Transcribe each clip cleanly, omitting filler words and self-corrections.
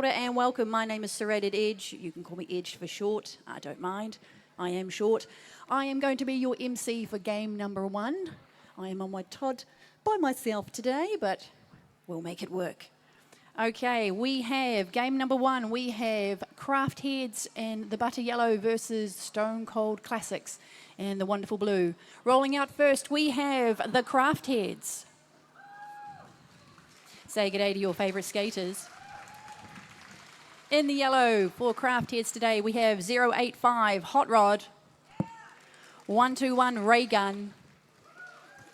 And welcome. My name is Serrated Edge. You can call me Edge for short. I don't mind. I am short. I am going to be your MC for game number 1. I am on my Todd by myself today, but we'll make it work. Okay, we have game number 1. We have Craft Heads and the Butter Yellow versus Stone Cold Classics and the Wonderful Blue. Rolling out first, we have the Craft Heads. Say good day to your favourite skaters. In the yellow for Craft Heads today, we have 085 Hot Rod, 121 Ray Gun,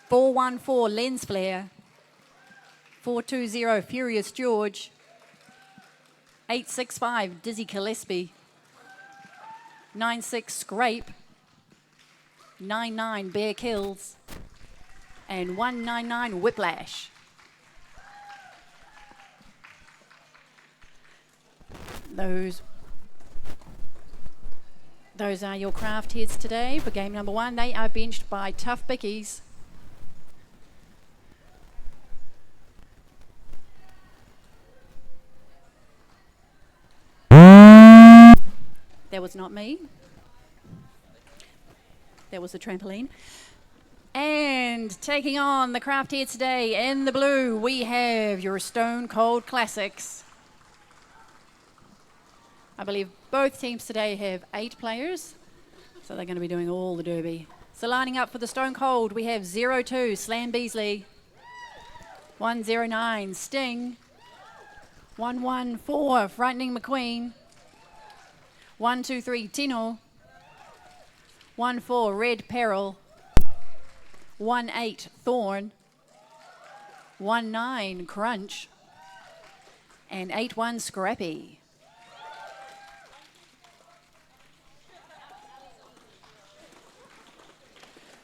414 Lens Flare, 420 Furious George, 865 Dizzy Gillespie, 96 Scrape, 99 Bear Kills, and 199 Whiplash. Those are your Craft Heads today for game number 1. They are benched by Tough Bickies. That was not me. That was the trampoline. And taking on the Craft Heads today in the blue, we have your Stone Cold Classics. I believe both teams today have 8 players, so they're going to be doing all the derby. So lining up for the Stone Cold, we have 02 Slam Beasley, 109 Sting, 114 Frightening McQueen, 123 Tino, 14 Red Peril, 18 Thorn, 19 Crunch, and 81 Scrappy.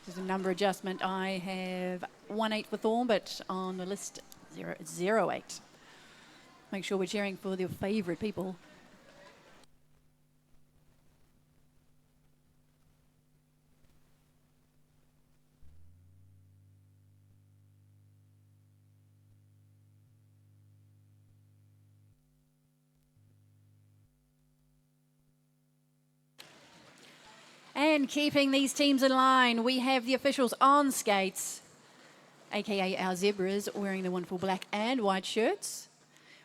There's a number adjustment. I have 18 for Thorn, but on the list 08. Make sure we're cheering for your favourite people. And keeping these teams in line, we have the officials on skates, aka our zebras, wearing the wonderful black and white shirts.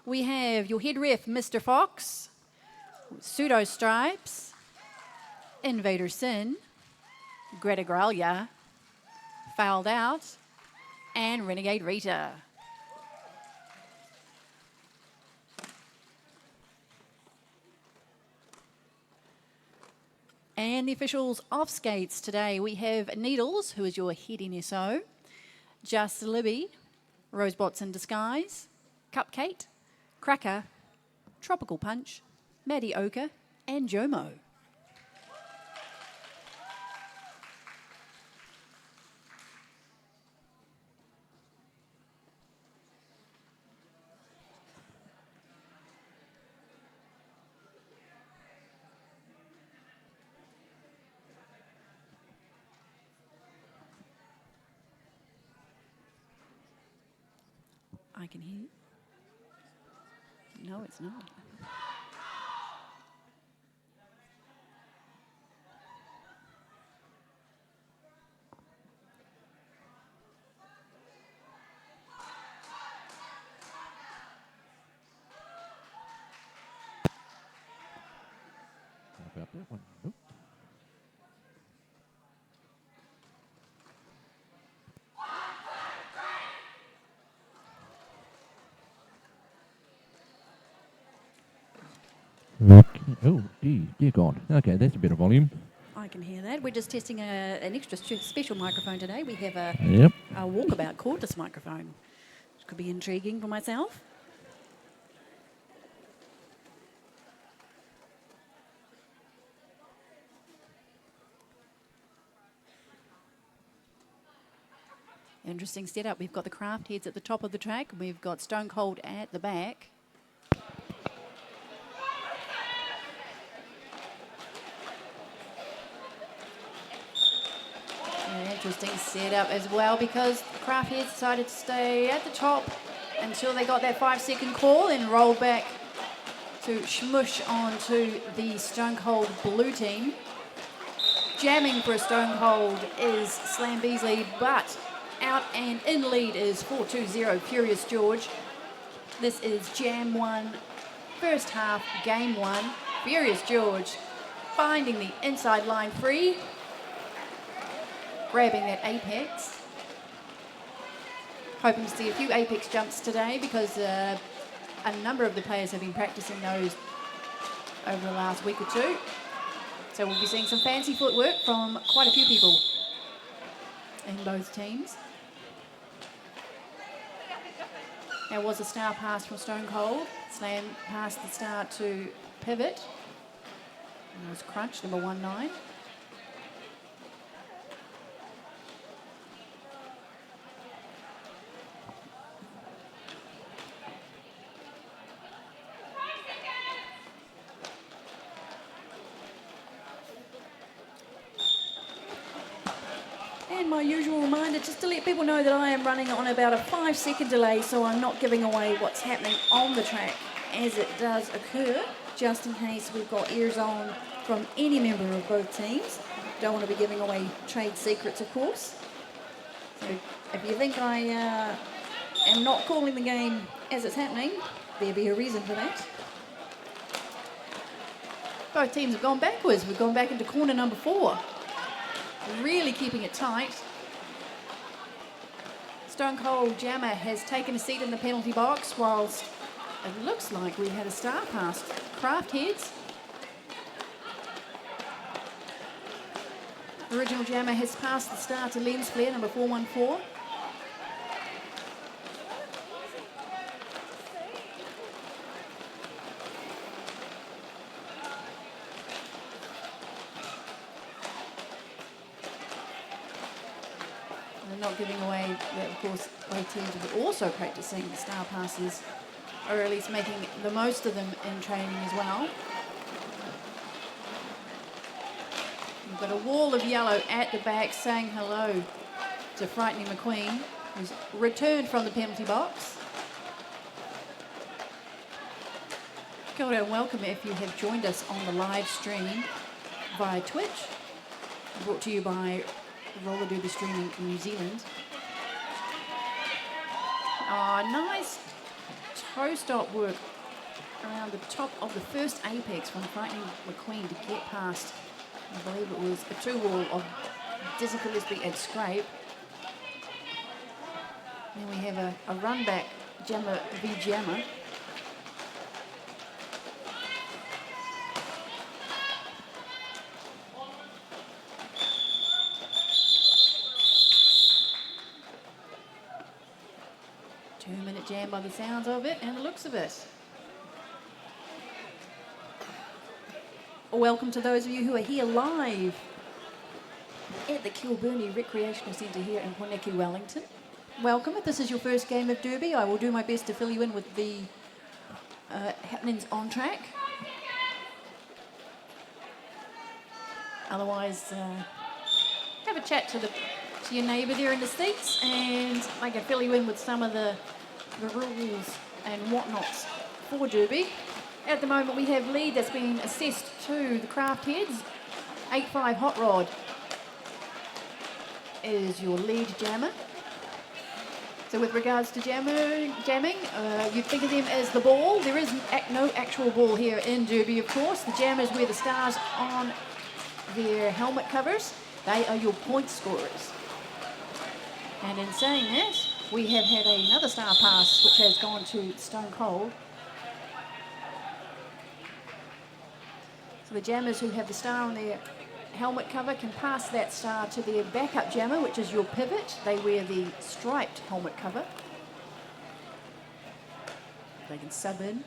We have your head ref, Mr. Fox, Pseudo Stripes, Invader Sin, Greta Gralia, Fouled Out, and Renegade Rita. And the officials off skates today, we have Needles, who is your head NSO, Just Libby, Rosebots in Disguise, Cupcake, Cracker, Tropical Punch, Maddie Ochre, and Jomo. I can hear you. No, it's not. How about that one? Nope. Oh, dear God. Okay, that's a bit of volume. I can hear that. We're just testing an extra special microphone today. We have a walkabout cordless microphone, which could be intriguing for myself. Interesting setup. We've got the Craft Heads at the top of the track. We've got Stone Cold at the back. Interesting setup as well, because the Craft Heads decided to stay at the top until they got that 5-second call and rolled back to smush onto the Stone Cold blue team. Jamming for a Stone Cold is Slam Beasley, but out and in lead is 4-2-0 Furious George. This is Jam 1, first half, game 1. Furious George finding the inside line free, grabbing that apex. Hoping to see a few apex jumps today because a number of the players have been practicing those over the last week or two. So we'll be seeing some fancy footwork from quite a few people in both teams. There was a star pass from Stone Cold. Slam passed the star to Pivot. And it was Crunch, number 19. And my usual reminder, just to let people know that I am running on about a 5-second delay, so I'm not giving away what's happening on the track as it does occur, just in case we've got ears on from any member of both teams. Don't want to be giving away trade secrets, of course. So if you think I am not calling the game as it's happening, there'll be a reason for that. Both teams have gone backwards. We've gone back into corner number 4. Really keeping it tight. Stone Cold Jammer has taken a seat in the penalty box whilst it looks like we had a star pass. Craft heads. Original Jammer has passed the star to Lens Flare, number 414. Not giving away that, of course, both teams are also practicing the star passes, or at least making the most of them in training as well. We've got a wall of yellow at the back saying hello to Frightening McQueen, who's returned from the penalty box. Kia ora and welcome if you have joined us on the live stream via Twitch, brought to you by Roller Derby streaming in New Zealand. Nice toe stop work around the top of the first apex from Frightening McQueen to get past, I believe it was a 2-wall of Dizzy Gillespie and Scrape. Then we have a run back, Jammer v Jammer. Jam by the sounds of it and the looks of it. Welcome to those of you who are here live at the Kilburnie Recreational Centre here in Whaneke, Wellington. Welcome. If this is your first game of Derby, I will do my best to fill you in with the happenings on track. Otherwise, have a chat to your neighbour there in the seats and I can fill you in with some of the rules and whatnots for Derby. At the moment we have lead that's been assessed to the craft heads. 8-5 Hot Rod is your lead jammer. So with regards to jamming, you'd think of them as the ball. There is no actual ball here in Derby, of course. The jammers wear the stars on their helmet covers. They are your point scorers. And in saying that, we have had another star pass which has gone to Stone Cold. So the jammers who have the star on their helmet cover can pass that star to their backup jammer, which is your pivot. They wear the striped helmet cover. They can sub in.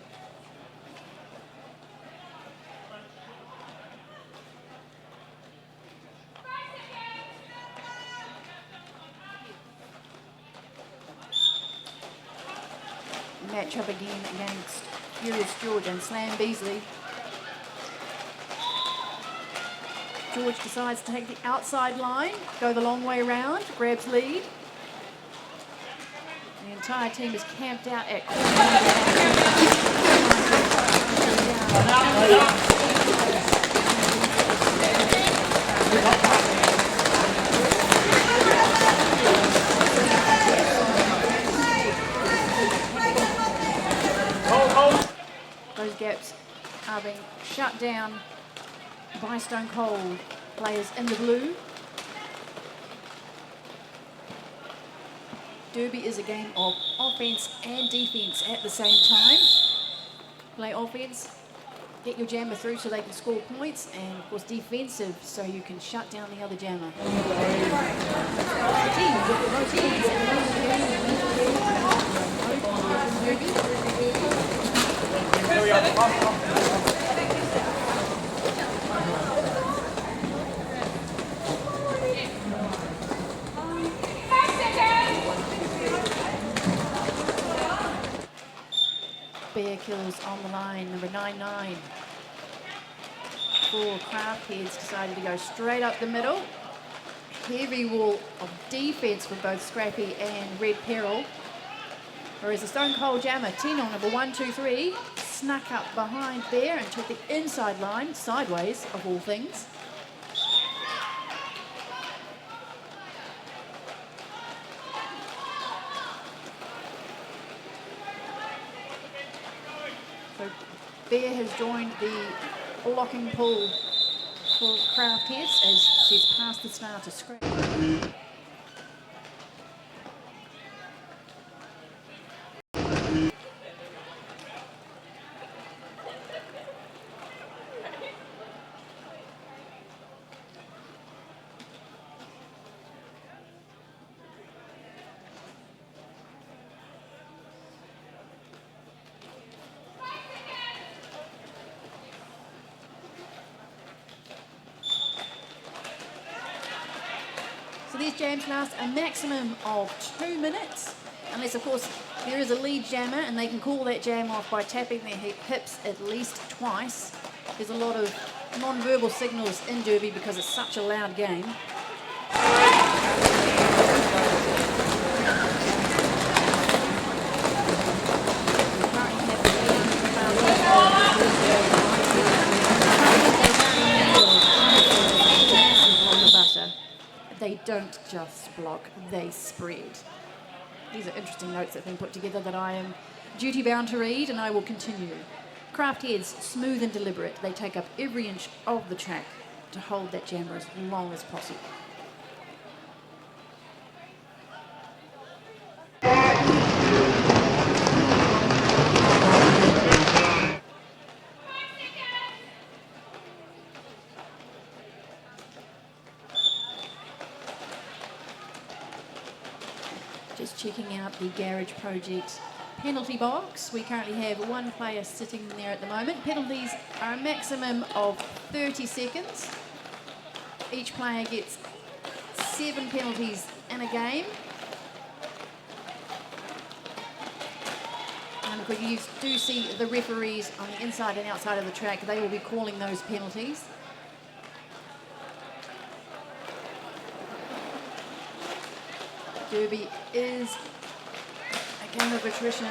Match up again against Furious George and Slam Beasley. George decides to take the outside line, go the long way around, grabs lead. The entire team is camped out at corner. Those gaps are being shut down by Stone Cold players in the blue. Derby is a game of offense and defense at the same time. Play offense, get your jammer through so they can score points, and of course defensive so you can shut down the other jammer. Bear kills on the line, number 99. 4 Craft Heads decided to go straight up the middle. Heavy wall of defense for both Scrappy and Red Peril. Whereas the Stone Cold Jammer, 10 on number 1, 2, 3, snuck up behind Bear and took the inside line, sideways of all things. So Bear has joined the blocking pool for Craft Heads as she's passed the star to Scrappy. So these jams last a maximum of 2 minutes, unless of course there is a lead jammer and they can call that jam off by tapping their hips at least twice. There's a lot of non-verbal signals in Derby because it's such a loud game. They don't just block, they spread. These are interesting notes that have been put together that I am duty bound to read, and I will continue. Craft Heads, smooth and deliberate. They take up every inch of the track to hold that jammer as long as possible. Just checking out the Garage Project penalty box. We currently have 1 player sitting there at the moment. Penalties are a maximum of 30 seconds. Each player gets 7 penalties in a game. And if you do see the referees on the inside and outside of the track, they will be calling those penalties. Derby is a game of attrition.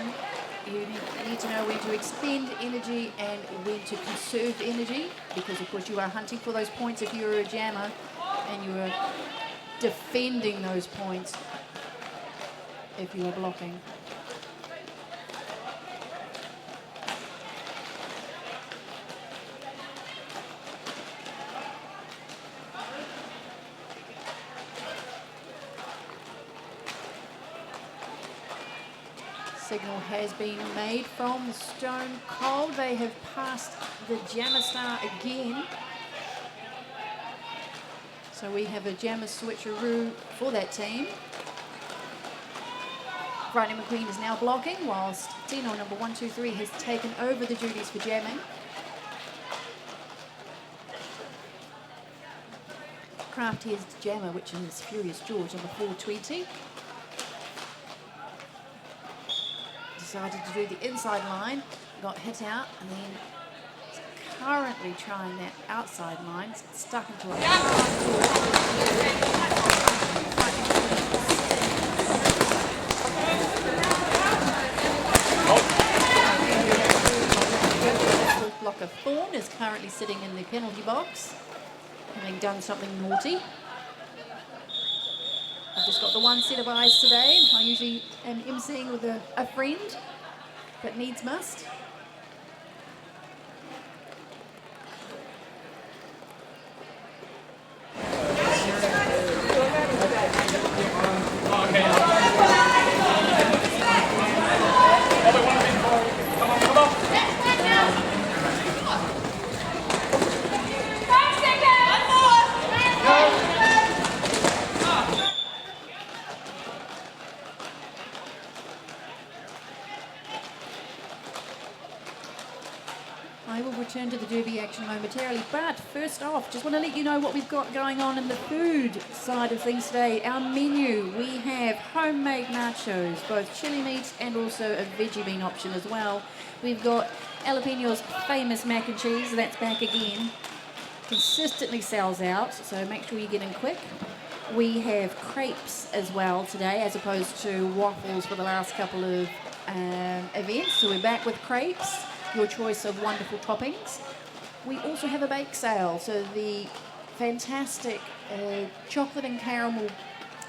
You need to know when to expend energy and when to conserve energy, because of course you are hunting for those points if you're a jammer, and you are defending those points if you are blocking. Signal has been made from Stone Cold. They have passed the jammer star again. So we have a jammer switcheroo for that team. Frightening McQueen is now blocking, whilst Tino, number 1, 2, 3, has taken over the duties for jamming. Craft Heads jammer, which is Furious George, number 420. Decided to do the inside line, got hit out, and then is currently trying that outside line. It's stuck into a blocker Thorne is currently sitting in the penalty box, having done something naughty. I've just got the one set of eyes today. I usually am emceeing with a friend, but needs must. I will return to the Derby action momentarily, but first off, just want to let you know what we've got going on in the food side of things today. Our menu, we have homemade nachos, both chili meat and also a veggie bean option as well. We've got Jalapeno's famous mac and cheese, that's back again. Consistently sells out, so make sure you get in quick. We have crepes as well today, as opposed to waffles for the last couple of events, so we're back with crepes. Your choice of wonderful toppings. We also have a bake sale, so the fantastic chocolate and caramel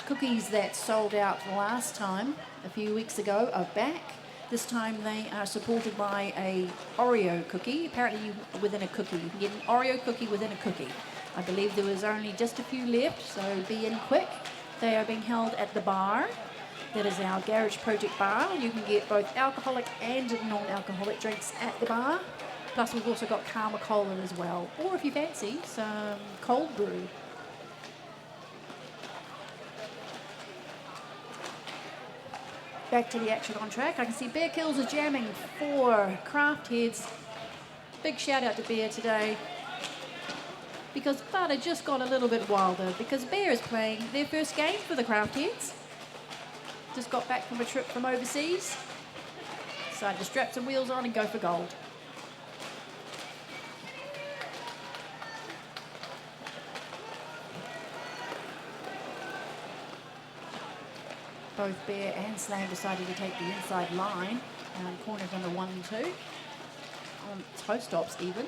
cookies that sold out last time, a few weeks ago, are back. This time they are supported by a Oreo cookie. Apparently within a cookie. You can get an Oreo cookie within a cookie. I believe there was only just a few left, so be in quick. They are being held at the bar. That is our Garage Project bar. You can get both alcoholic and non-alcoholic drinks at the bar. Plus we've also got Karma Cola as well. Or if you fancy, some cold brew. Back to the action on track. I can see Bear Kills are jamming for Craft Heads. Big shout out to Bear today. Because Butter just got a little bit wilder because Bear is playing their first game for the Craft Heads. Just got back from a trip from overseas. Decided to strap some wheels on and go for gold. Both Bear and Slam decided to take the inside line. Corners number 1 and 2. On toe stops even.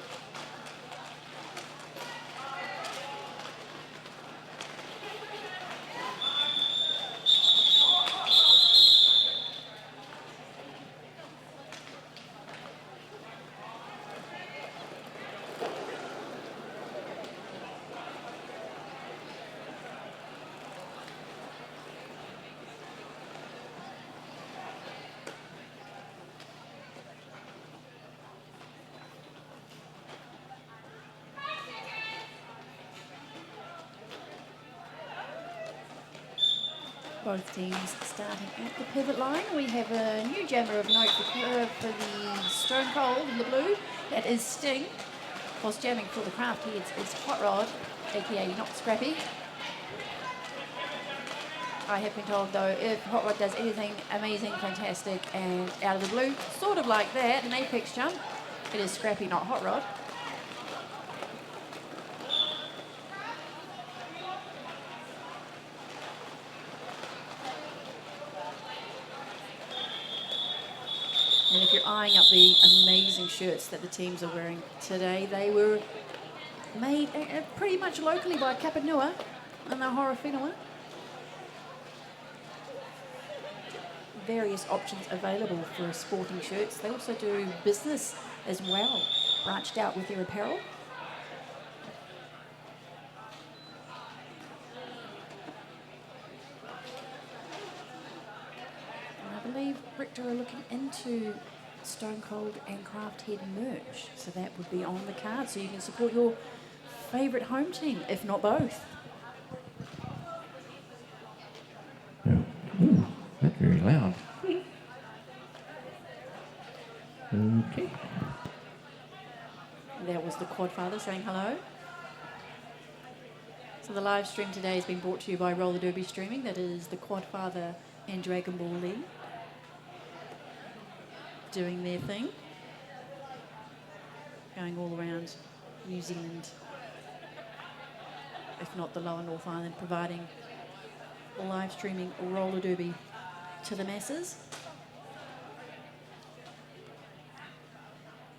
Both teams starting at the pivot line. We have a new jammer of note for the Stone Cold in the blue. That is Sting. Whilst jamming for the Craft Heads, it's Hot Rod, aka Not Scrappy. I have been told though, if Hot Rod does anything amazing, fantastic, and out of the blue, sort of like that, an apex jump, it is Scrappy, not Hot Rod. And if you're eyeing up the amazing shirts that the teams are wearing today, they were made pretty much locally by Kapanua and the Horowhenua. Various options available for sporting shirts. They also do business as well, branched out with their apparel. I believe Richter are looking into Stone Cold and Craft Head merch, so that would be on the card, so you can support your favourite home team, if not both. Ooh, that's very loud. Okay. That was the Quadfather saying hello. So the live stream today has been brought to you by Roller Derby Streaming. That is the Quadfather and Dragon Ball League doing their thing, going all around New Zealand, if not the lower North Island, providing live streaming roller derby to the masses.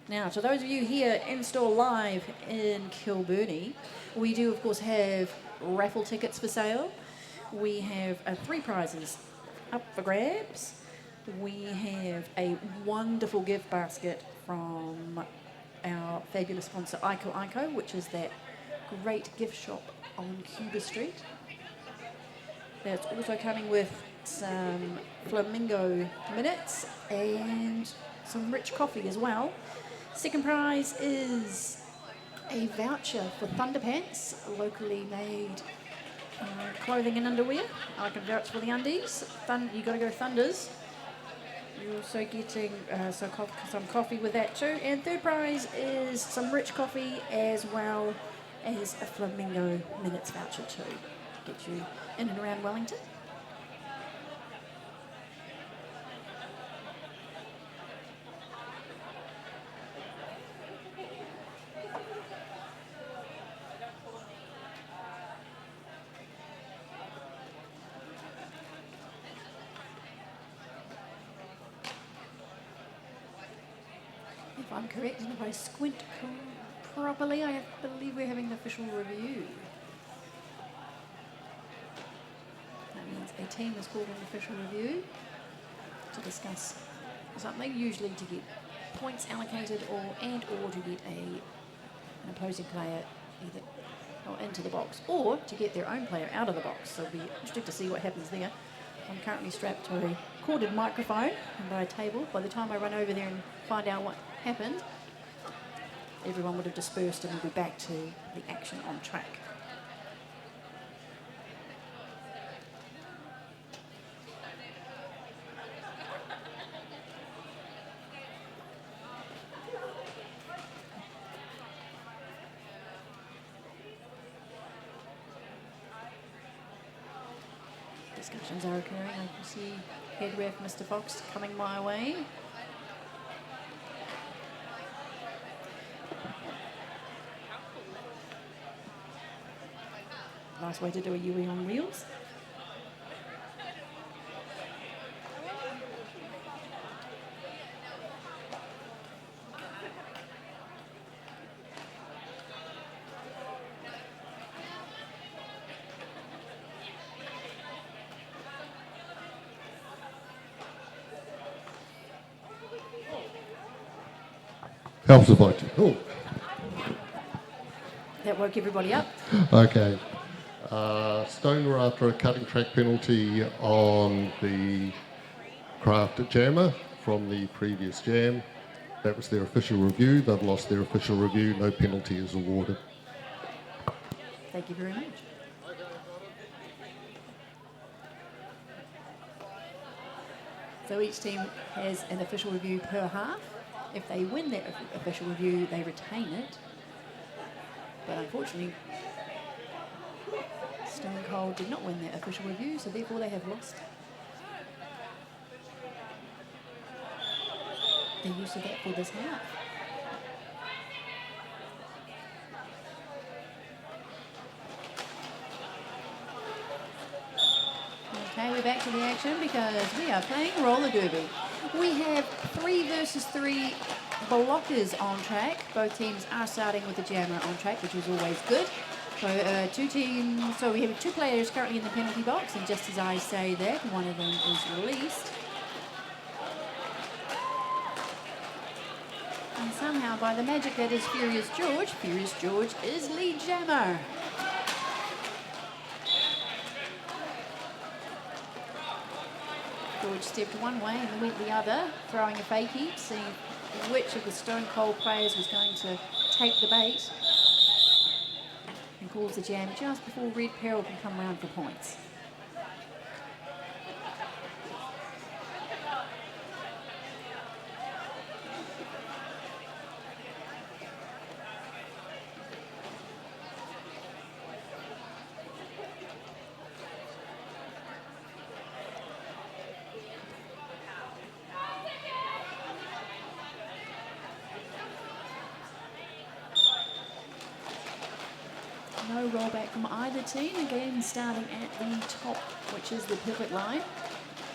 Now, to those of you here in store live in Kilburnie, we do, of course, have raffle tickets for sale. We have 3 prizes up for grabs. We have a wonderful gift basket from our fabulous sponsor, Ico, which is that great gift shop on Cuba Street. That's also coming with some Flamingo minutes and some rich coffee as well. Second prize is a voucher for Thunderpants, locally made clothing and underwear. I can vouch for the undies. You got to go Thunders. You're also getting some coffee with that too. And third prize is some rich coffee as well as a Flamingo minutes voucher too. Get you in and around Wellington. If I'm correct, and if I squint properly, I believe we're having an official review. That means a team is called an official review to discuss something, usually to get points allocated or to get an opposing player either into the box or to get their own player out of the box. So it'll be interesting to see what happens there. I'm currently strapped to a corded microphone and by a table. By the time I run over there and find out what happened, everyone would have dispersed and we'll be back to the action on track. Discussions are occurring. I can see head ref Mr. Fox coming my way. Nice way to do a UE on wheels. Helps if I do. Oh, That woke everybody up. okay. Stoner after a cutting track penalty on the Craft Jammer from the previous jam. That was their official review. They've lost their official review. No penalty is awarded. Thank you very much. So each team has an official review per half. If they win that official review, they retain it. But unfortunately, Stone Cold did not win that official review, so therefore they have lost the use of that for this half. Okay, we're back to the action because we are playing roller derby. We have 3 versus 3 blockers on track. Both teams are starting with the jammer on track, which is always good. So so we have 2 players currently in the penalty box, and just as I say that, one of them is released. And somehow, by the magic that is Furious George is lead jammer. George stepped one way and then went the other, throwing a fakie, seeing which of the Stone Cold players was going to take the bait, and calls the jam just before Red Peril can come round for points. No rollback from either team. Again, starting at the top, which is the pivot line.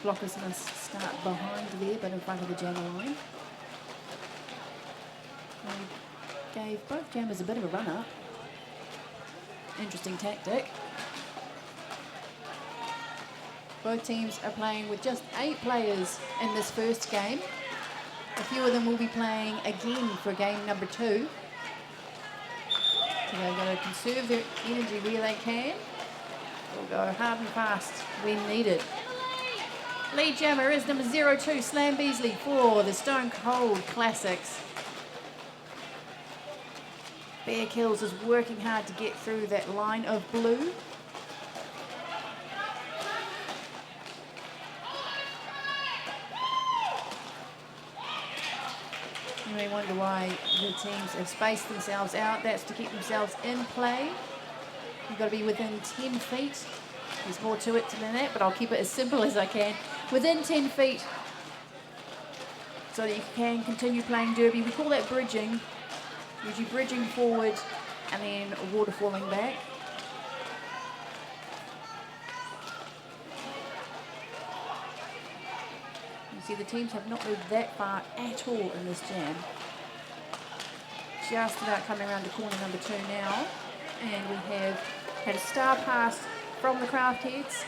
Blockers must start behind there, but in front of the jammer line. They gave both jammers a bit of a run-up. Interesting tactic. Both teams are playing with just 8 players in this first game. A few of them will be playing again for game number 2. So they're going to conserve their energy where they can. They'll go hard and fast when needed. Lead jammer is number 02, Slam Beasley, for the Stone Cold Classics. Bear Kills is working hard to get through that line of blue. You may wonder why the teams have spaced themselves out. That's to keep themselves in play. You've got to be within 10 feet. There's more to it than that, but I'll keep it as simple as I can. Within 10 feet, so that you can continue playing derby. We call that bridging. Usually bridging forward and then waterfalling back. You see the teams have not moved that far at all in this jam. Just about coming around to corner number 2 now. And we have had a star pass from the craft heads.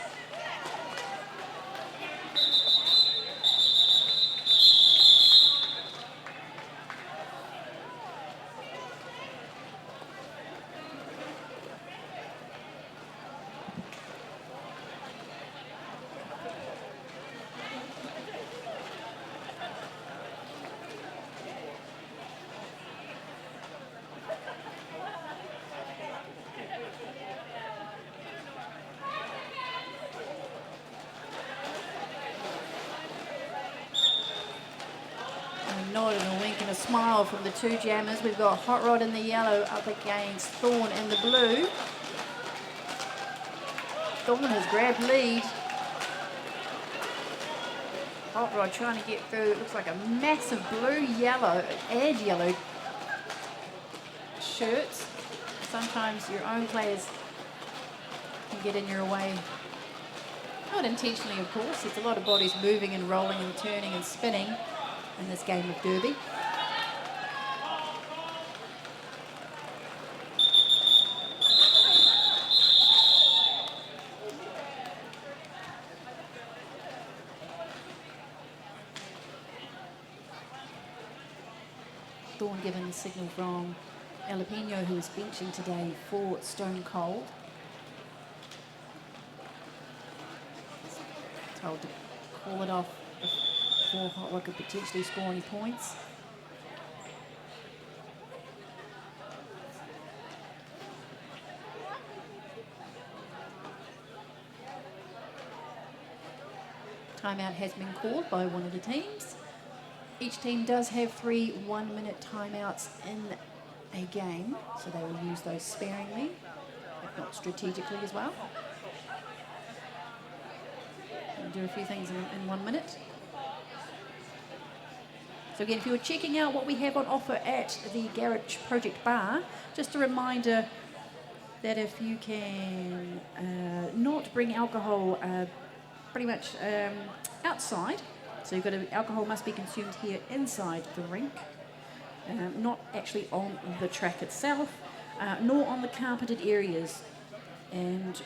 Nod and a wink and a smile from the 2 jammers. We've got Hot Rod in the yellow up against Thorn in the blue. Thorn has grabbed lead. Hot Rod trying to get through. It looks like a massive blue-yellow and yellow shirts. Sometimes your own players can get in your way. Not intentionally, of course. There's a lot of bodies moving and rolling and turning and spinning in this game of derby. Thorn given the signal from Jalapeno, who is benching today for Stone Cold. Told to call it off before Hot Rod could potentially score any points. Timeout has been called by one of the teams. Each team does have 3 one-minute timeouts in a game, so they will use those sparingly, if not strategically as well. And do a few things in 1 minute. So again, if you're checking out what we have on offer at the Garage Project Bar, just a reminder that if you can not bring alcohol pretty much outside, so you've got alcohol must be consumed here inside the rink, not actually on the track itself, nor on the carpeted areas, and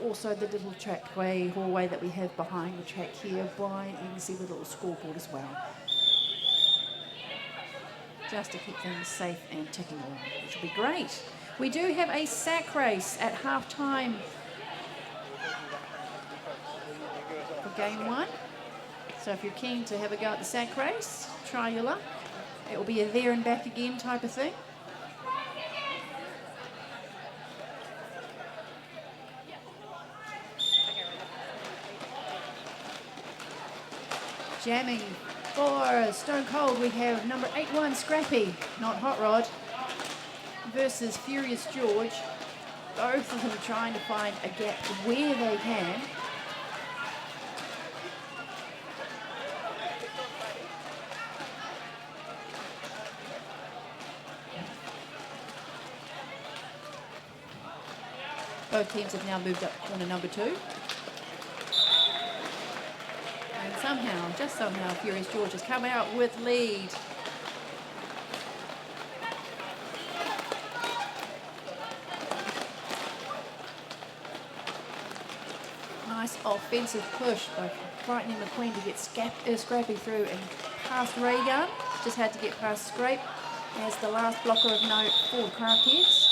also the little trackway, hallway that we have behind the track here by, you can see the little scoreboard as well. Just to keep things safe and ticking along, which will be great. We do have a sack race at half-time for game 1. So if you're keen to have a go at the sack race, try your luck. It will be a there and back again type of thing. Jamming for Stone Cold, we have number 81 Scrappy, not Hot Rod, versus Furious George. Both of them trying to find a gap where they can. Both teams have now moved up corner number 2. And somehow, just somehow, Furious George has come out with lead. nice offensive push by frightening McQueen to get Scrappy through and past Raygun. Just had to get past Scrape as the last blocker of note for the Craft Heads.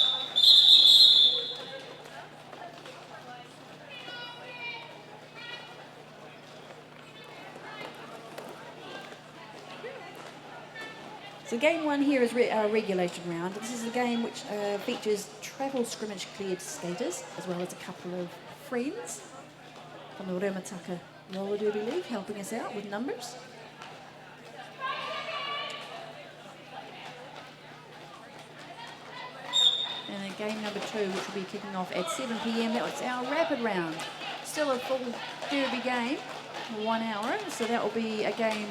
So game one here is our regulation round. This is a game which features travel scrimmage cleared skaters as well as a couple of friends from the Remataka Roller Derby League helping us out with numbers. And then game number two, which will be kicking off at 7 p.m. That's our rapid round. Still a full derby game, 1 hour. So that will be a game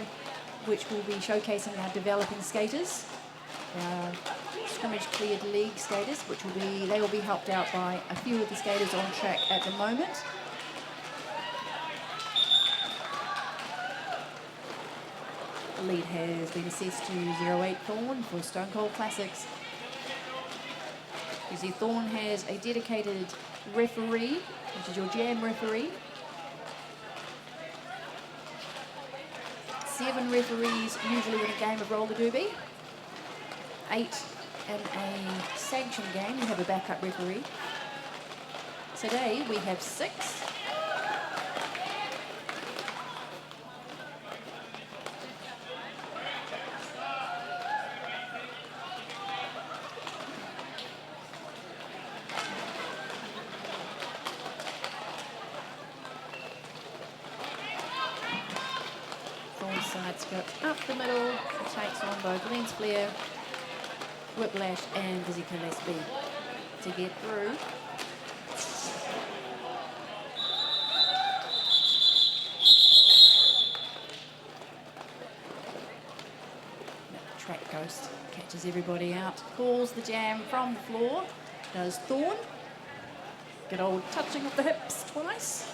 which will be showcasing our developing skaters, our scrimmage cleared league skaters, they will be helped out by a few of the skaters on track at the moment. The lead has been assessed to 08 Thorn for Stone Cold Classics. You see Thorn has a dedicated referee, which is your jam referee. 7 referees usually in a game of roller derby. 8 in a sanctioned game, you have a backup referee. Today we have 6. Sidescope up the middle, takes on both lens flare, whiplash and Dizzy Gillespie to get through. Track ghost catches everybody out, calls the jam from the floor, does Thorn. Good old touching of the hips twice.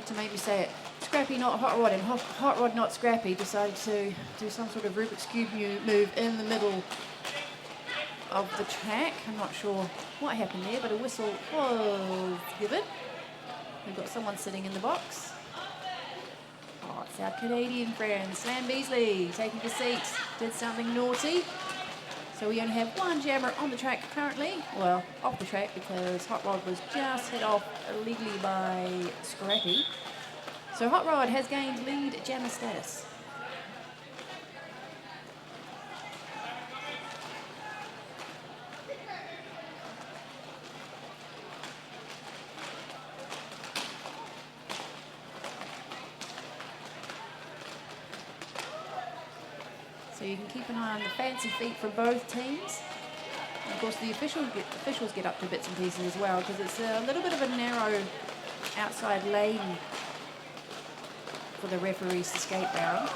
To make me say it. Scrappy not Hot Rod and Hot Rod not Scrappy decided to do some sort of Rubik's Cube move in the middle of the track. I'm not sure what happened there, but a whistle was given. We've got someone sitting in the box. Oh, it's our Canadian friend, Sam Beasley, taking the seat. Did something naughty. So we only have one jammer on the track currently. Well, off the track because Hot Rod was just hit off illegally by Scrappy. So Hot Rod has gained lead jammer status. So you can keep an eye on the fancy feet from both teams. And of course the officials get up to bits and pieces as well because it's a little bit of a narrow outside lane for the referees to skate down.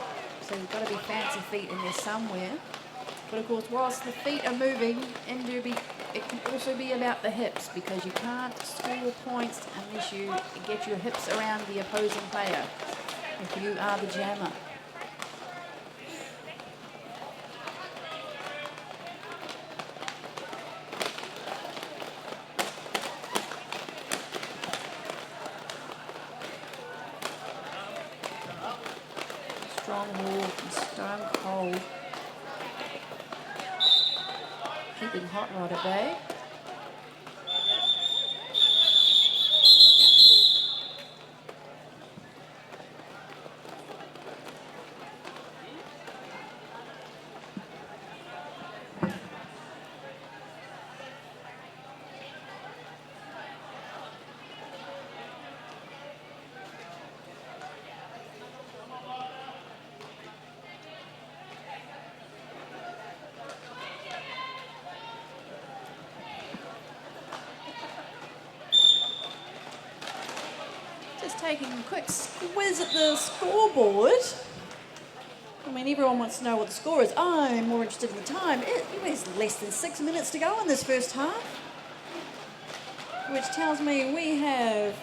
So you've got to be fancy feet in there somewhere. But of course whilst the feet are moving in derby, it can also be about the hips because you can't score points unless you get your hips around the opposing player if you are the jammer. Stronghold and Stone Cold keeping Hot Rod at bay. taking a quick squiz at the scoreboard. I mean, everyone wants to know what the score is. I'm more interested in the time. There's less than 6 minutes to go in this first half, which tells me we have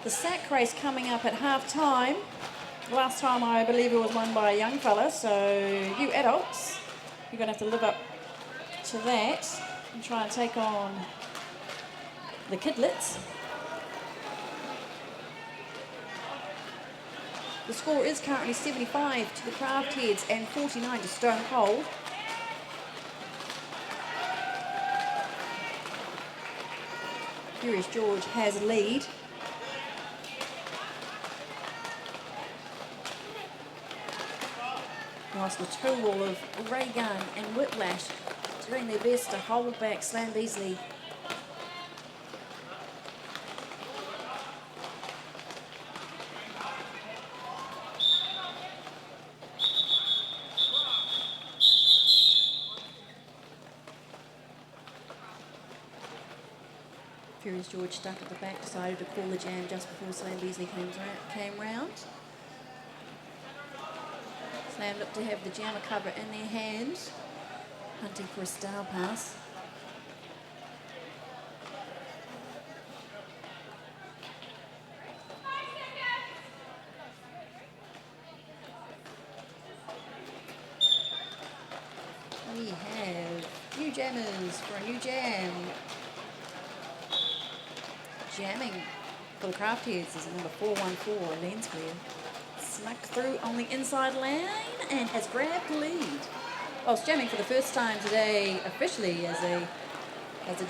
the sack race coming up at half time. Last time I believe it was won by a young fella, so you adults, you're going to have to live up to that and try and take on the kidlets. The score is currently 75 to the Craft Heads and 49 to Stone Cold. Furious George has a lead. Whilst the two-wall of Ray Gun and Whiplash doing their best to hold back Slam Beasley. Furious George stuck at the back, decided to call the jam just before Slam Beasley came round. Slam looked to have the jammer cover in their hands, hunting for a star pass. We have new jammers for a new jam. Jamming for the Craft Heads is number 414, Lens Clear. Snuck through on the inside lane and has grabbed the lead. Whilst jamming for the first time today officially as a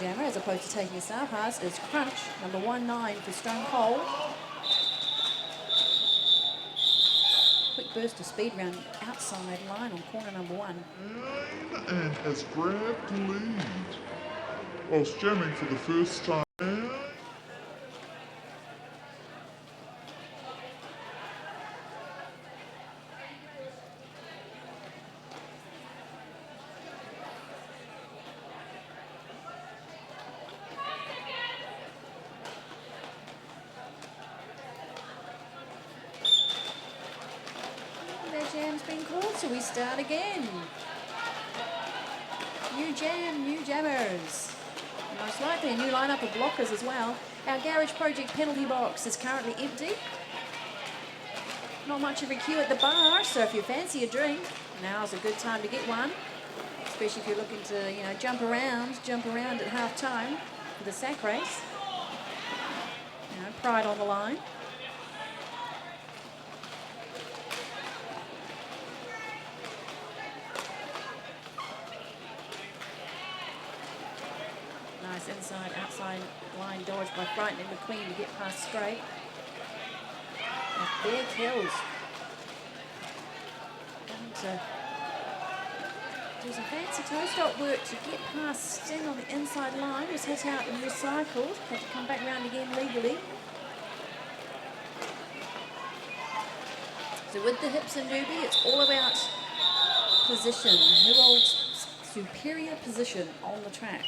jammer, as opposed to taking a star pass, is Crunch, number 19 for Stone Cold. Quick burst of speed round outside line on corner number 1. And has grabbed the lead. Whilst jamming for the first time. Jam's been called, so we start again. New jam, new jammers. Most likely a new lineup of blockers as well. Our Garage Project penalty box is currently empty. Not much of a queue at the bar, so if you fancy a drink, now's a good time to get one. Especially if you're looking to, jump around at half time for the sack race. Pride on the line. Nice inside, outside line dodge by Frightening McQueen to get past straight. And there kills. Going to do some fancy toe stop work to get past Sting on the inside line. Was hit out and recycled. Had to come back round again legally. So with the hips and doobie, it's all about position. Who holds superior position on the track?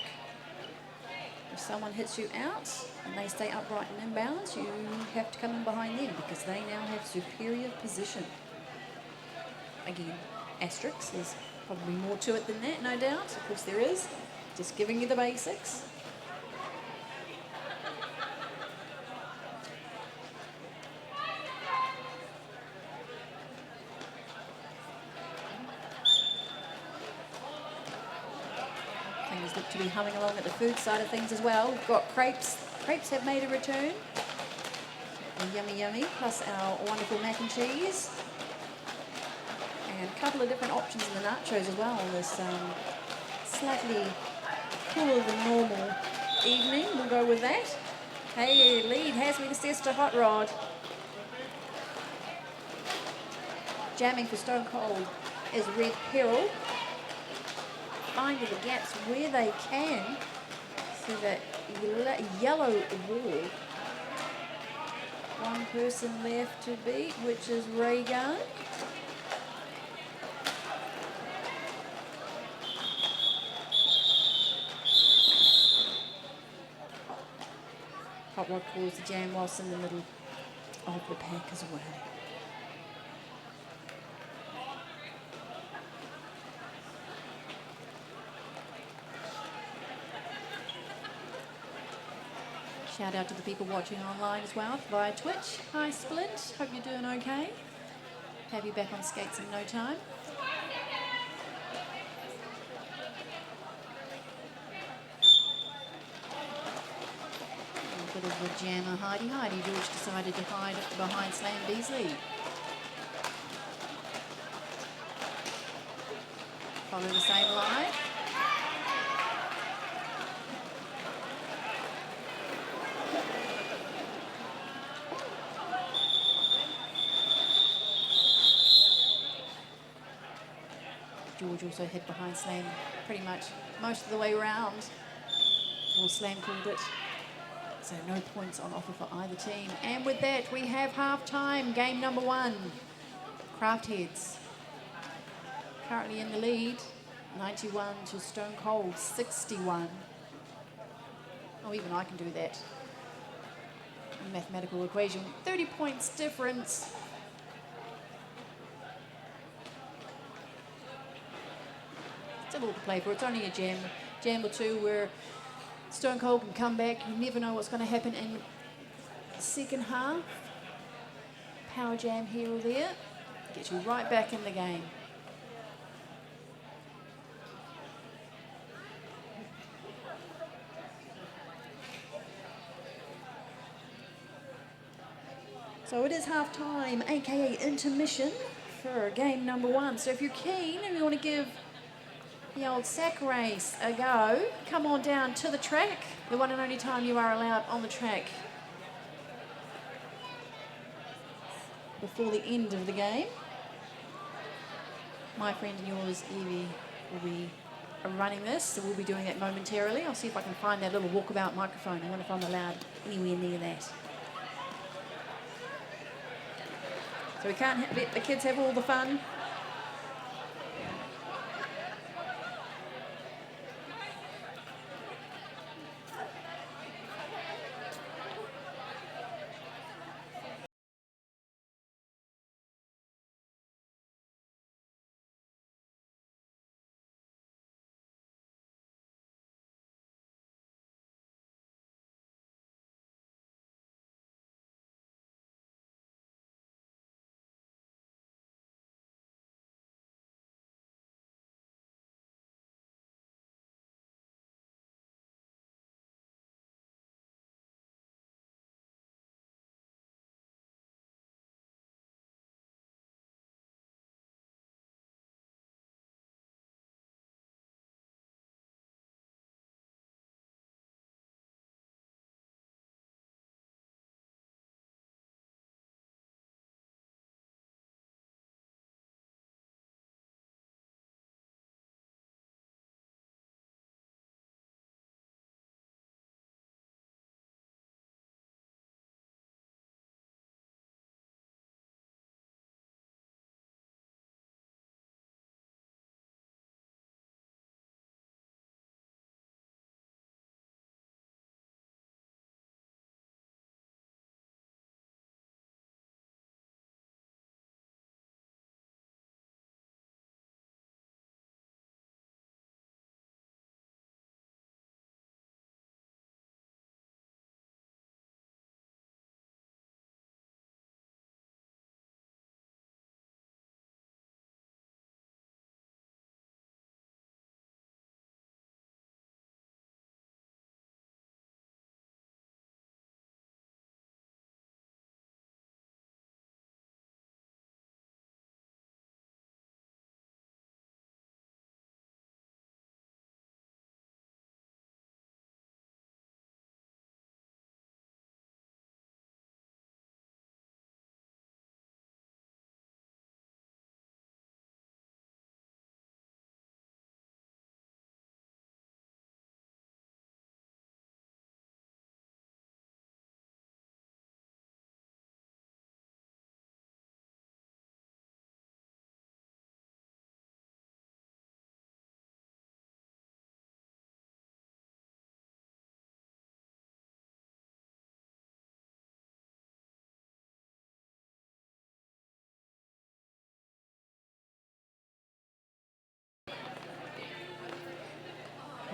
If someone hits you out and they stay upright and in bounds, you have to come in behind them because they now have superior position. Again, asterisks, there's probably more to it than that, no doubt. Of course there is. Just giving you the basics. Things look to be humming along at the food side of things as well. We've got crepes. Crepes have made a return. Yummy, yummy. Plus our wonderful mac and cheese. And a couple of different options in the nachos as well on this slightly cooler than normal evening. We'll go with that. Hey, lead has been assessed to Hot Rod. Jamming for Stone Cold is Red Peril. Finding the gaps where they can. See that yellow wall. One person left to beat, which is Ray Gun. Hot Rod calls the jam whilst in the middle. of the Packers way. Shout out to the people watching online as well via Twitch. Hi Splint, hope you're doing okay. Have you back on skates in no time. A bit of a jammer hidey. George decided to hide behind Slam Beasley. Follow the same line. George also hid behind Slam pretty much most of the way around. Or Slam called it. So no points on offer for either team. And with that, we have half-time, game number 1. Craft Heads currently in the lead, 91 to Stone Cold, 61. Oh, even I can do that. A mathematical equation, 30 points difference. Still all to play for. It's only a jam or two where Stone Cold can come back. You never know what's going to happen in the second half. Power jam here or there. Get you right back in the game. So it is half time, aka intermission, for game number 1. So if you're keen and you want to give the old sack race a go, come on down to the track. The one and only time you are allowed on the track before the end of the game. My friend and yours, Evie, will be running this, so we'll be doing that momentarily. I'll see if I can find that little walkabout microphone. I wonder if I'm allowed anywhere near that. So we can't let the kids have all the fun.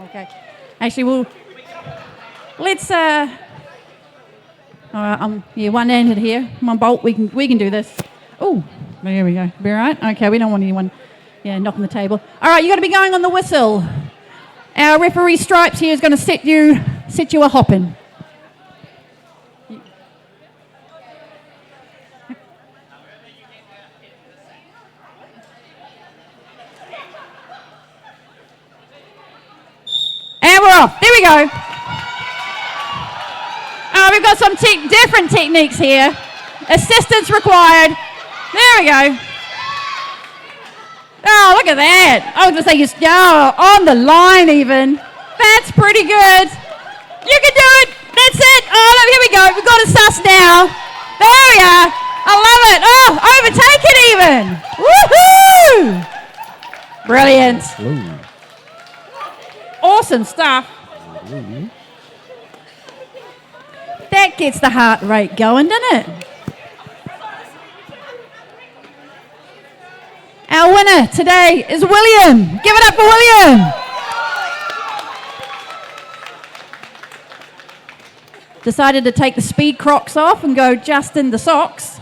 Okay. Actually, let's. All right, I'm one-handed here. Come on, Bolt. We can do this. Oh, there we go. Be all right. Okay, we don't want anyone, knocking the table. All right, you got to be going on the whistle. Our referee Stripes here is going to set you a hopping. And we're off. There we go. We've got some different techniques here. Assistance required. There we go. Oh, look at that. I was going to say, on the line even. That's pretty good. You can do it. That's it. Oh, look, here we go. We've got a sus now. There we are. I love it. Oh, overtaken even. Woohoo! Brilliant. Whoa. Awesome stuff. Whoa. That gets the heart rate going, doesn't it? Our winner today is William. Give it up for William. Decided to take the speed Crocs off and go just in the socks.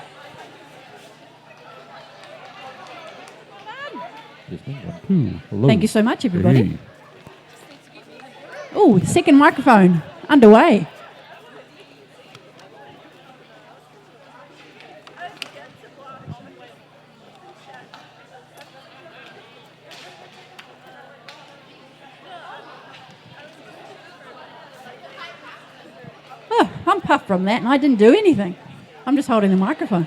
Testing, 1, 2. Hello. Thank you so much, everybody. Hey. Oh, second microphone underway. Oh, I'm puffed from that and I didn't do anything. I'm just holding the microphone.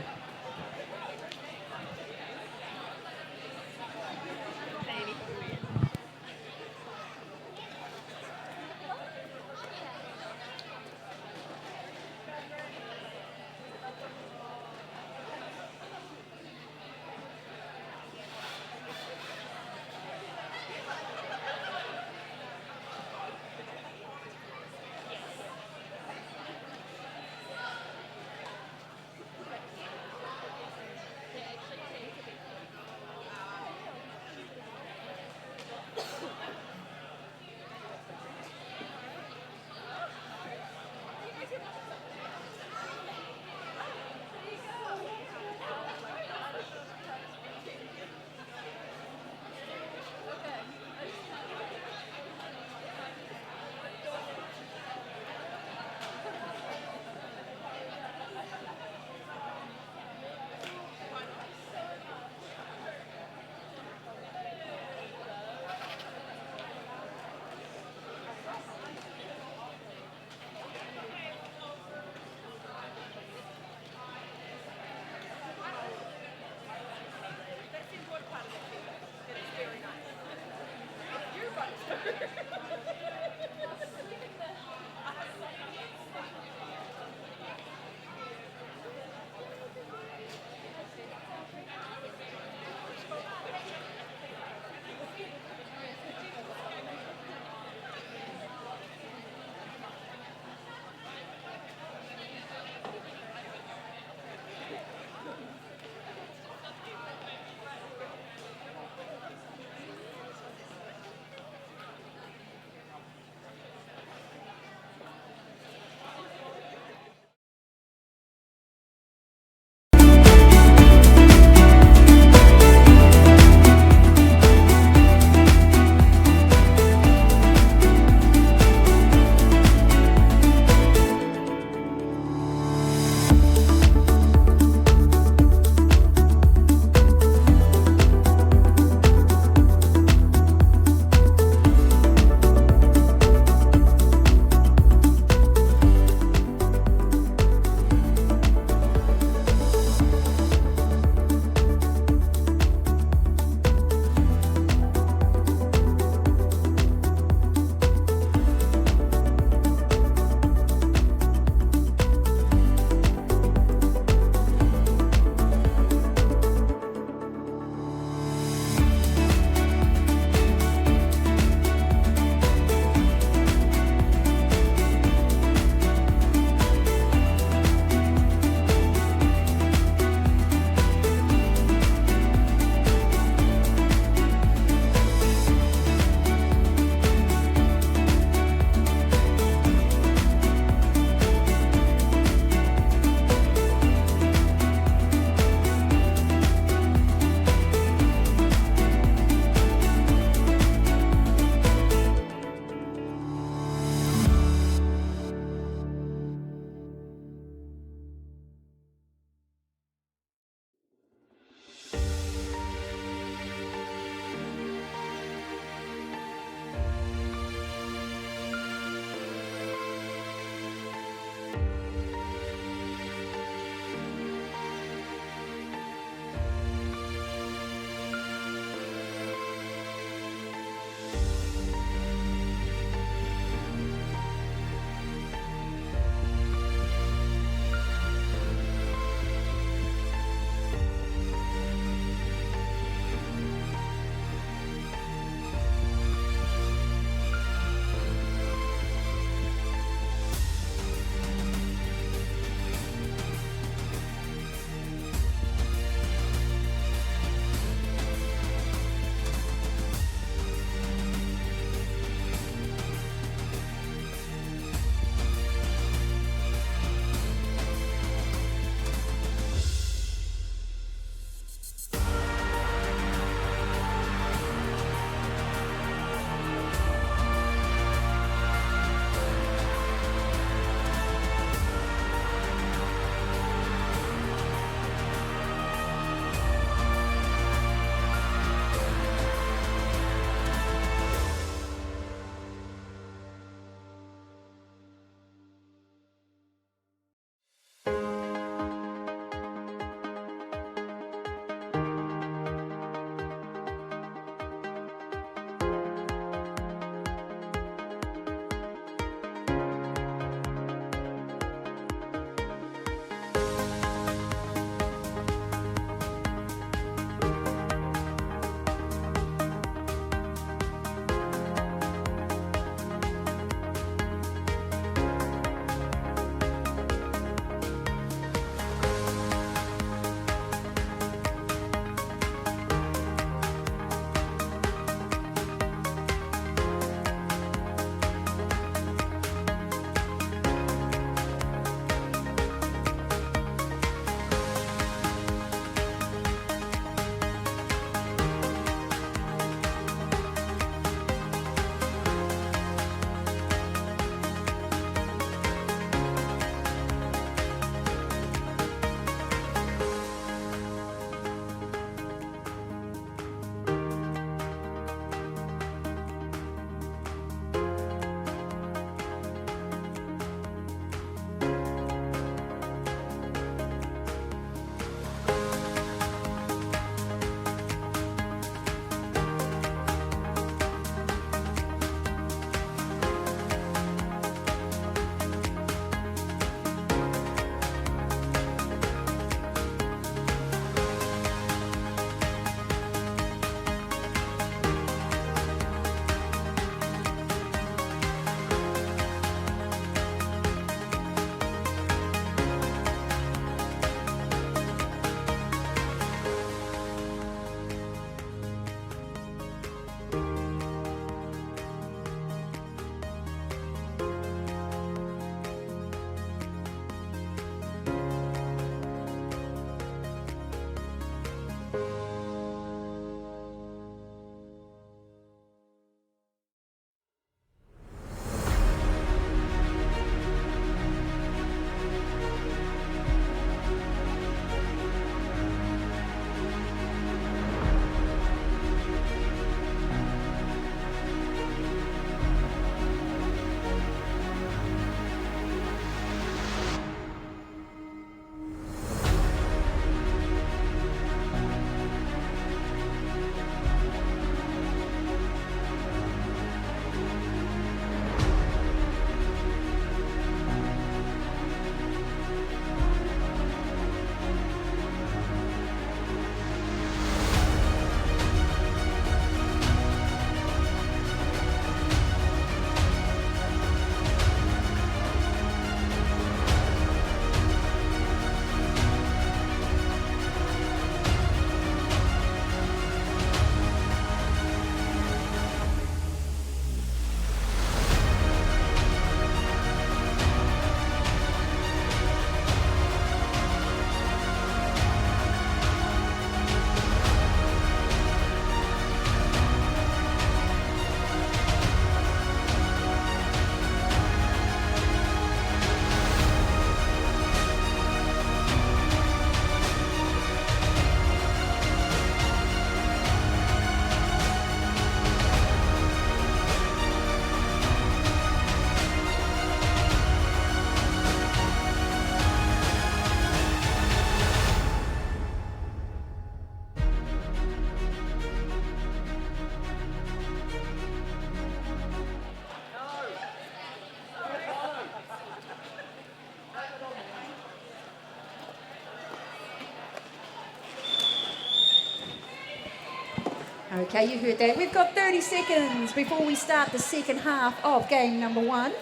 Okay, you heard that. We've got 30 seconds before we start the second half of game number 1.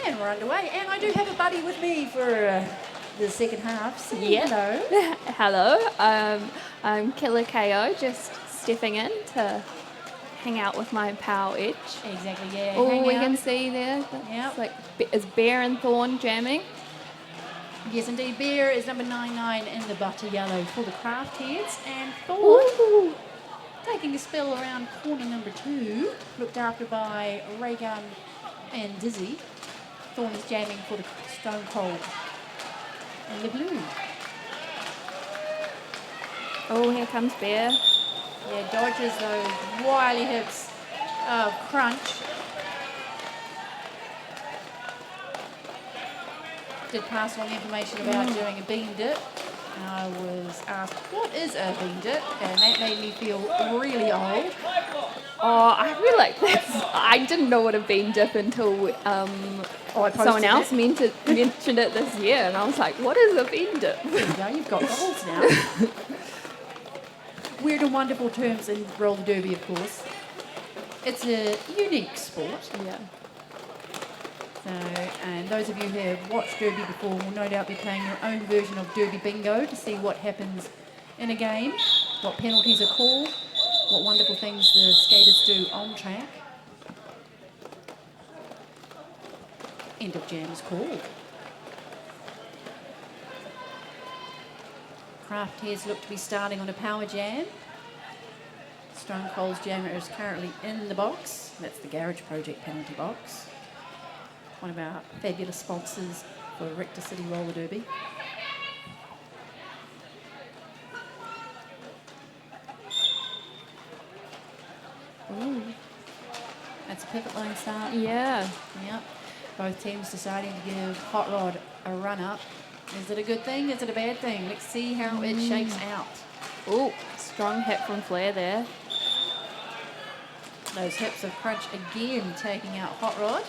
And we're underway. And I do have a buddy with me for the second half. So hello. Hello. I'm Killer KO, just stepping in to hang out with my pal Edge. Exactly, yeah. Oh, hang we out. can see there. Yep. It's like is Bear and Thorn jamming? Yes, indeed. Bear is number 99 in the butter yellow for the craft heads. And Thorn, Ooh. taking a spell around corner number 2, looked after by Raygun and Dizzy. Thorn is jamming for the Stone Cold in the blue. Oh, here comes Bear. Yeah, dodges those wily hips of Crunch. Did pass on the information about doing a bean dip. And I was asked, what is a bean dip? And that made me feel really old. Oh, I feel like I didn't know what a bean dip until I posted someone else it. mentioned it this year, and I was like, what is a bean dip? There you go, you've got goals now. Weird and wonderful terms in roller derby, of course. It's a unique sport. Yeah. So, and those of you who have watched Derby before will no doubt be playing your own version of Derby Bingo to see what happens in a game, what penalties are called, what wonderful things the skaters do on track. End of jam is called. Craft Heads look to be starting on a power jam. Stone Cold's jammer is currently in the box. That's the Garage Project penalty box. One of our fabulous sponsors for Richter City Roller Derby. Ooh. That's a pivot line start. Yeah. Yep. Both teams deciding to give Hot Rod a run up. Is it a good thing? Is it a bad thing? Let's see how it shakes out. Oh, strong hit from Flair there. Those hips of Crunch again taking out Hot Rod.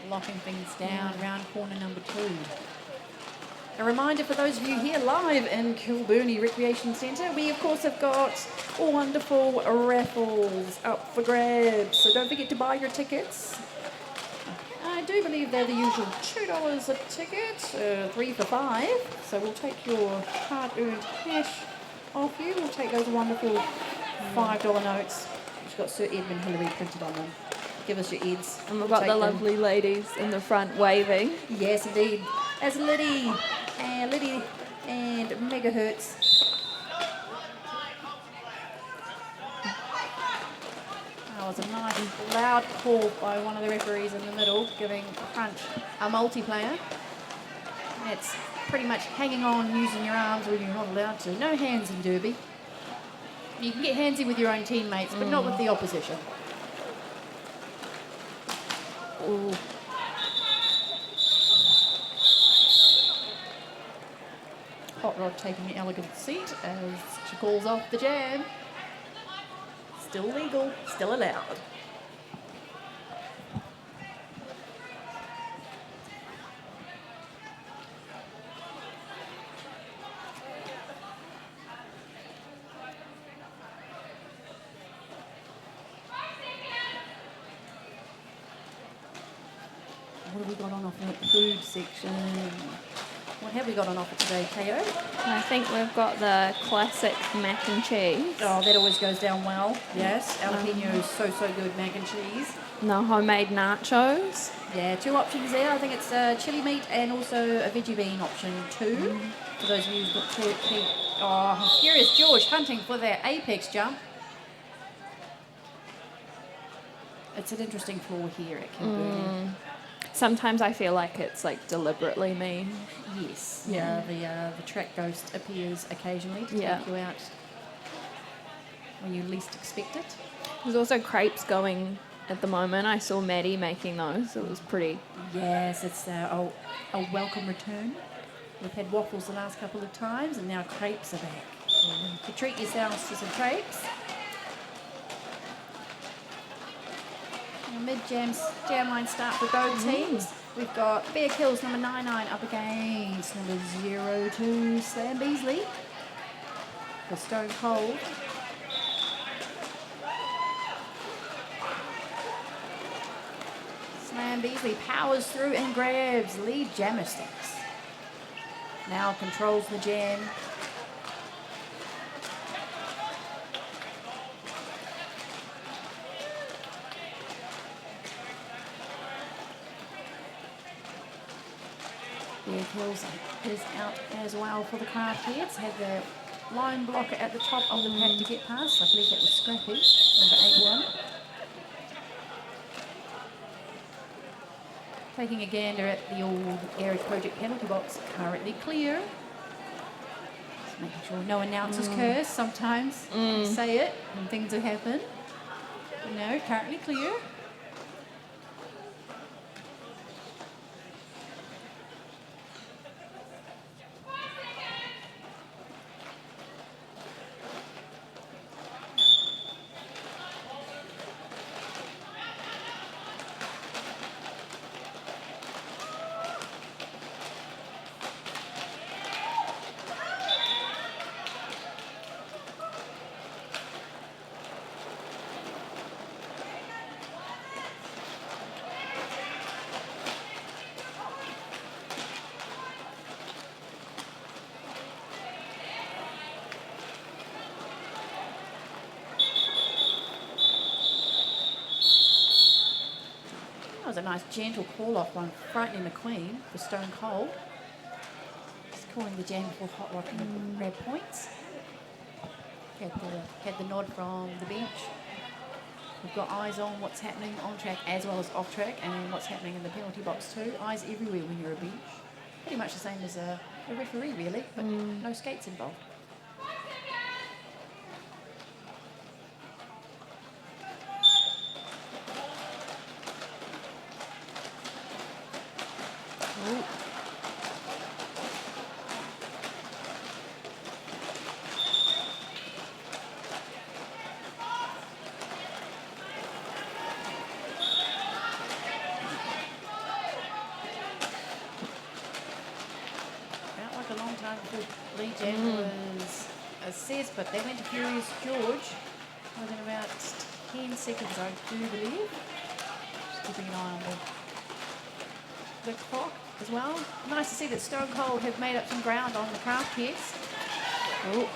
Locking things down round corner number 2. A reminder for those of you here live in Kilburnie Recreation Centre, we of course have got wonderful raffles up for grabs, so don't forget to buy your tickets. I do believe they're the usual $2 a ticket, 3 for $5, so we'll take your hard-earned cash off you. We'll take those wonderful $5 notes, which got Sir Edmund Hillary printed on them. Give us your Eds. And we've got Take the them. lovely ladies in the front waving. Yes, indeed. As Liddy and Megahertz. That was a nice loud call by one of the referees in the middle, giving Crunch a multiplayer. It's pretty much hanging on using your arms when you're not allowed to. No hands in derby. You can get handsy with your own teammates, but not with the opposition. Ooh. Hot Rod taking the elegant seat as she calls off the jam. Still legal, still allowed. What have we got on offer at the food section? What have we got on offer today, KO? I think we've got the classic mac and cheese. Oh, that always goes down well. Yes, jalapeno is so good, mac and cheese. And the homemade nachos. Yeah, 2 options there. I think it's chili meat and also a veggie bean option 2. For those of you who've got turkey. Oh, Furious George hunting for their apex jump. It's an interesting floor here at Kilburnie. Sometimes I feel like it's like deliberately mean. Yes. Yeah, the track ghost appears occasionally to Yeah. take you out when you least expect it. There's also crepes going at the moment. I saw Maddie making those. It was pretty. Yes, it's a welcome return. We've had waffles the last couple of times, and now crepes are back. So treat yourselves to some crepes. Now jam line start for both teams. We've got Bear Kills number 99 up against number 02 Slam Beasley for Stone Cold. Slam Beasley powers through and grabs lead jammer sticks. Now controls the jam. Bear Kills is out as well for the craft heads. Had the line blocker at the top of the pack to get past. I believe that was Scrappy, number 81. Taking a gander at the old Eric Project penalty box, currently clear. Just making sure no announcers curse. Sometimes you say it and things will happen. No, currently clear. That was a nice gentle call-off one, frightening the Queen for Stone Cold. Just calling the jam before hot rocking and grab points. Had the nod from the bench. We've got eyes on what's happening on track as well as off track, and what's happening in the penalty box too. Eyes everywhere when you're a bench. Pretty much the same as a referee really, but no skates involved. Felt like a long time before Lee Jen was assessed, but they went to Furious George within about 10 seconds, I do believe. Just keeping an eye on the clock as well. Nice to see that Stone Cold have made up some ground on the craft heads. Oh.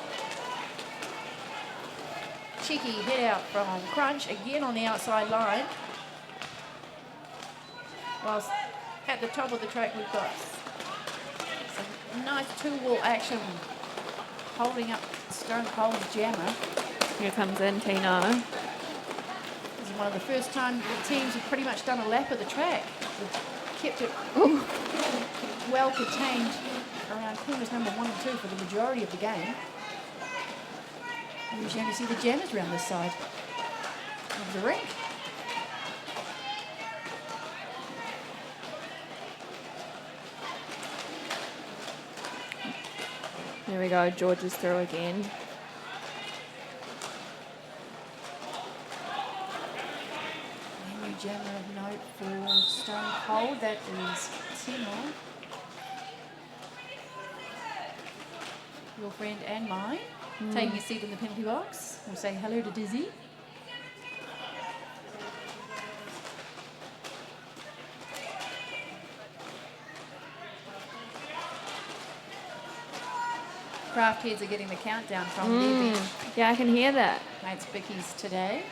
Cheeky hit out from Crunch again on the outside line. Whilst at the top of the track we've got some nice two-wall action holding up Stone Cold's jammer. Here comes in Tino. This is one of the first times the teams have pretty much done a lap of the track. They've kept it well contained around corners number 1 and 2 for the majority of the game. You usually only see the jammers around this side of the rink. There we go. George is through again. New jammer of note for Stone Cold. That is Timo, your friend and mine, taking a seat in the penalty box. We'll say hello to Dizzy. Craft heads are getting the countdown from their bench. Yeah, I can hear that. Mates Bickies today.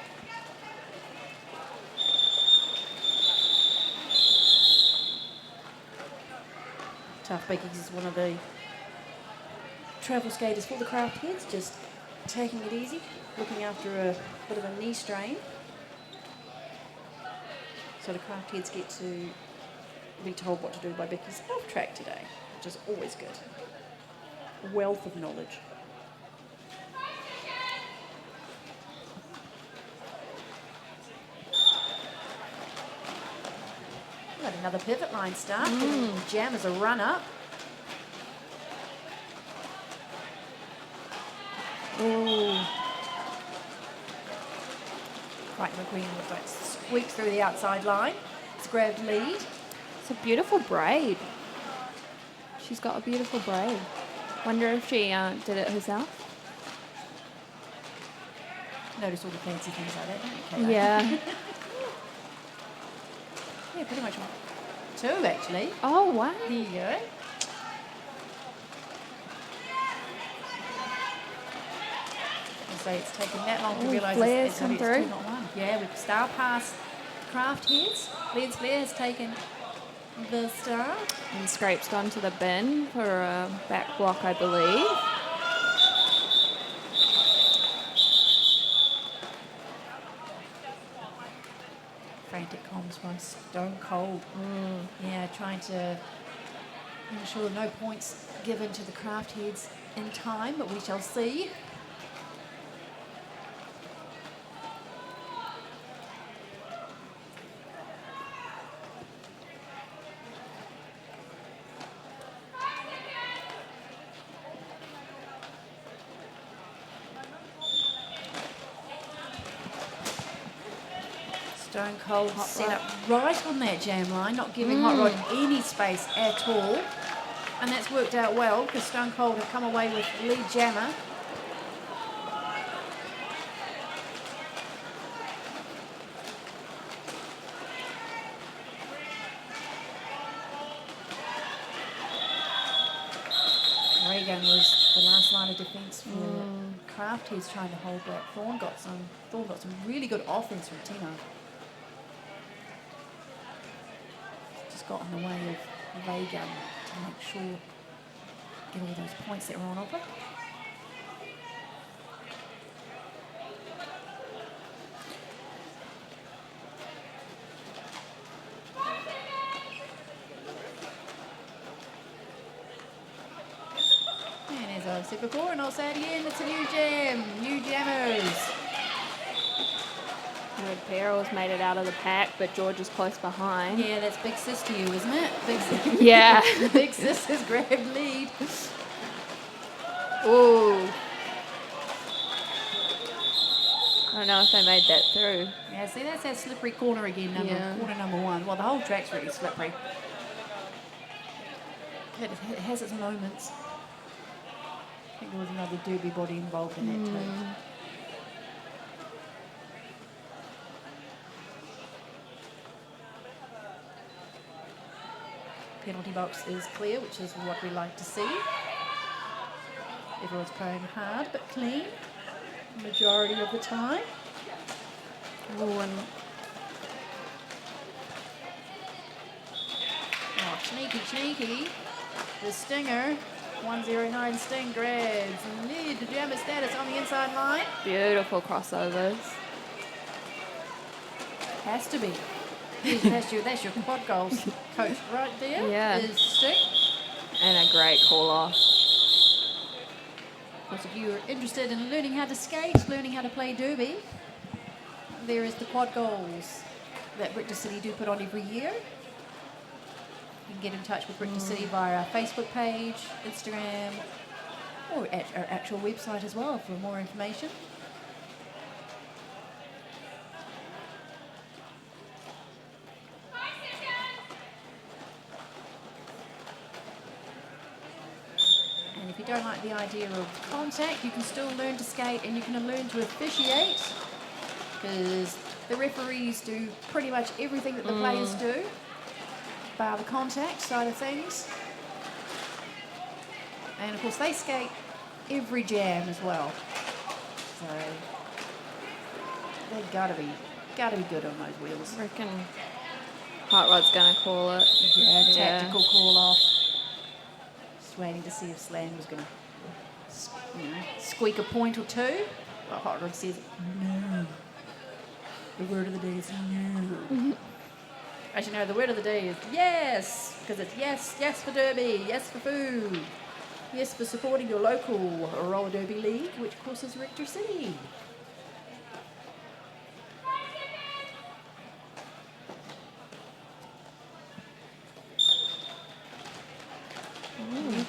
Tough Bickies is one of the travel skaters for the craft heads, just taking it easy, looking after a bit of a knee strain. So the craft heads get to be told what to do by Bickies off track today, which is always good. A wealth of knowledge. Got another pivot line start. Giving Jammers a run up. Ooh. Right, McQueen looks like squeaks through the outside line. It's grabbed lead. It's a beautiful braid. She's got a beautiful braid. Wonder if she did it herself. Notice all the fancy things like that, don't you, Kayla? Yeah. Yeah, pretty much two, actually. Oh, wow. There you go. So it's taken that long to Oh, realise flares it's come two, through. not one. Yeah, we've star past craft heads. Leeds Flair has taken the star. And Scrape's gone to the bin for a back block, I believe. Frantic comms from Stone Cold. Yeah, trying to ensure no points given to the craft heads in time, but we shall see. Stone Cold set up right on that jam line, not giving Hot Rod any space at all. And that's worked out well because Stone Cold have come away with lead jammer. Reagan was the last line of defence for Kraft. He's trying to hold back. Thorn got some really good offense from Tina. Just got in the way of Reagan to make sure get all those points that were on offer. And as I've said before, and I'll say it again, it's a new jam, new jammers. Red Peril's made it out of the pack, but George is close behind. Yeah, that's big sis to you, isn't it? Big sis. Yeah. Big sis has grabbed lead. Ooh. I don't know if they made that through. Yeah, see, that's that slippery corner again, Yeah. corner number one. Well, the whole track's really slippery. It has its moments. I think there was another derby body involved in that too. Penalty box is clear, which is what we like to see. Everyone's playing hard but clean, majority of the time. Oh, and Oh, sneaky. The Stinger, 109 Sting grabs lead to jammer status on the inside line. beautiful crossovers. Has to be. That's your quad goals coach right there. Yeah. Is Sting. And a great call off. Of course, if you're interested in learning how to skate, learning how to play derby, there is the quad goals that Richter City do put on every year. You can get in touch with Richter City via our Facebook page, Instagram, or at our actual website as well for more information. And if you don't like the idea of contact, you can still learn to skate and you can learn to officiate, because the referees do pretty much everything that the players do, bar the contact side of things. And of course they skate every jam as well. So they've gotta be good on those wheels. I reckon Hot Rod's going to call it. Yeah, Yeah. tactical call off. Just waiting to see if Slan was going to, squeak a point or two. Well, Hot Rod says no. The word of the day is no. As you know, the word of the day is yes, because it's yes for derby, yes for food, yes for supporting your local roller derby league, which of course is Richter City.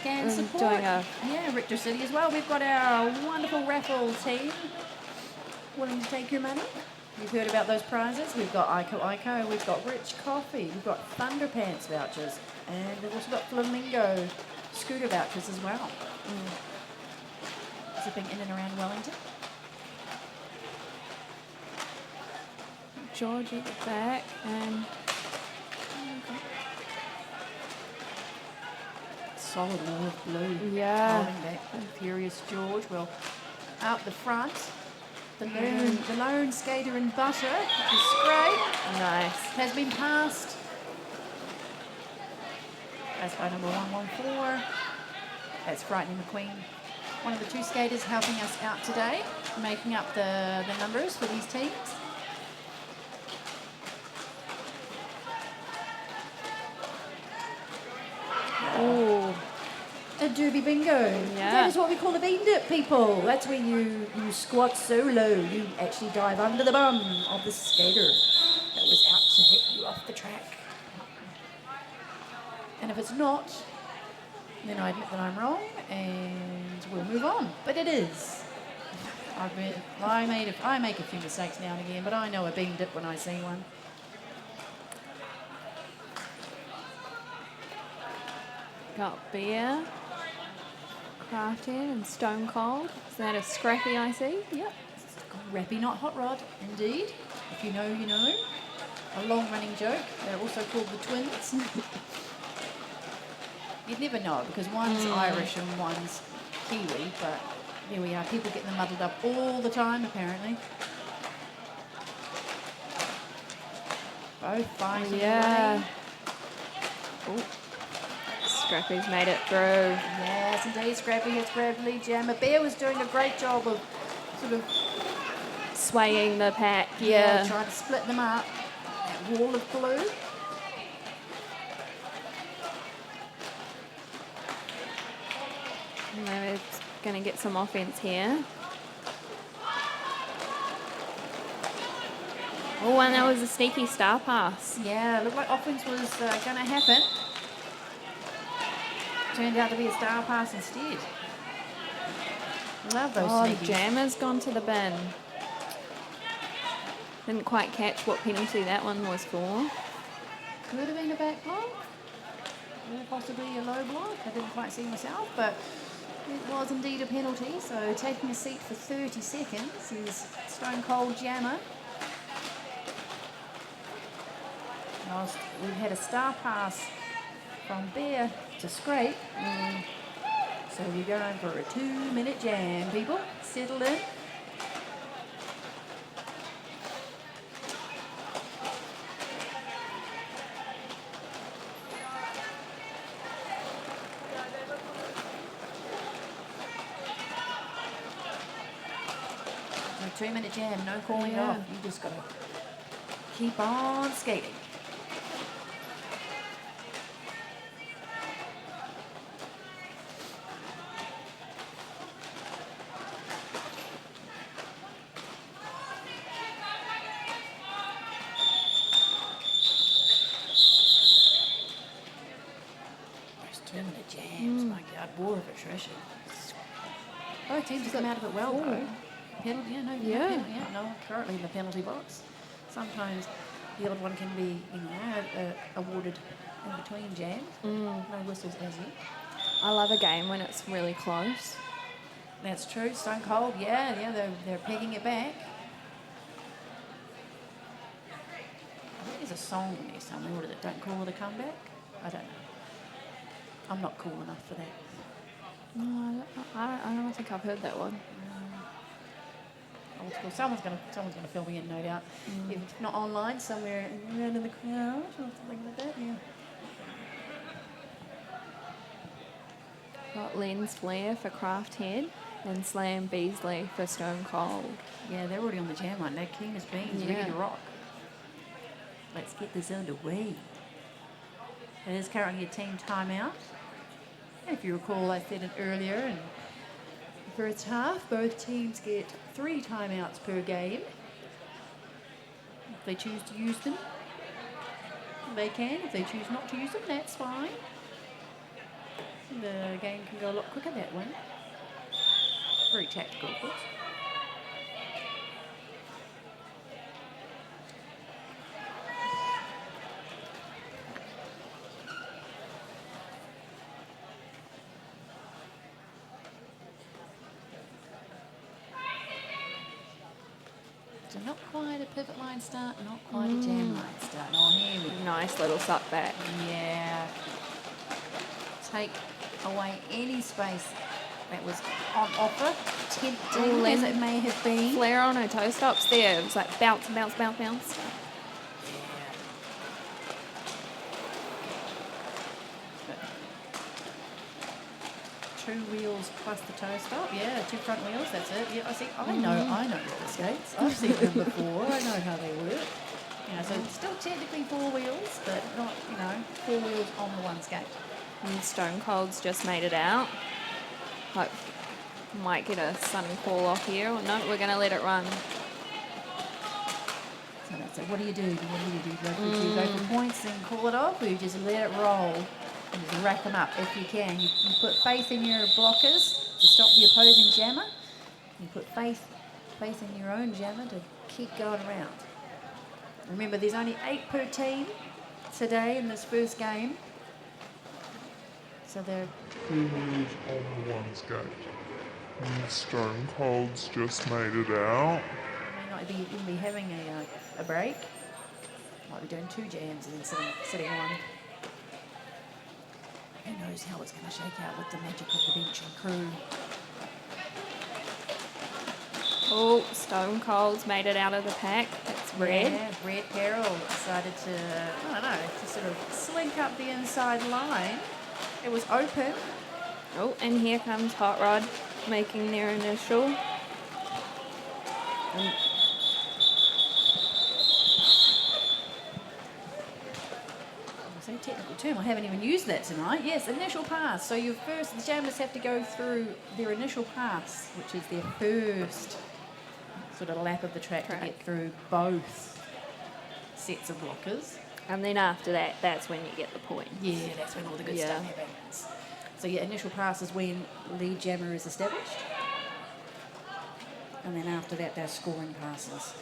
can support. doing a- Yeah, Richter City as well. We've got our wonderful raffle team willing to take your money. You've heard about those prizes. We've got Ico, we've got Rich Coffee, we've got Thunder Pants vouchers, and we've also got Flamingo scooter vouchers as well. Zipping in and around Wellington. George at the back and Solid wall of blue. Yeah. Rolling back. Furious George. Well, out the front, the lone skater in butter, which is great, nice. has been passed. That's by number 114. That's Frightening McQueen. One of the two skaters helping us out today, making up the numbers for these teams. Ooh. A doobie bingo. Yeah. That is what we call a bean dip, people. That's where you squat so low, you actually dive under the bum of the skater that was out to hit you off the track. And if it's not, then I admit that I'm wrong and we'll move on. But it is. I make a few mistakes now and again, but I know a bean dip when I see one. Got beer, crafted and stone cold. Is that a scrappy I see? Yep. Rappy, not hot rod, indeed. If you know, you know. A long-running joke. They're also called the twins. You'd never know because one's Irish and one's Kiwi, but here we are. People getting them muddled up all the time, apparently. Both fighting. Yeah. away. Ooh. Scrappy's made it through. Yes, indeed. Scrappy has grabbed lead jammer. Bear was doing a great job of sort of Swaying the pack, yeah. trying to split them up. That wall of blue. They're going to get some offense here. Oh, and that was a sneaky star pass. Yeah, looked like offense was going to happen. Turned out to be a star pass instead. Love those Oh, sneakies. the jammer's gone to the bin. Didn't quite catch what penalty that one was for. Could have been a back block. Or possibly a low block. I didn't quite see myself, but it was indeed a penalty. So taking a seat for 30 seconds is Stone Cold Jammer. Whilst we've had a star pass from Bear to Scrape. So we're going for a 2-minute jam, people. Settle in. A 2-minute jam, no calling Yeah. off. You just got to keep on skating. Those 2-minute jams, my God, war of attrition. Both teams have come out of it well, though. Penalty, yeah, no, Yeah. no, penalty, yeah, no, currently in the penalty box. Sometimes the odd one can be, awarded in between jams. No whistles as yet. I love a game when it's really close. That's true. Stone Cold, yeah, they're pegging it back. I think there's a song in there somewhere that don't call it a comeback. I don't know. I'm not cool enough for that. No, I don't think I've heard that one. Old school. Someone's gonna fill me in, no doubt. If not online, somewhere around in the crowd or something like that. Yeah. Got Lens Flair for Craft Head and Slam Beasley for Stone Cold. Yeah, they're already on the jam line. They're keen as beans, ready Yeah. to rock. Let's get this underway. It is currently a team timeout. And if you recall, I said it earlier, in the first half, both teams get 3 timeouts per game. If they choose to use them, they can. If they choose not to use them, that's fine. The game can go a lot quicker that way. Very tactical, of course. So not quite a pivot line start, not quite a jam line start. Oh, here we go. Nice little suck back. Yeah. Take away any space that was on offer, tempting as it may have been. Flare on her toe stops there. It was like bounce, bounce, bounce, bounce. Two wheels plus the toe stop. Yeah, two front wheels. That's it. Yeah, I see. I know roller skates. I've seen them before. I know how they work. You know, so it's still technically four wheels, but not, you know, four wheels on the one skate. And Stone Cold's just made it out. Hope might get a sudden call off here. Or no, we're going to let it run. So that's it. What do you do? Do you go for points and call it off, or you just let it roll and just rack them up if you can? You put faith in your blockers to stop the opposing jammer. You put faith in your own jammer to keep going around. Remember, there's only 8 per team today in this first game. So they're... Who's on the one skate? And Stone Cold's just made it out. May not even be having a break. Might be doing 2 jams and then sitting on. Who knows how it's going to shake out with the magic of the bench and crew. Oh, Stone Cold's made it out of the pack. It's red. Yeah, Red Peril decided to, I don't know, to sort of slink up the inside line. It was open. Oh, and here comes Hot Rod making their initial. So technical term, I haven't even used that tonight. Yes, initial pass. So the jammers have to go through their initial pass, which is their first sort of lap of the track. To get through both sets of blockers. And then after that, that's when you get the point. Yeah, that's when all the good stuff happens. So yeah, initial pass is when lead jammer is established. And then after that, they're scoring passes.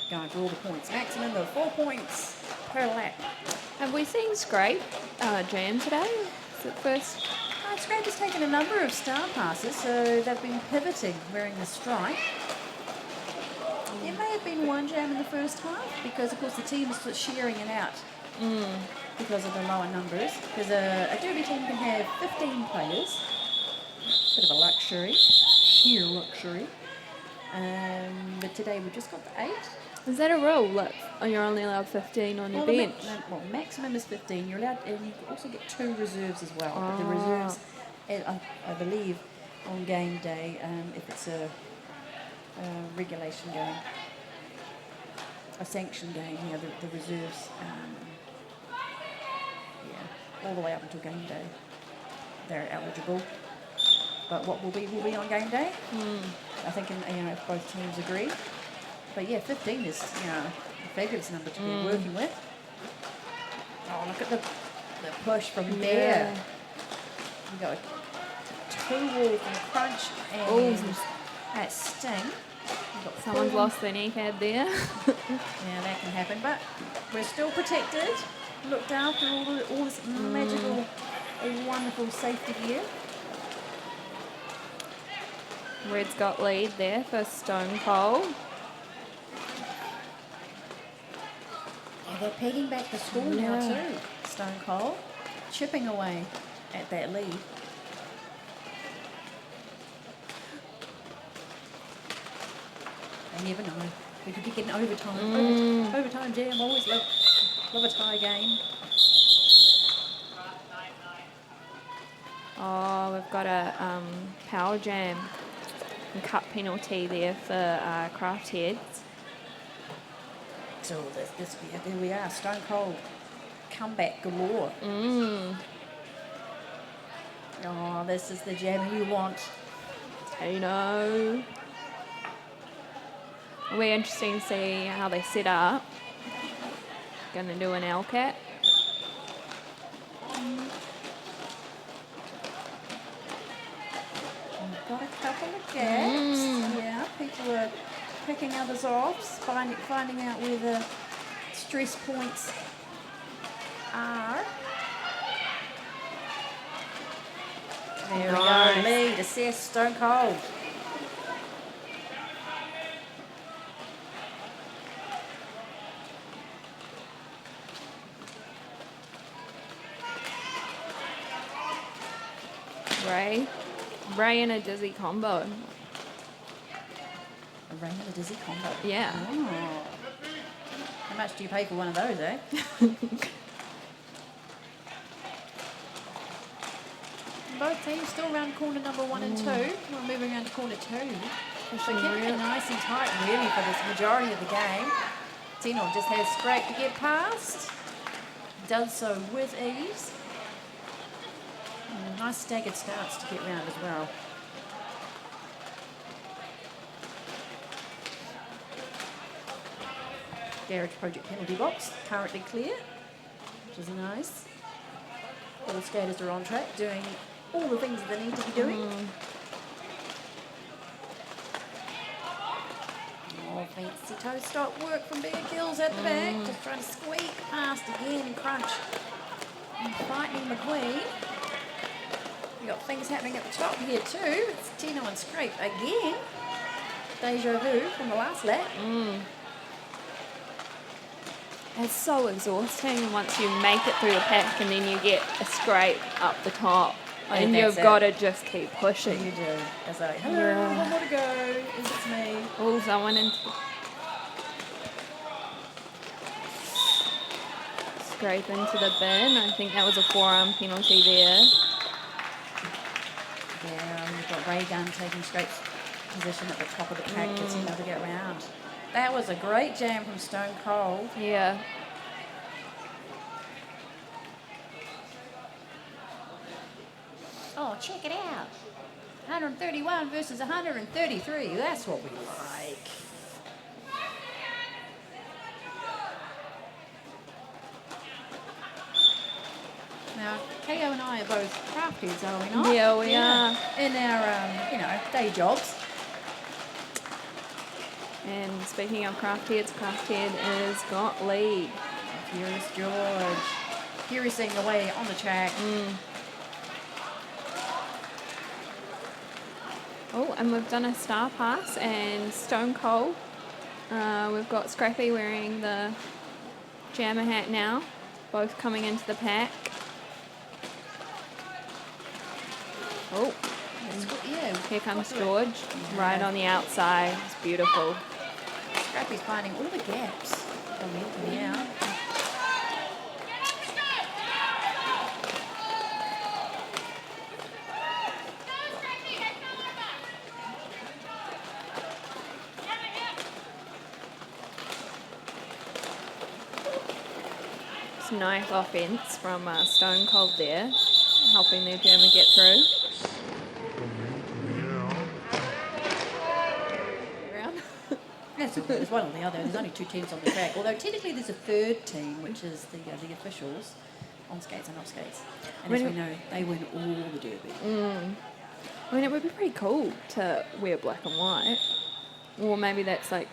Going for all the points. Maximum of 4 points per lap. Have we seen Scrape jam today? Is it first? Scrape has taken a number of star passes, so they've been pivoting, wearing the stripe. There may have been one jam in the first half, because of course the team is sort of sharing it out because of the lower numbers. Because a derby team can have 15 players, bit of a luxury, sheer luxury. But today we've just got the 8. Is that a rule? Like, you're only allowed 15 on your bench? Maximum is 15. You're allowed, and you also get 2 reserves as well. But the reserves, I believe, on game day, if it's a regulation game, a sanction game, the reserves, all the way up until game day, they're eligible. But what will be on game day? I think, if both teams agree. But yeah, 15 is, a fabulous number to be working with. Oh, look at the push from there. You got 2 wall from Crunch and that Sting. Someone's lost their kneecap there. Yeah, that can happen, but we're still protected, looked after, all this magical, wonderful safety gear. Red's got lead there for Stone Cold. Yeah, they're pegging back the score now too, Stone Cold, chipping away at that lead. I never know. We could be getting overtime. Overtime jam. Always love a tie game. Oh, we've got a power jam and cut penalty there for Craft Heads. So there we are. Stone Cold comeback galore. Oh, this is the jam you want. I know. It'll be interesting to see how they set up. Going to do an LCAT. gaps. Yeah, people are picking others off, finding out where the stress points are. There Nice. we go. Lead, assess, Stone Cold. Ray in a dizzy combo. A rain and a dizzy combo. Yeah. Oh. How much do you pay for one of those, eh? Both teams still around corner number 1 and 2. We're moving around to corner 2. So keeping it nice and tight, really, for this majority of the game. Tino just has Scrape to get past. Does so with ease. Nice staggered starts to get round as well. Garage Project penalty box currently clear, which is nice. All skaters are on track, doing all the things that they need to be doing. Oh, fancy toe stop work from Bear Kills at the back, just trying to squeak past again, crunch. And fighting McQueen. We got things happening at the top here too. It's Tino and Scrape again. Deja vu from the last lap. It's so exhausting once you make it through the pack and then you get a scrape up the top. Oh, And that's you've it. got to just keep pushing. You do. It's like, hello, Yeah. one more to go. Is it me? Oh, someone in. Scrape into the bin. I think that was a forearm penalty there. Yeah, we've got Ray Gunn taking Scrape's position at the top of the pack for Tino to get round. That was a great jam from Stone Cold. Yeah. Oh, check it out. 131 versus 133. That's what we like. Now, KO and I are both craft heads, are we not? Yeah, we are. In our, day jobs. And speaking of Craft Head has got lead. Furious George. Furiousing the way on the track. Oh, and we've done a star pass and Stone Cold. We've got Scrappy wearing the jammer hat now, both coming into the pack. Oh, Yeah. here comes George, right on the outside. It's beautiful. Scrappy's finding all the gaps from in and out. It's nice offense from Stone Cold there, helping their jammer get through. Around. That's all. There's one or the other. There's only two teams on the track. Although technically there's a third team, which is the officials, on skates and off skates. And as we know, they win all the derby. I mean, it would be pretty cool to wear black and white. Or maybe that's like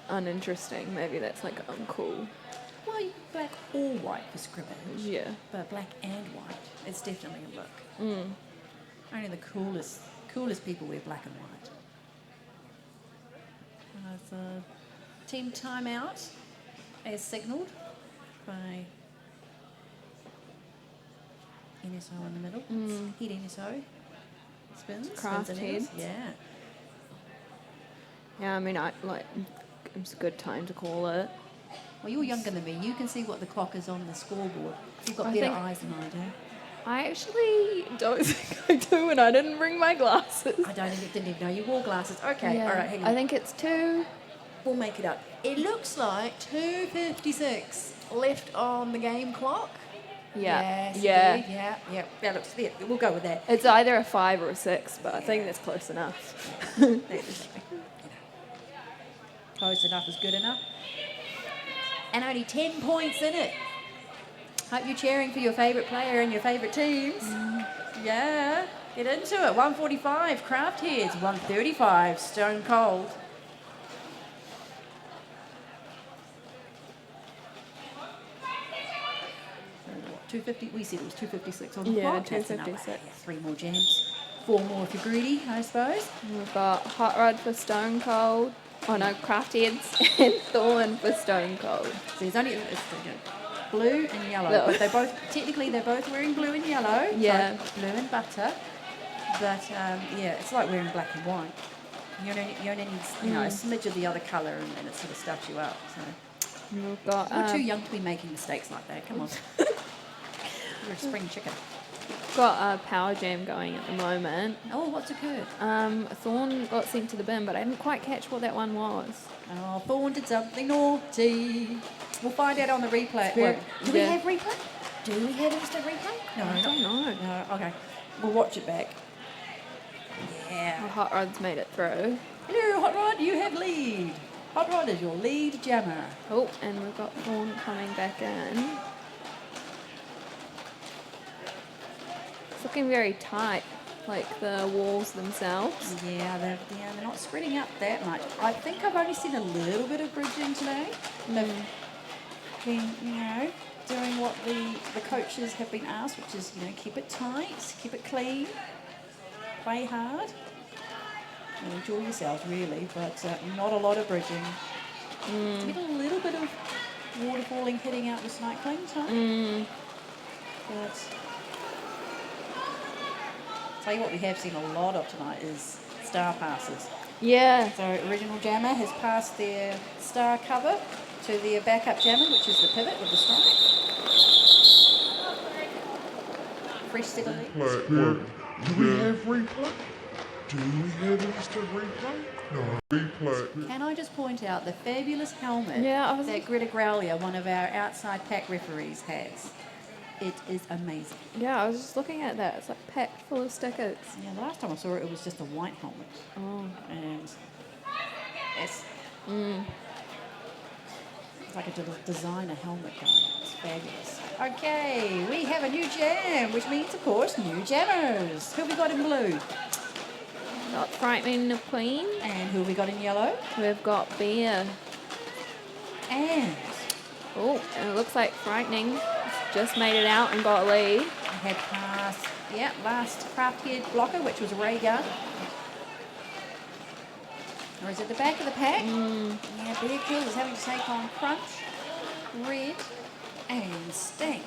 uninteresting. Maybe that's like uncool. Well, black or white for scrimmage. Yeah. But black and white, it's definitely a look. Only the coolest people wear black and white. It's a team timeout as signalled by NSO in the middle. It's head NSO. Spins. Craft spins and heads. Yeah. Yeah, I mean, it's a good time to call it. Well, you're younger than me. You can see what the clock is on the scoreboard. You've got I better think- eyes than I do. I actually don't think I do, and I didn't bring my glasses. I didn't even know you wore glasses. Okay, Yeah. all right, hang on. I think it's 2. We'll make it up. It looks like 2:56 left on the game clock. Yeah. Yes, Yeah. indeed. Yeah. That looks it. We'll go with that. It's either a 5 or a 6, but I think that's close enough. Close enough is good enough. And only 10 points in it. Hope you're cheering for your favourite player and your favourite teams. Yeah, get into it. 145, Craft Heads. 135, Stone Cold. What, 250? We said it was 256 on the Yeah, clock. That's enough. 256. Yeah, 3 more jams. 4 more if you're greedy, I suppose. We've got Hot Rod for Stone Cold. Oh no, Craft Heads and Thorn for Stone Cold. So there's only blue and yellow, No. but they're both wearing blue and yellow. Yeah. So blue and butter. But yeah, it's like wearing black and white. You only need a smidge of the other colour, and it sort of stuffs you up. So We've got you're too young to be making mistakes like that. Come on, you're a spring chicken. got a power jam going at the moment. Oh, what's occurred? Thorn got sent to the bin, but I didn't quite catch what that one was. Oh, Thorn did something naughty. We'll find out on the replay. Very- Do we yeah. have replay? Do we have instant replay? No, I don't know. No, okay. We'll watch it back. The Yeah. Hot Rod's made it through. Hello, Hot Rod, you have lead. Hot Rod is your lead jammer. Oh, and we've got Thorn coming back in. It's looking very tight, like the walls themselves. Yeah, they're not spreading out that much. I think I've only seen a little bit of bridging today. They've been, doing what the coaches have been asked, which is, keep it tight, keep it clean, play hard, and enjoy yourselves really, but not a lot of bridging. Get a little bit of waterfalling hitting out the cycling time. But tell you what we have seen a lot of tonight is star passes. Yeah. So original jammer has passed their star cover to their backup jammer, which is the pivot with the stripe. Fresh set of legs. Do we have replay? Do we have instant replay? No, replay. Can I just point out the fabulous helmet Yeah, I was- that Greta Growlier, one of our outside pack referees, has? It is amazing. Yeah, I was just looking at that. It's like packed full of stickers. Yeah, the last time I saw it, it was just a white helmet. Oh. And it's like a designer helmet going. It's fabulous. Okay, we have a new jam, which means, of course, new jammers. Who have we got in blue? Got Frightening Queen. And who have we got in yellow? We've got Bear. And Oh, and it looks like Frightening just made it out and got a lead. we had past, last craft head blocker, which was a ray gun. Or is it the back of the pack? Yeah, Bear Kills is having to take on Crunch, Red, and Sting.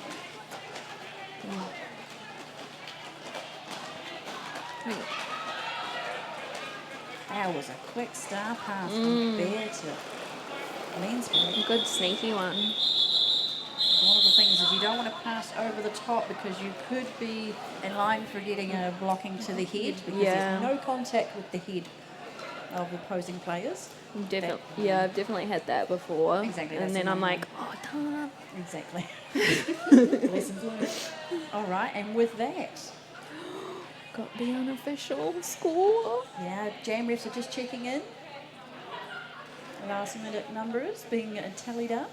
That was a quick star pass from Bear to Lensburg. A good sneaky one. One of the things is you don't want to pass over the top because you could be in line for getting a blocking to the head because Yeah. there's no contact with the head of the opposing players. Yeah, I've definitely had that before. Exactly, that's And then the I'm one. like, oh, damn. Exactly. Lessons learned. All right, and with that, Got the unofficial score. yeah, jam refs are just checking in. Last minute numbers being tallied up.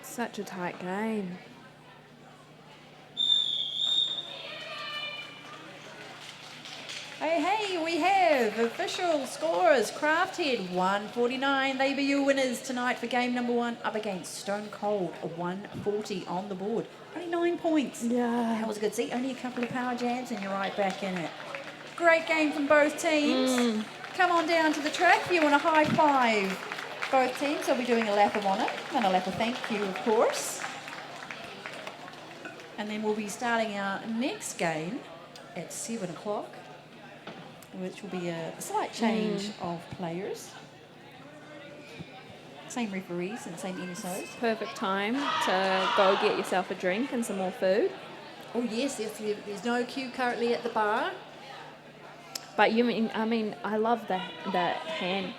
Such a tight game. Hey, we have official scores. Crafthead 149. They be your winners tonight for game number 1 up against Stone Cold 140 on the board. Only 9 points. Yeah. That was a good see. Only a couple of power jams and you're right back in it. Great game from both teams. Come on down to the track if you want a high five. Both teams will be doing a lap of honour and a lap of thank you, of course. And then we'll be starting our next game at 7 o'clock, which will be a slight change of players. Same referees and same NSOs. Perfect time to go get yourself a drink and some more food. Oh yes, there's no queue currently at the bar. But I love that hand,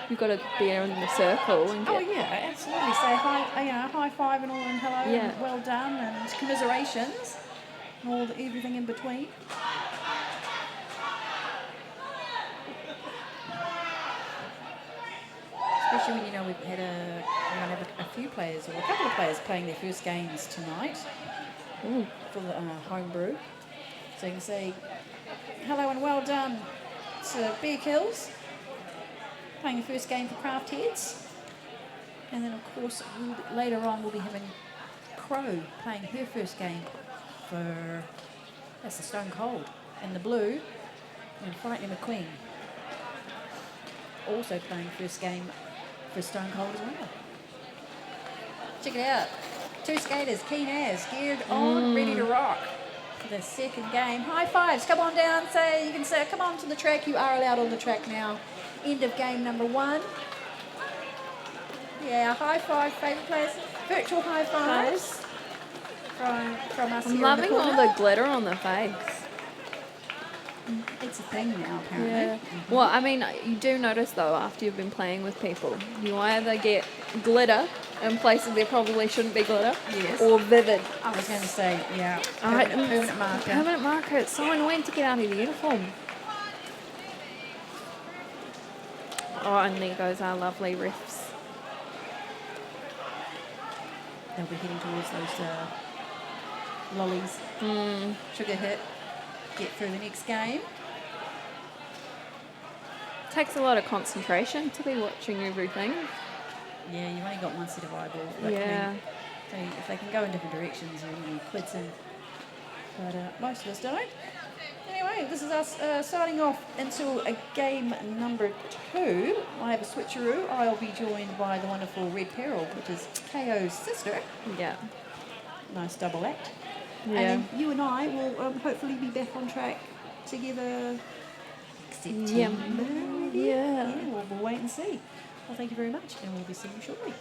You've got to be in the circle and Oh get... yeah, absolutely. Say high five and all and hello Yeah. and well done and commiserations and everything in between. Especially when we've had a few players or a couple of players playing their first games tonight. for the home brew. So you can say hello and well done to Bear Kills, playing the first game for Craft Heads. And then, of course, later on we'll be having Crow playing her first game for, that's the Stone Cold. And the blue, and Frightening McQueen, also playing first game for Stone Cold as well. Check it out. Two skaters, keen as, geared on, ready to rock for the second game. High fives, come on down, you can say, come on to the track. You are allowed on the track now. End of game number 1. Yeah, high five, favourite players. Virtual high fives from us I'm here in loving the all corner. the glitter on the face. It's a thing now, apparently. Yeah. Well, I mean, you do notice though after you've been playing with people, you either get glitter in places there probably shouldn't be glitter, Yes. or vivid. I was going to say, yeah, Alright, permanent marker. Permanent marker. It's so annoying to get out of the uniform. Oh, and there goes our lovely riffs. They'll be heading towards those lollies. Sugar hit. Get through the next game. Takes a lot of concentration to be watching everything. Yeah, you've only got one set of eyeballs. But Yeah. I mean, if they can go in different directions, you quids in. But most of us don't. Anyway, this is us starting off into a game number 2. I have a switcheroo. I'll be joined by the wonderful Red Peril, which is KO's sister. Yeah. Nice double act. Yeah. And then you and I will hopefully be back on track together. September, Yeah. maybe? Yeah. Yeah, we'll wait and see. Well, thank you very much, and we'll be seeing you shortly.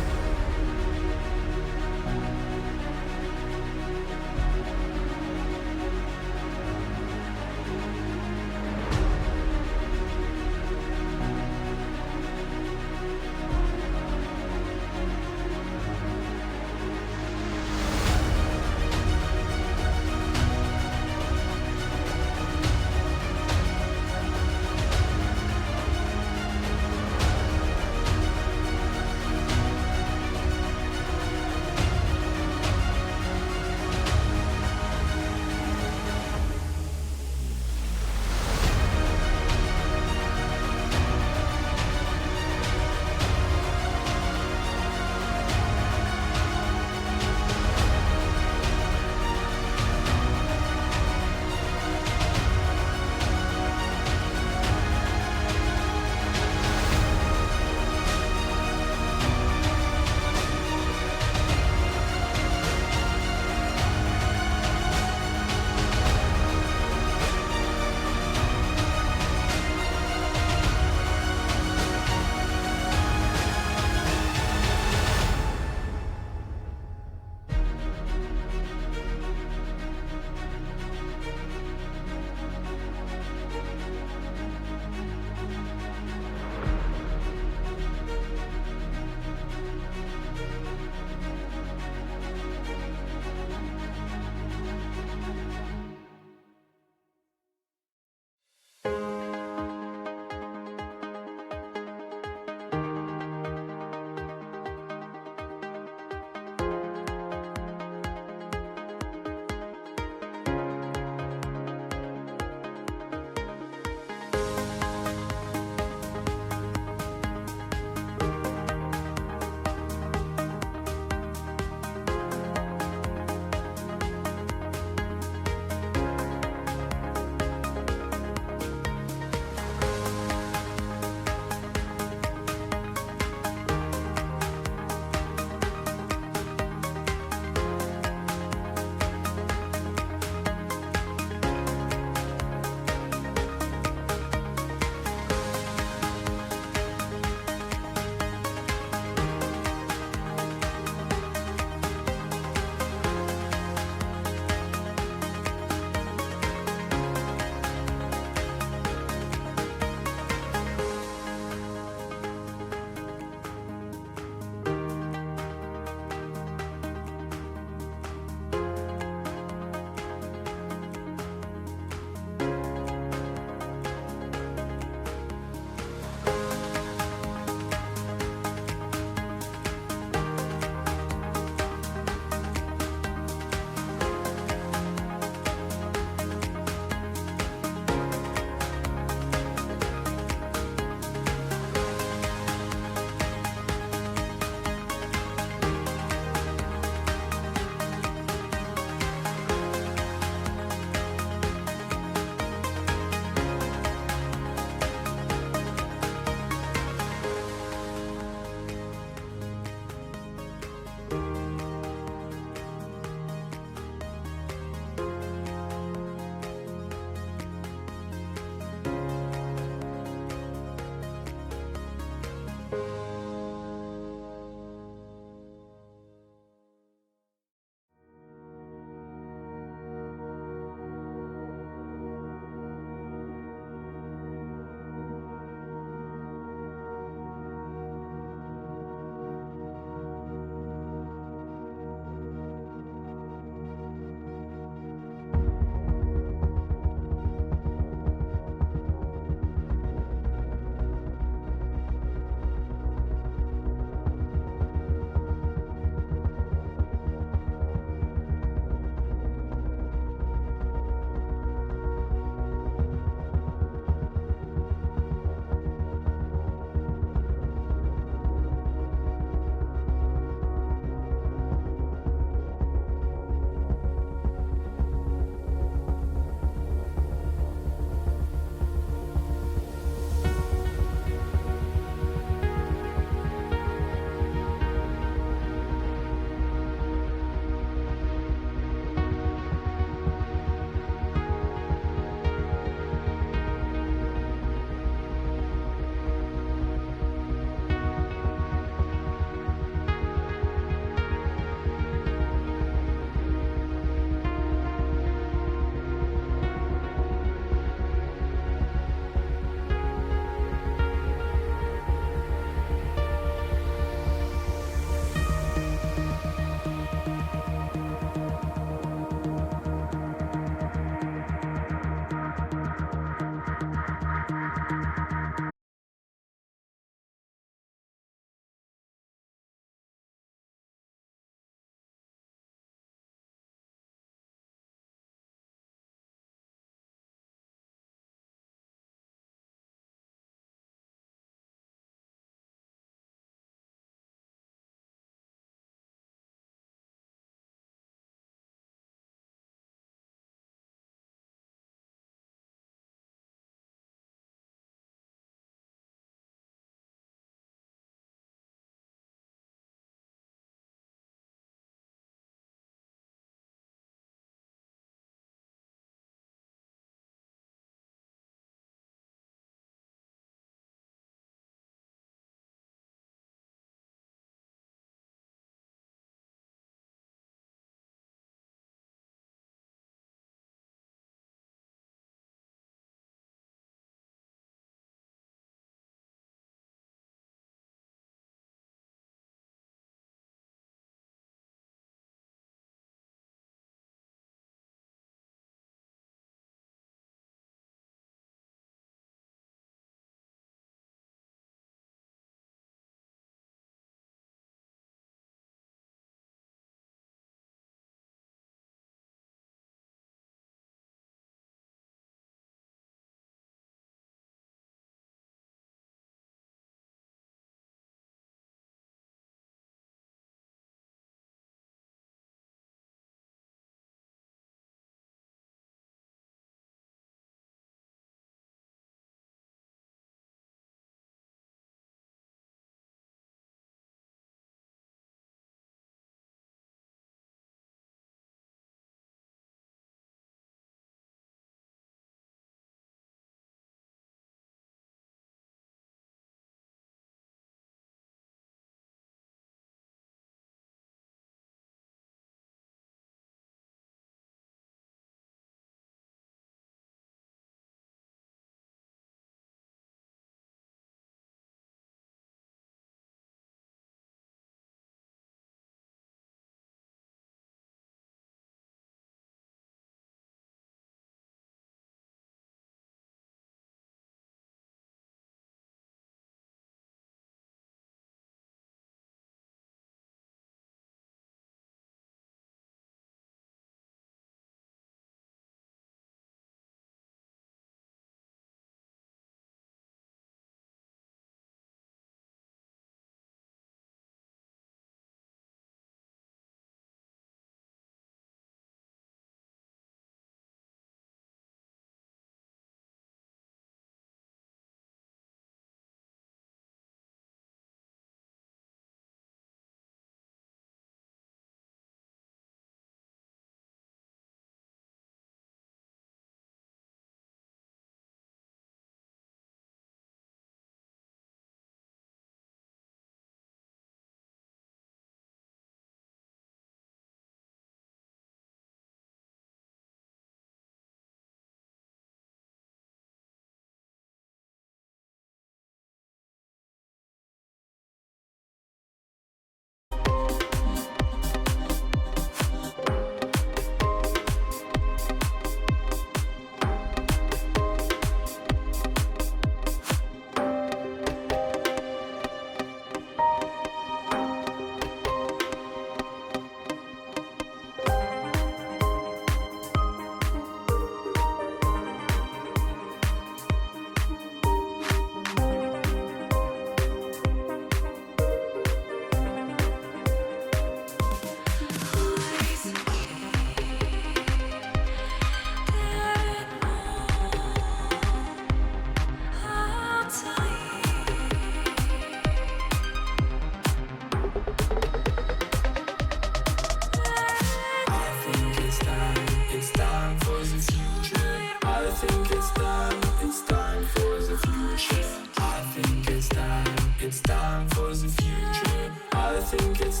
the future. I think it's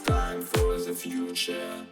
time for the future.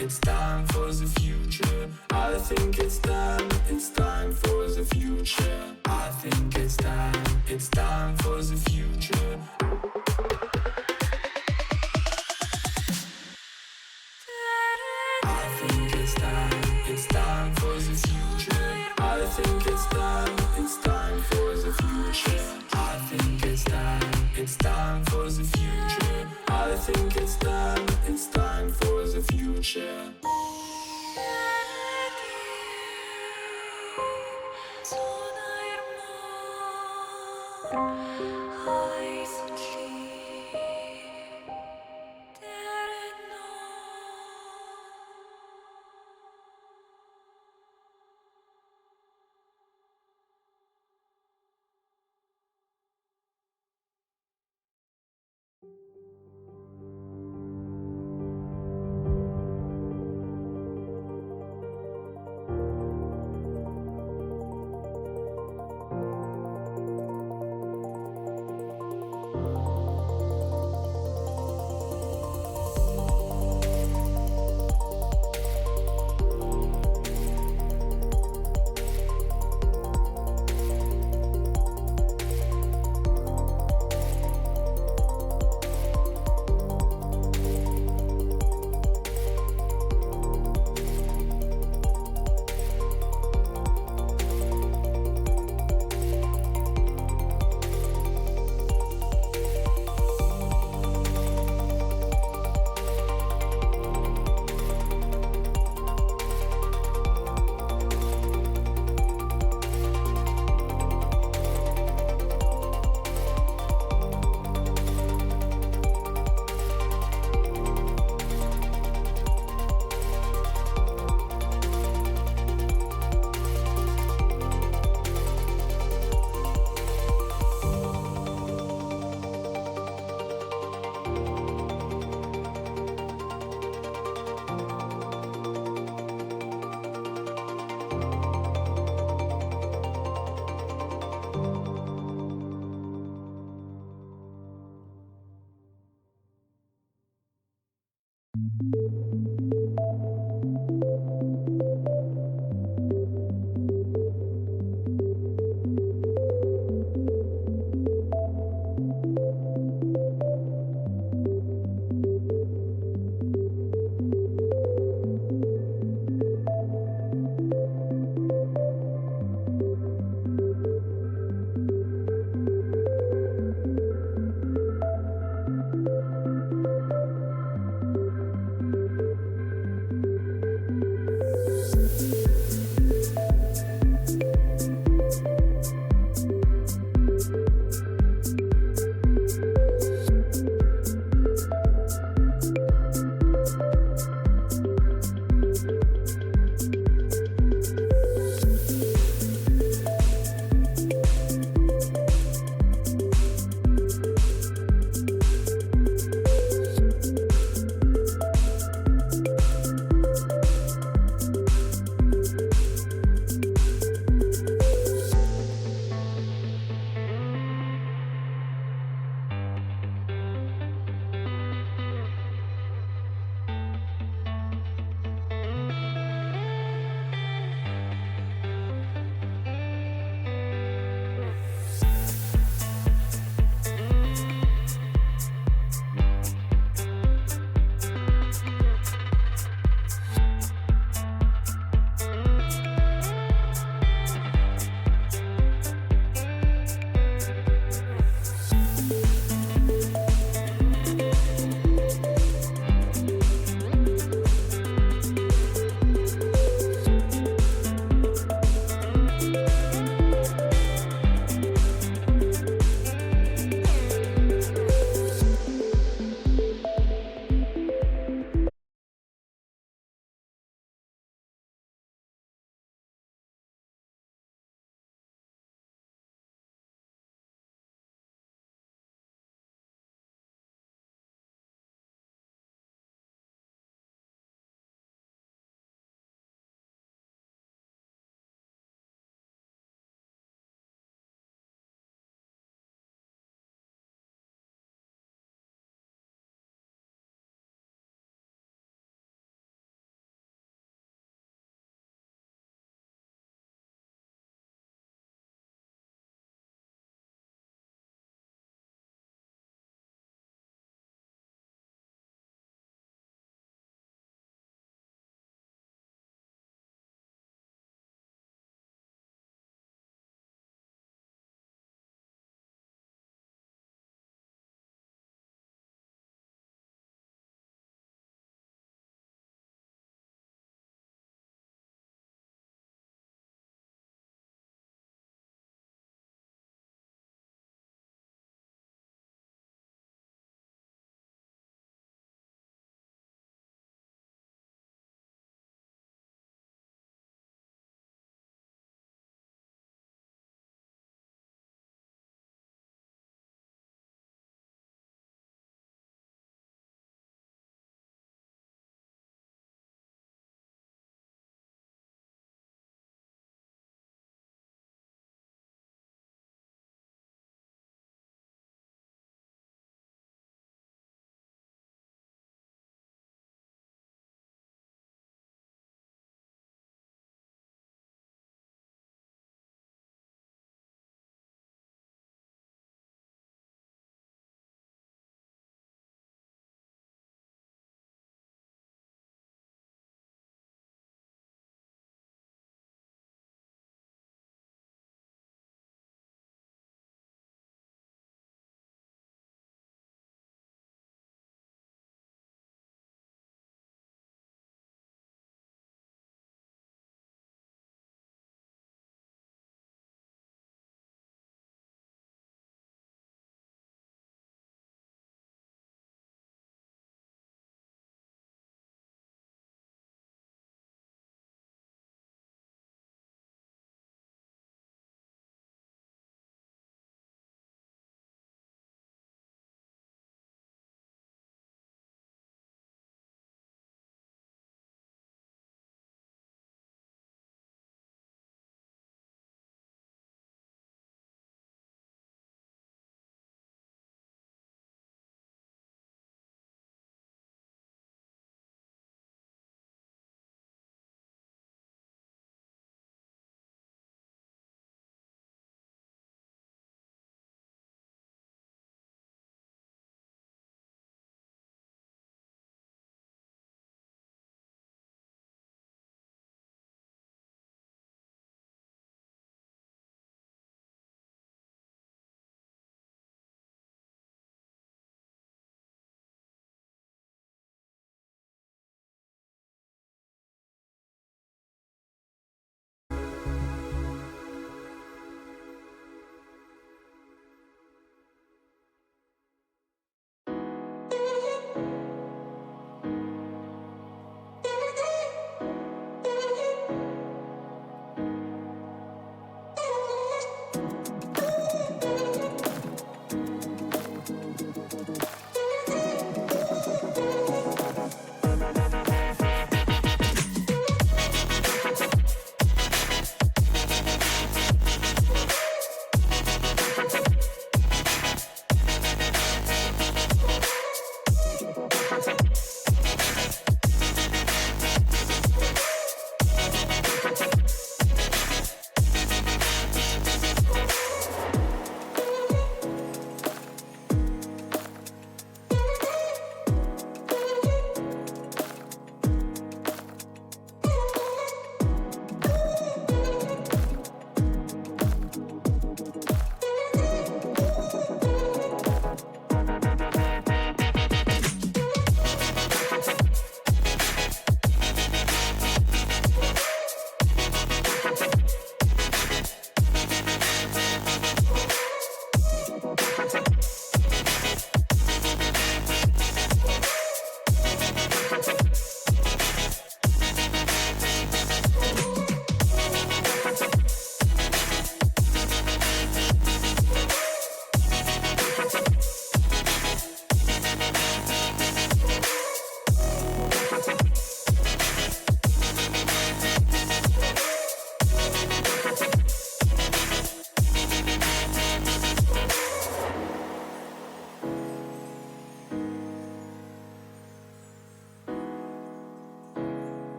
It's time for the future. I think it's time for the future. I think it's time for the future. I think it's time for the future. I think it's time for the future. I think it's time for the future. I think it's time for the future.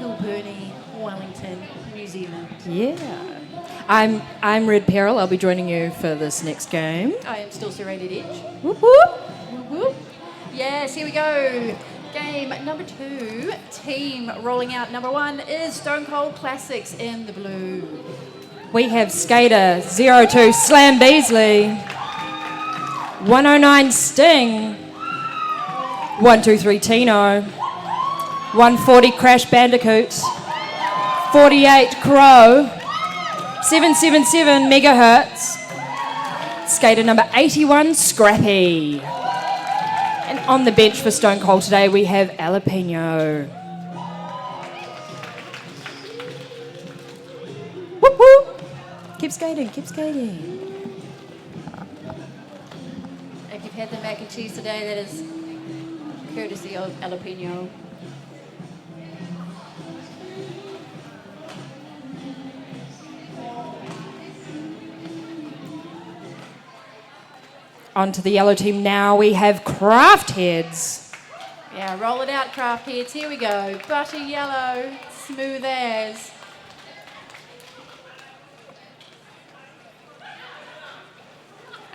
Kilburney, Wellington, New Zealand. Yeah. I'm Red Peril. I'll be joining you for this next game. I am still Serrated Edge. Whoop whoop. Whoop, whoop. Yes, here we go. Game number 2, team rolling out number 1 is Stone Cold Classics in the blue. We have skater 02 Slam Beasley, 109 Sting, 123 Tino, 140 Crash Bandicoot, 48 Crow, 777 Megahertz, skater number 81 Scrappy. And on the bench for Stone Cold today we have Jalapeno. Whoop whoop! Keep skating, keep skating. If you've had the mac and cheese today, that is courtesy of Jalapeno. On to the yellow team now. We have Craft Heads. Yeah, roll it out, craft heads. Here we go. Butter yellow, smooth as.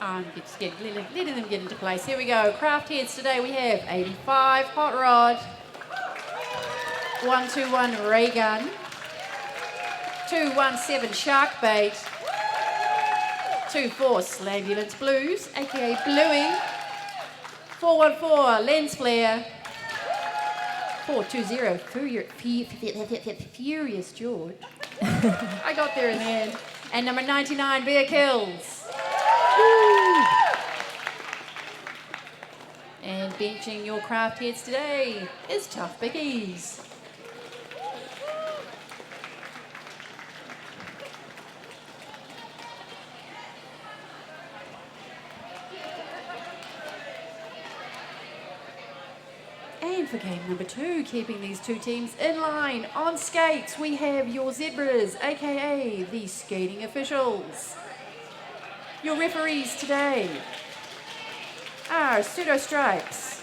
I'm just letting them get into place. Here we go. Craft heads today. We have 85 Hot Rod, 121 Ray Gun, 217 Shark Bait, 24 Slambulance Blues, aka Bluey, 414 Lens Flare, 420 Furious George. I got there in the end. And number 99 Beer Kills. And benching your craft heads today is Tough Biggies. And for game number 2, keeping these two teams in line on skates, we have your Zebras, aka the skating officials. Your referees today are Pseudo Stripes,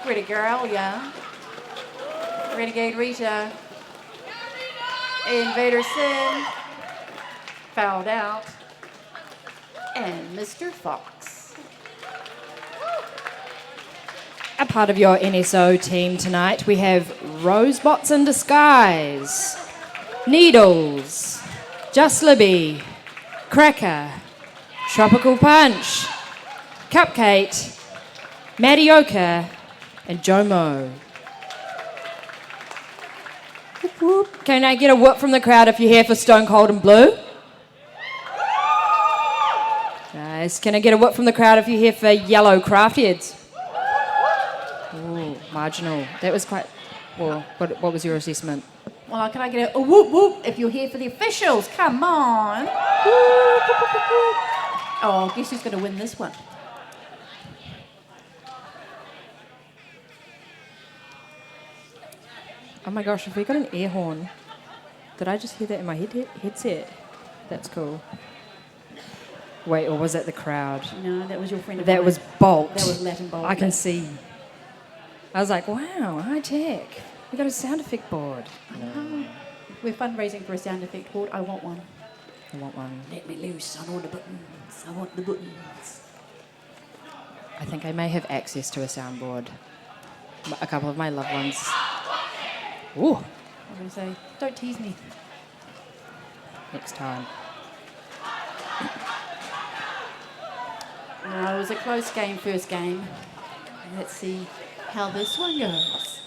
Greta Garalia, Renegade Richter, Invader Sin, Fouled Out, and Mr. Fox. A part of your NSO team tonight, we have Rosebots in Disguise, Needles, Just Libby, Cracker, Tropical Punch, Cupcake, Madioka, and Jomo. Whoop, whoop. Can I get a whoop from the crowd if you're here for Stone Cold and Blue? Nice. Can I get a whoop from the crowd if you're here for Yellow Craft Heads? Ooh, marginal. That was quite... Well, what was your assessment? Well, can I get a whoop whoop if you're here for the officials? Come on. Oh, guess who's going to win this one? Oh my gosh, have we got an air horn? Did I just hear that in my headset? That's cool. Wait, or was that the crowd? No, that was your friend. That was Bolt. That was Latin Bolt. I can see. I was like, wow, high tech. We got a sound effect board. Oh, we're fundraising for a sound effect board. I want one. I want one. Let me loose on all the buttons. I want the buttons. I think I may have access to a soundboard. A couple of my loved ones. Ooh, I'm going to say, don't tease me. next time. No, it was a close game, first game. Let's see how this one goes.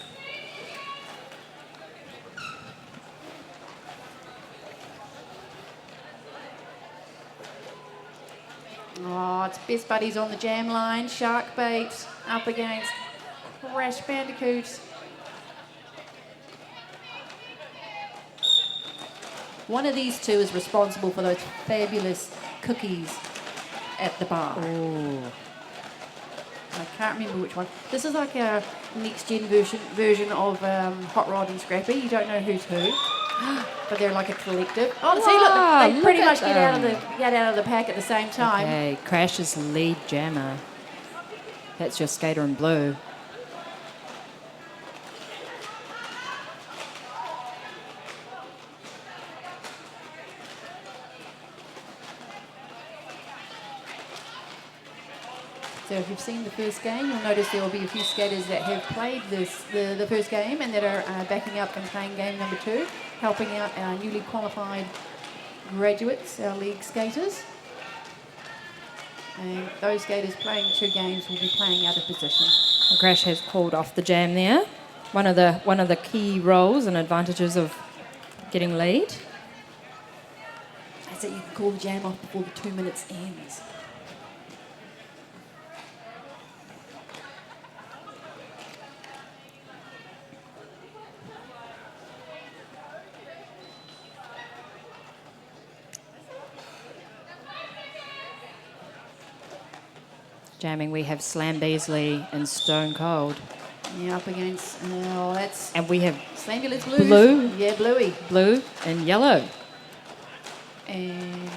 Oh, it's Best Buddies on the jam line. Shark Bait up against Crash Bandicoot. One of these two is responsible for those fabulous cookies at the bar. Ooh. I can't remember which one. This is like a next-gen version of Hot Rod and Scrappy. You don't know who's who, but they're like a collective. Oh, see, Wow, look, they pretty look much at get out of the pack at the same time. Okay, Crash's lead jammer. That's your skater in blue. So if you've seen the first game, you'll notice there will be a few skaters that have played the first game and that are backing up and playing game number 2, helping out our newly qualified graduates, our league skaters. And those skaters playing 2 games will be playing out of position. Crash has called off the jam there. One of the key roles and advantages of getting lead. So you can call the jam off before the 2 minutes ends. Jamming, we have Slam Beasley and Stone Cold. Yeah, up against, that's And we have Slamulous Blues. Blue. Yeah, bluey. blue and yellow. And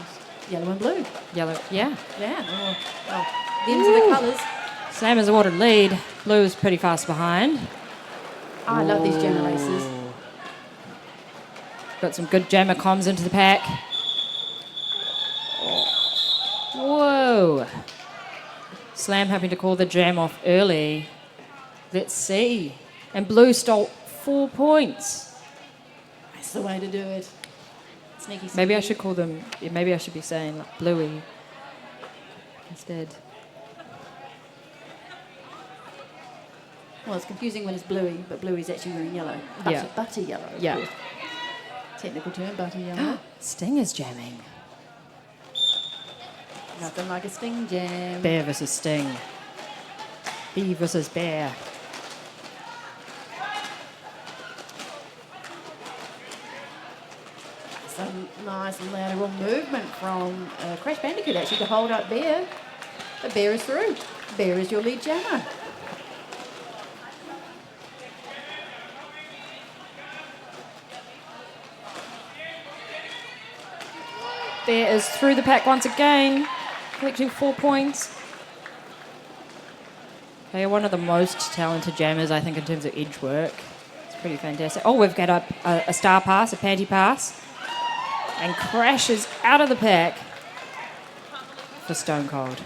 yellow and blue. Yellow, yeah. Yeah. Well, them's are the colours. Slam is awarded lead. Blue is pretty fast behind. I love these jammer races. Got some good jammer comms into the pack. Whoa. Slam having to call the jam off early. Let's see. And Blue stole 4 points. That's the way to do it. Sneaky. Maybe I should call them, maybe I should be saying like Bluey instead. Well, it's confusing when it's bluey, but bluey's actually wearing yellow. Yeah. Butter yellow. Of Yeah. course. Technical term, butter yellow. Sting is jamming. Nothing like a sting jam. Bear versus Sting. Bee versus Bear. Some nice lateral movement from Crash Bandicoot actually to hold up Bear. But Bear is through. Bear is your lead jammer. Bear is through the pack once again, collecting 4 points. They are one of the most talented jammers, I think, in terms of edge work. It's pretty fantastic. Oh, we've got a star pass, a panty pass. And Crash is out of the pack for Stone Cold.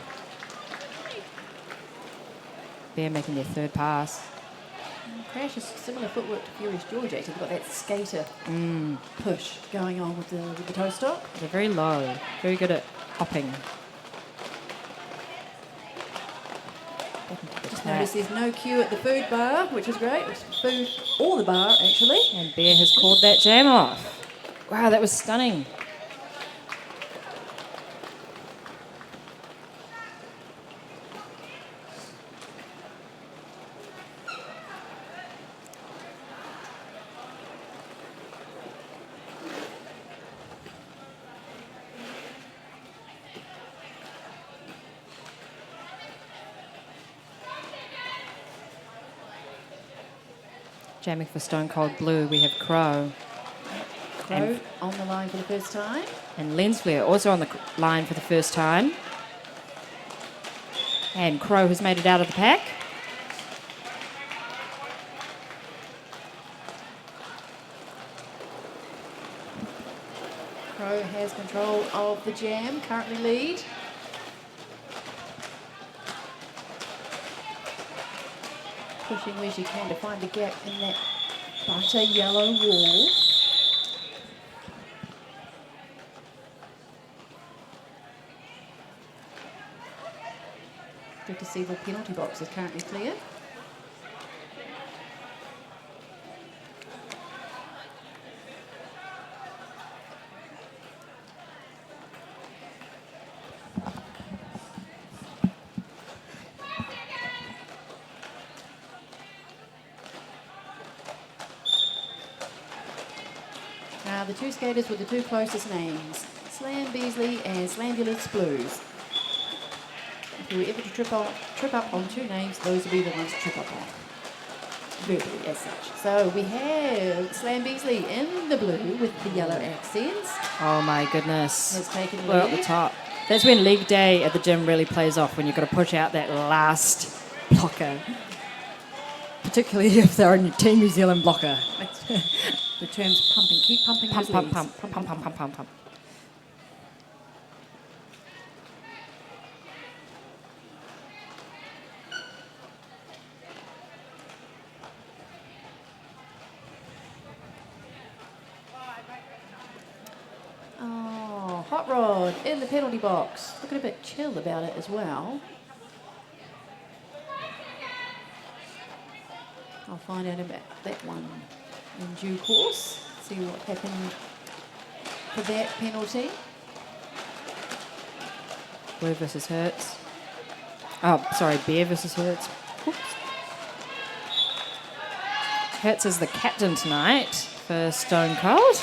Bear making their 3rd pass. Crash is similar footwork to Furious George, actually. They've got that skater push going on with the toe stop. They're very low, very good at hopping. Just notice there's no queue at the food bar, which is great. It's food or the bar, actually. And Bear has called that jam off. Wow, that was stunning. Jamming for Stone Cold Blue, we have Crow. Crow on the line for the first time. And Lens Flare also on the line for the first time. And Crow has made it out of the pack. Crow has control of the jam, currently lead. Pushing where she can to find a gap in that butter yellow wall. Good to see the penalty box is currently clear. The 2 skaters with the 2 closest names, Slam Beasley and Slamulous Blues. If you were ever to trip up on 2 names, those will be the ones to trip up on. Verbally, as such. So we have Slam Beasley in the blue with the yellow accents. Oh my goodness. Has taken We're at the lead. top. That's when league day at the gym really plays off, when you've got to push out that last blocker. Particularly if they're a Team New Zealand blocker. The term's pumping. Keep pumping Pump, those pump, leads. pump, pump, pump, pump, pump, pump. Hot Rod in the penalty box. Looking a bit chill about it as well. I'll find out about that one in due course. See what happened for that penalty. Blue versus Hertz. Oh, sorry, Bear versus Hertz. Whoops. Hertz is the captain tonight for Stone Cold.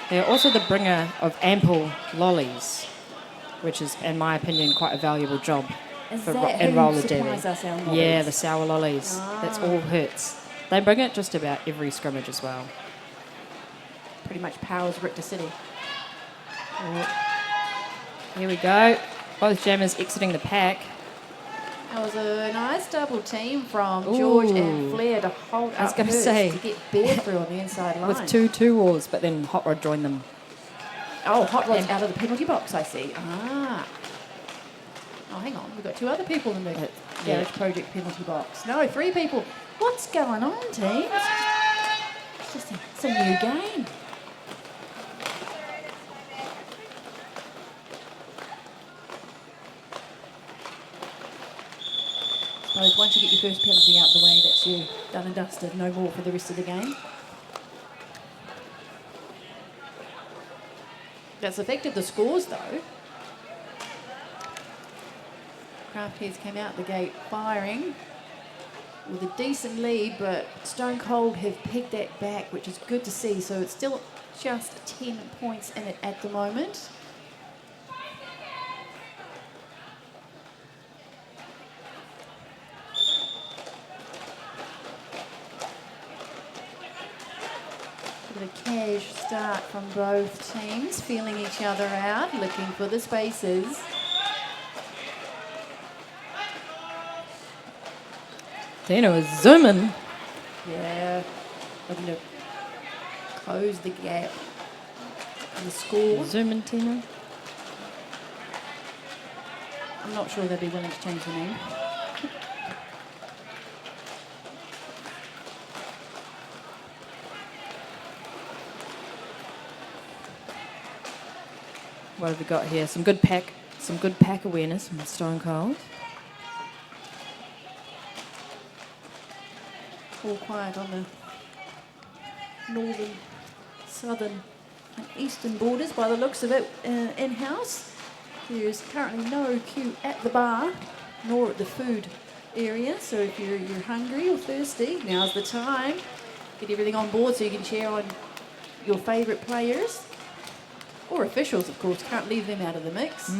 They're also the bringer of ample lollies, which is, in my opinion, quite a valuable job Is for that in who roller supplies derby. us our lollies? Yeah, the sour lollies. That's all Hertz. They bring it just about every scrimmage as well. Pretty much powers Richter City. Here we go. Both jammers exiting the pack. That was a nice double team from George and Ooh. Flair to hold I was up gonna Hertz say. to get Bear through on the inside line. With two wars, but then Hot Rod joined them. Oh, Hot Rod's out of the penalty box, I see. Oh, hang on. We've got 2 other people in the yeah. Garage Project penalty box. No, 3 people. What's going on, teams? It's just it's a new game. Suppose once you get your first penalty out the way, that's you done and dusted. No more for the rest of the game. That's affected the scores, though. Craftheads came out the gate firing with a decent lead, but Stone Cold have pegged that back, which is good to see. So it's still just 10 points in it at the moment. Bit of a cash start from both teams, feeling each other out, looking for the spaces. Dino is zooming. Yeah, looking to close the gap in the score. Zooming, Tino. I'm not sure they'd be willing to change the name. What have we got here? Some good pack awareness from Stone Cold. All quiet on the northern, southern and eastern borders by the looks of it in-house. There is currently no queue at the bar nor at the food area, so if you're hungry or thirsty, now's the time. Get everything on board so you can cheer on your favourite players. Or officials, of course, can't leave them out of the mix.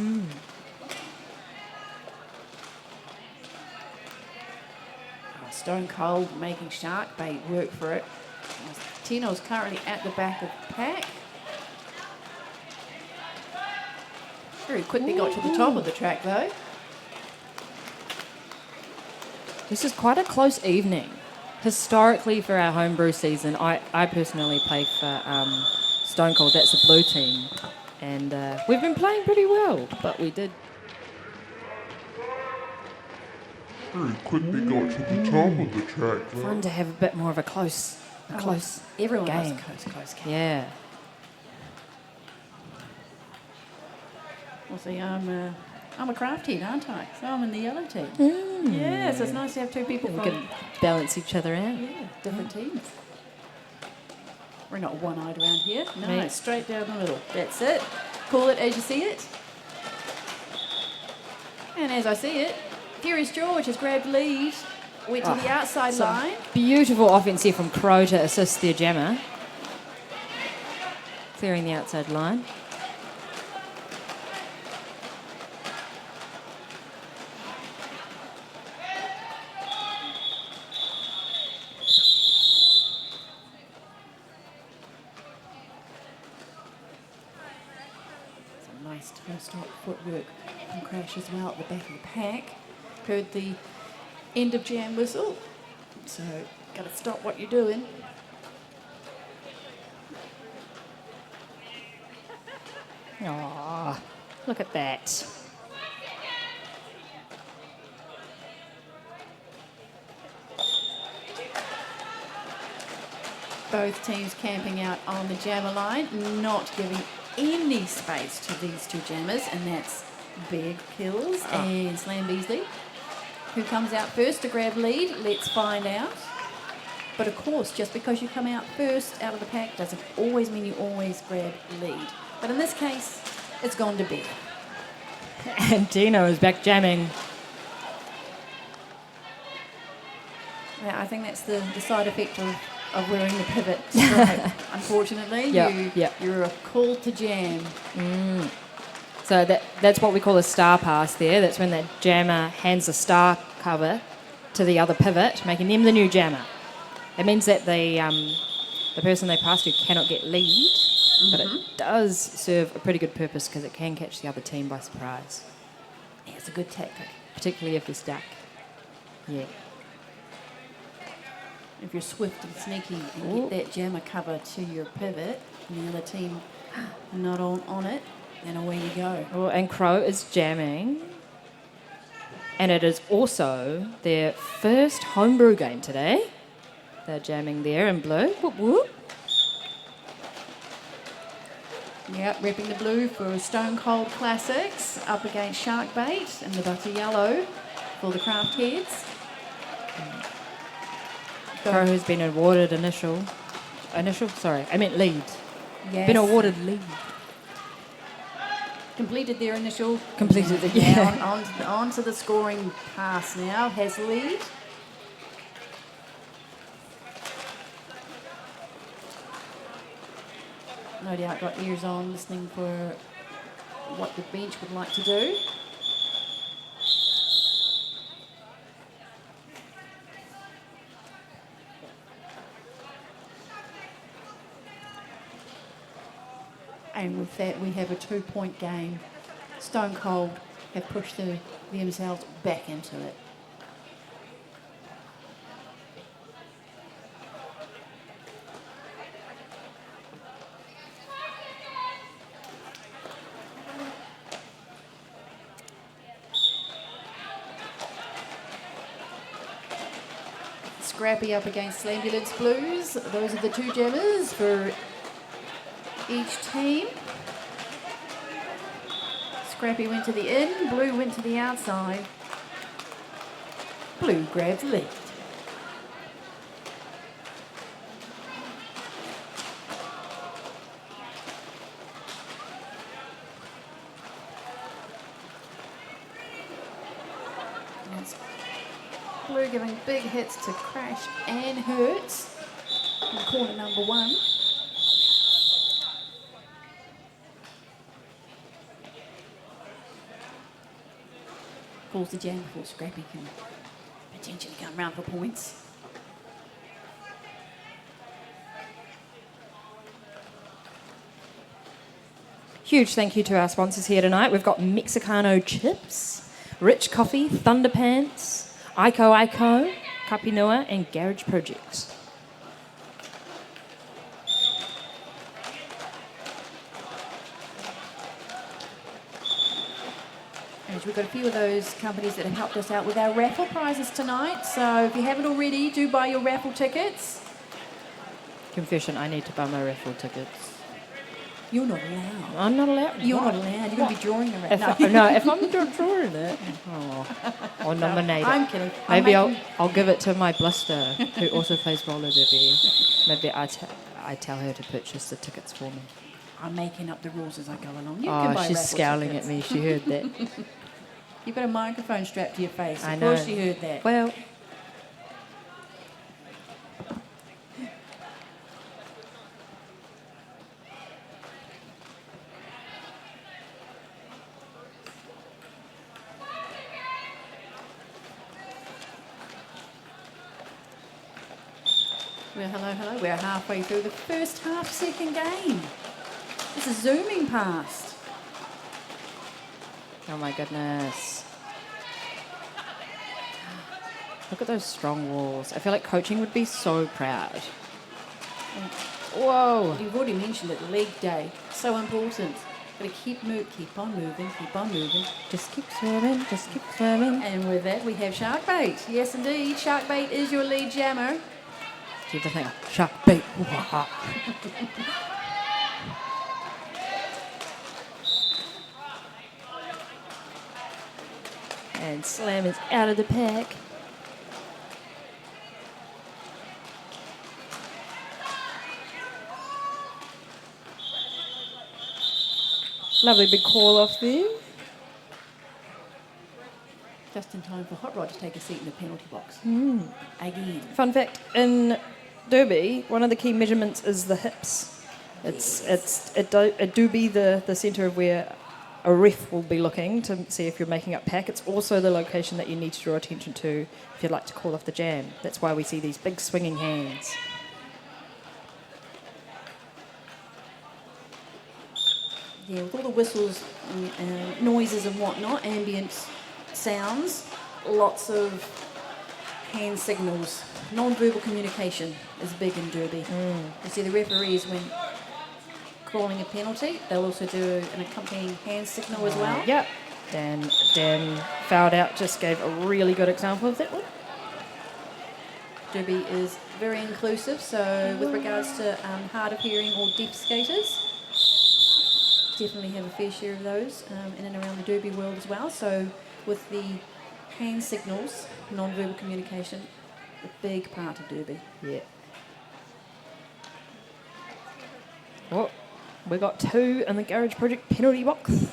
Stone Cold making shark bait work for it. Tino's currently at the back of the pack. Very quickly got to the top of the track though. This is quite a close evening. Historically, for our homebrew season, I personally play for Stone Cold. That's the blue team. And we've been playing pretty well, but we did. Very quickly got to the top of the track. Fun to have a bit more of a close Everyone game. loves close game. Yeah. Well, see, I'm a craft head, aren't I? So I'm in the yellow team. Yeah, so it's nice to have 2 people We from can balance each other out. different teams. We're not one-eyed around here. No, Right. it's straight down the middle. That's it. Call it as you see it. And as I see it, Furious George has grabbed lead. Went to the outside Some line. beautiful offense here from Crow to assist their jammer. Clearing the outside line. Some nice toe-stop footwork from Crash as well at the back of the pack. Heard the end of jam whistle. So, got to stop what you're doing. Aww, look at that. Both teams camping out on the jammer line, not giving any space to these two jammers, and that's Big Kills and Slam Beasley. Who comes out first to grab lead? Let's find out. But of course, just because you come out first out of the pack doesn't always mean you always grab lead. But in this case, it's gone to Bear. And Dino is back jamming. Yeah, I think that's the side effect of wearing the pivot stripe. Unfortunately, you're called to jam. So that's what we call a star pass there. That's when that jammer hands the star cover to the other pivot, making them the new jammer. It means that the person they pass to cannot get lead, but it does serve a pretty good purpose because it can catch the other team by surprise. Yeah, it's a good tactic. Particularly if you're stuck. Yeah. If you're swift and sneaky and get that jammer cover to your pivot and the other team are not on it, then away you go. Oh, and Crow is jamming. And it is also their first homebrew game today. They're jamming there in blue. Whoop, whoop. Yep, repping the blue for Stone Cold Classics up against Sharkbait and the butter yellow for the craft heads. Crow has been awarded lead. Yes. Been awarded lead. Completed their initial. Completed it, Yeah, yeah. on to the scoring pass now. Has lead. No doubt got ears on listening for what the bench would like to do. And with that, we have a 2-point game. Stone Cold have pushed themselves back into it. Scrappy up against Slambulance Blues. Those are the two jammers for each team. Scrappy went to the in, Blue went to the outside. Blue grabs lead. That's Blue giving big hits to Crash and Hurts in corner number 1. Pulls the jam before Scrappy can potentially come round for points. Huge thank you to our sponsors here tonight. We've got Mexicano Chips, Rich Coffee, Thunderpants, Ico, Kapinua, and Garage Projects. And we've got a few of those companies that have helped us out with our raffle prizes tonight. So if you haven't already, do buy your raffle tickets. Confession, I need to buy my raffle tickets. You're not allowed. I'm not allowed. You're not What? allowed. You're going to be drawing the raffle. If I'm drawing it, I'll nominate I'm it. kidding. Maybe I'll give it to my blister, who also plays roller derby. Maybe I tell her to purchase the tickets for me. I'm making up the rules as I go along. You can buy She's raffle scowling tickets. at me. She heard that. You've got a microphone strapped to your face. I Of know. course you heard that. Well, Well, hello. We're halfway through the first half, second game. This is zooming past. oh my goodness. Look at those strong walls. I feel like coaching would be so proud. Whoa. You've already mentioned it, leg day. So important. Got to keep on moving. Just keep swimming, just keep swimming. And with that, we have Sharkbait. Yes, indeed. Sharkbait is your lead jammer. Keep the thing. Shark bait. And Slam is out of the pack. Lovely big call off there. Just in time for Hot Rod to take a seat in the penalty box. Again. Fun fact, in Derby, one of the key measurements is the hips. It do be the centre of where a ref will be looking to see if you're making up pack. It's also the location that you need to draw attention to if you'd like to call off the jam. That's why we see these big swinging hands. Yeah, with all the whistles and noises and whatnot, ambient sounds, lots of hand signals. Non-verbal communication is big in Derby. You see the referees, when calling a penalty, they'll also do an accompanying hand signal as well. Yep. Dan fouled out, just gave a really good example of that one. Derby is very inclusive, so with regards to hard of hearing or deaf skaters, definitely have a fair share of those in and around the Derby world as well. So with the hand signals, non-verbal communication, a big part of Derby. Yeah. Oh, we got 2 in the Garage Project penalty box.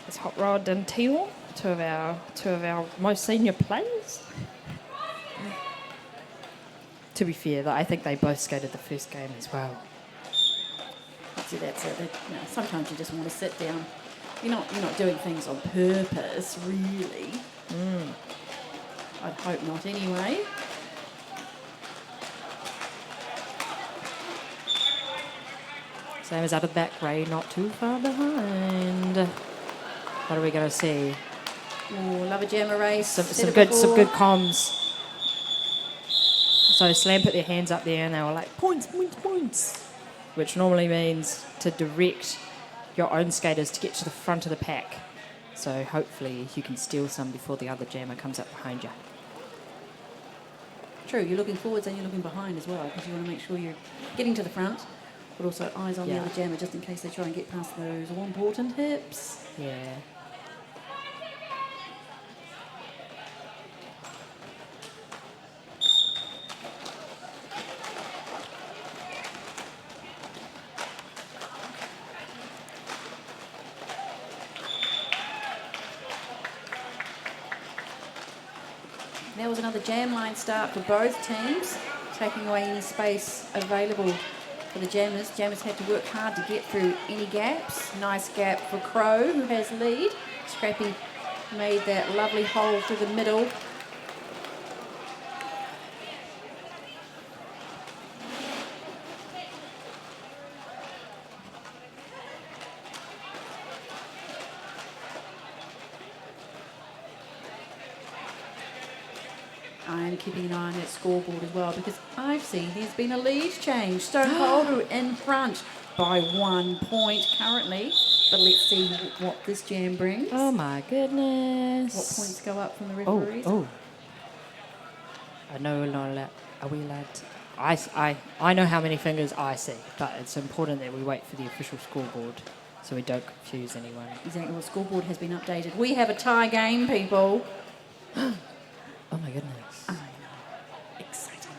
It's Hot Rod and Tino, two of our most senior players. To be fair, I think they both skated the first game as well. See, that's it. Sometimes you just want to sit down. You're not doing things on purpose, really. I'd hope not, anyway. Sam is out of the back, Ray not too far behind. What are we going to see? Oh, love a jammer race. Some good comms. So Slam put their hands up there and they were like, points, points, points. Which normally means to direct your own skaters to get to the front of the pack. So hopefully you can steal some before the other jammer comes up behind you. True, you're looking forwards and you're looking behind as well, because you want to make sure you're getting to the front, but also eyes on the other jammer just in case they try and get past those all important hips. Yeah. There was another jam line start for both teams, taking away any space available for the jammers. Jammers had to work hard to get through any gaps. Nice gap for Crow, who has lead. Scrappy made that lovely hole through the middle. I am keeping an eye on that scoreboard as well, because I've seen there's been a lead change. Stone Cold in front by 1 point currently, but let's see what this jam brings. Oh my goodness. What points go up from the referees? I know we're not allowed. Are we allowed to? I know how many fingers I see, but it's important that we wait for the official scoreboard so we don't confuse anyone. Exactly, well, the scoreboard has been updated. We have a tie game, people. Oh my goodness. I know. Exciting.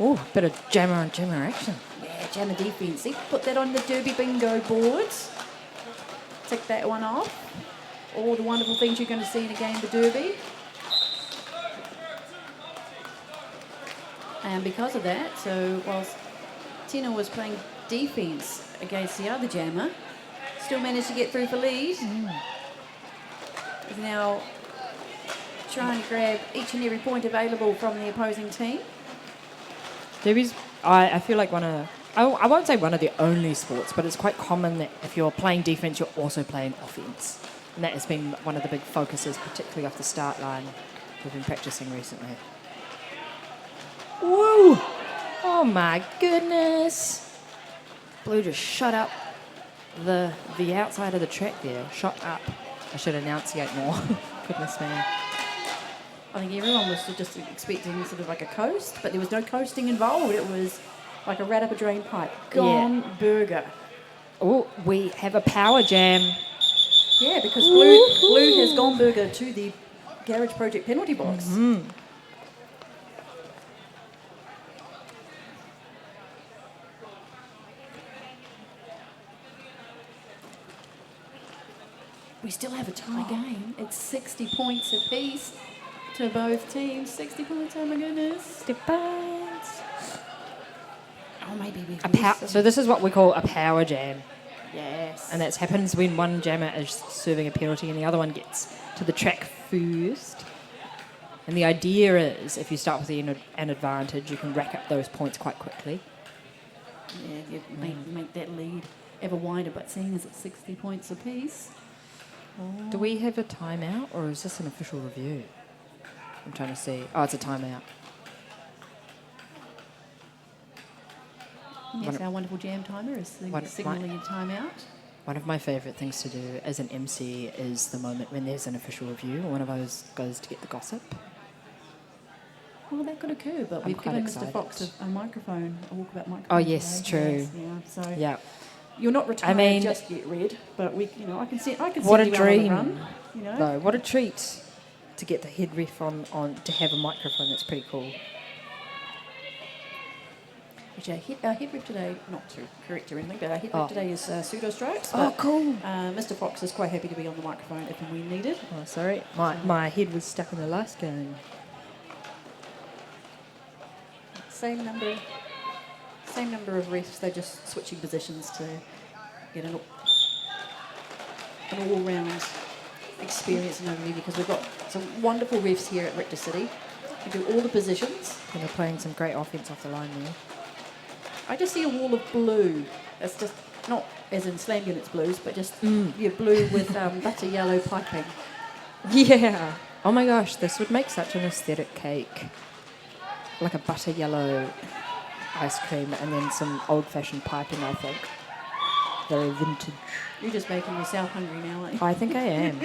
Oh, bit of jammer on jammer action. Yeah, jammer defence. See, put that on the Derby bingo boards. Tick that one off. All the wonderful things you're going to see in a game of Derby. And because of that, so whilst Tina was playing defence against the other jammer, still managed to get through for lead. Is now trying to grab each and every point available from the opposing team. Derby's, I feel like I won't say one of the only sports, but it's quite common that if you're playing defence, you're also playing offence. And that has been one of the big focuses, particularly off the start line we've been practising recently. Woo! Oh my goodness! Blue just shot up the outside of the track there. Shot up. I should enunciate more. Goodness me. I think everyone was just expecting sort of like a coast, but there was no coasting involved. It was like a rat up a drain pipe. Gone burger. Oh, we have a power jam. Yeah, because Blue has gone burger to the Garage Project penalty box. We still have a tie game. It's 60 points apiece to both teams. 60 points, oh my goodness. Depends. Oh, maybe we can So this is what we call a power jam. Yes. And that happens when one jammer is serving a penalty and the other one gets to the track first. And the idea is, if you start with an advantage, you can rack up those points quite quickly. Yeah, you make that lead ever wider, but seeing as it's 60 points apiece. Do we have a timeout, or is this an official review? I'm trying to see. Oh, it's a timeout. Yes, our wonderful jam timer is signalling a timeout. One of my favourite things to do as an MC is the moment when there's an official review. One of those goes to get the gossip. Well, that could occur, but I'm we've quite given excited. Mr. Fox a microphone, a walkabout microphone. Oh, yes, today. true. Yes, yeah, so Yeah. you're not retired mean- just yet, Red, but I can see What a you out on dream. run, you know. No, what a treat to get the head ref on to have a microphone. That's pretty cool. Which our head ref today, not to correct or anything, but our head Oh. ref today is Pseudo Strokes. Oh, but, cool. Mr. Fox is quite happy to be on the microphone if and when needed. Oh, sorry. My head was stuck in the last game. Same number of refs. They're just switching positions to get an all-round experience and overview, because we've got some wonderful refs here at Richter City who do all the positions. And they're playing some great offense off the line there. I just see a wall of blue. That's just not as in Slam Units blues, but just blue with butter yellow piping. Yeah. Oh my gosh, this would make such an aesthetic cake. Like a butter yellow ice cream and then some old-fashioned piping, I think. Very vintage. You're just making yourself hungry now, aren't you? I think I am.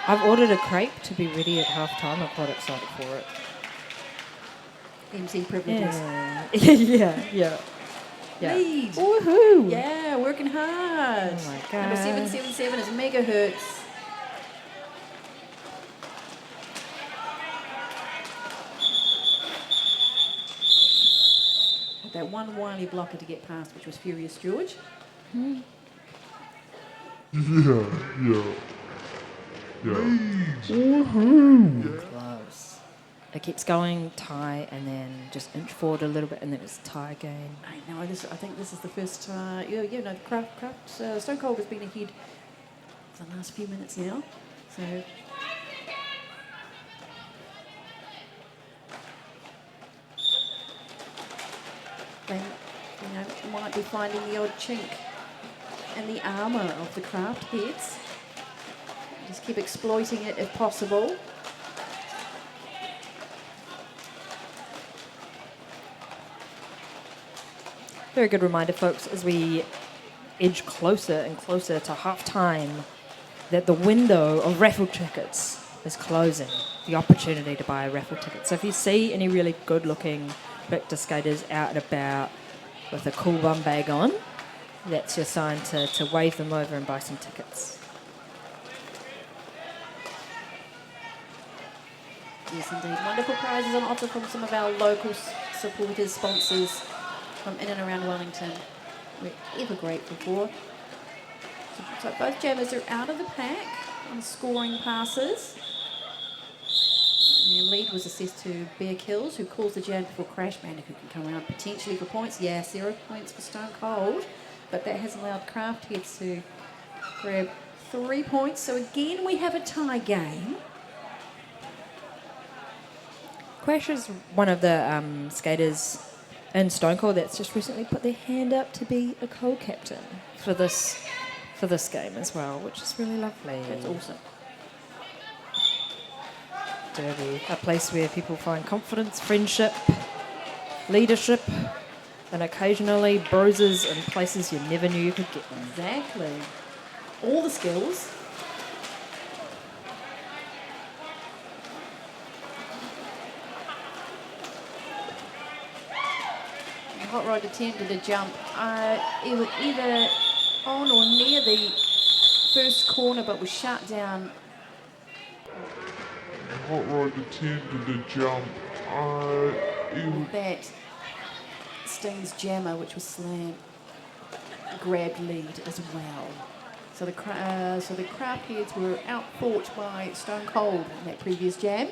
I've ordered a crepe to be ready at half-time. I'm quite excited for it. MC privileges. Yeah. Lead. Woohoo! Yeah, working hard. Oh my Number God. 777 is megahertz. That one wily blocker to get past, which was Furious George. Yeah. Close. It keeps going tie and then just inch forward a little bit and then it's tie again. I know. I think this is the first. The Kraft Stone Cold has been ahead for the last few minutes now. So they, might be finding the odd chink in the armour of the Kraft heads. Just keep exploiting it if possible. Very good reminder, folks, as we edge closer and closer to half-time, that the window of raffle tickets is closing, the opportunity to buy a raffle ticket. So if you see any really good-looking Richter skaters out and about with a cool bum bag on, that's your sign to wave them over and buy some tickets. Yes, indeed. Wonderful prizes on offer from some of our local supporters, sponsors from in and around Wellington. We're ever grateful for. So both jammers are out of the pack on scoring passes. And lead was assessed to Bear Kills, who calls the jam before Crash Bandicoot can come around potentially for points. Yeah, 0 points for Stone Cold, but that has allowed Kraft Heads to grab 3 points. So again, we have a tie game. Crash is one of the skaters in Stone Cold that's just recently put their hand up to be a co-captain for this game as well, which is really lovely. That's awesome. Derby, a place where people find confidence, friendship, leadership, and occasionally bruises in places you never knew you could get them. Exactly. All the skills. Hot Rod attempted a jump. It was either on or near the first corner, but was shut down. Hot Rod attempted to jump. That Sting's jammer, which was slammed, grabbed lead as well. So the Craft Heads were outfought by Stone Cold in that previous jam.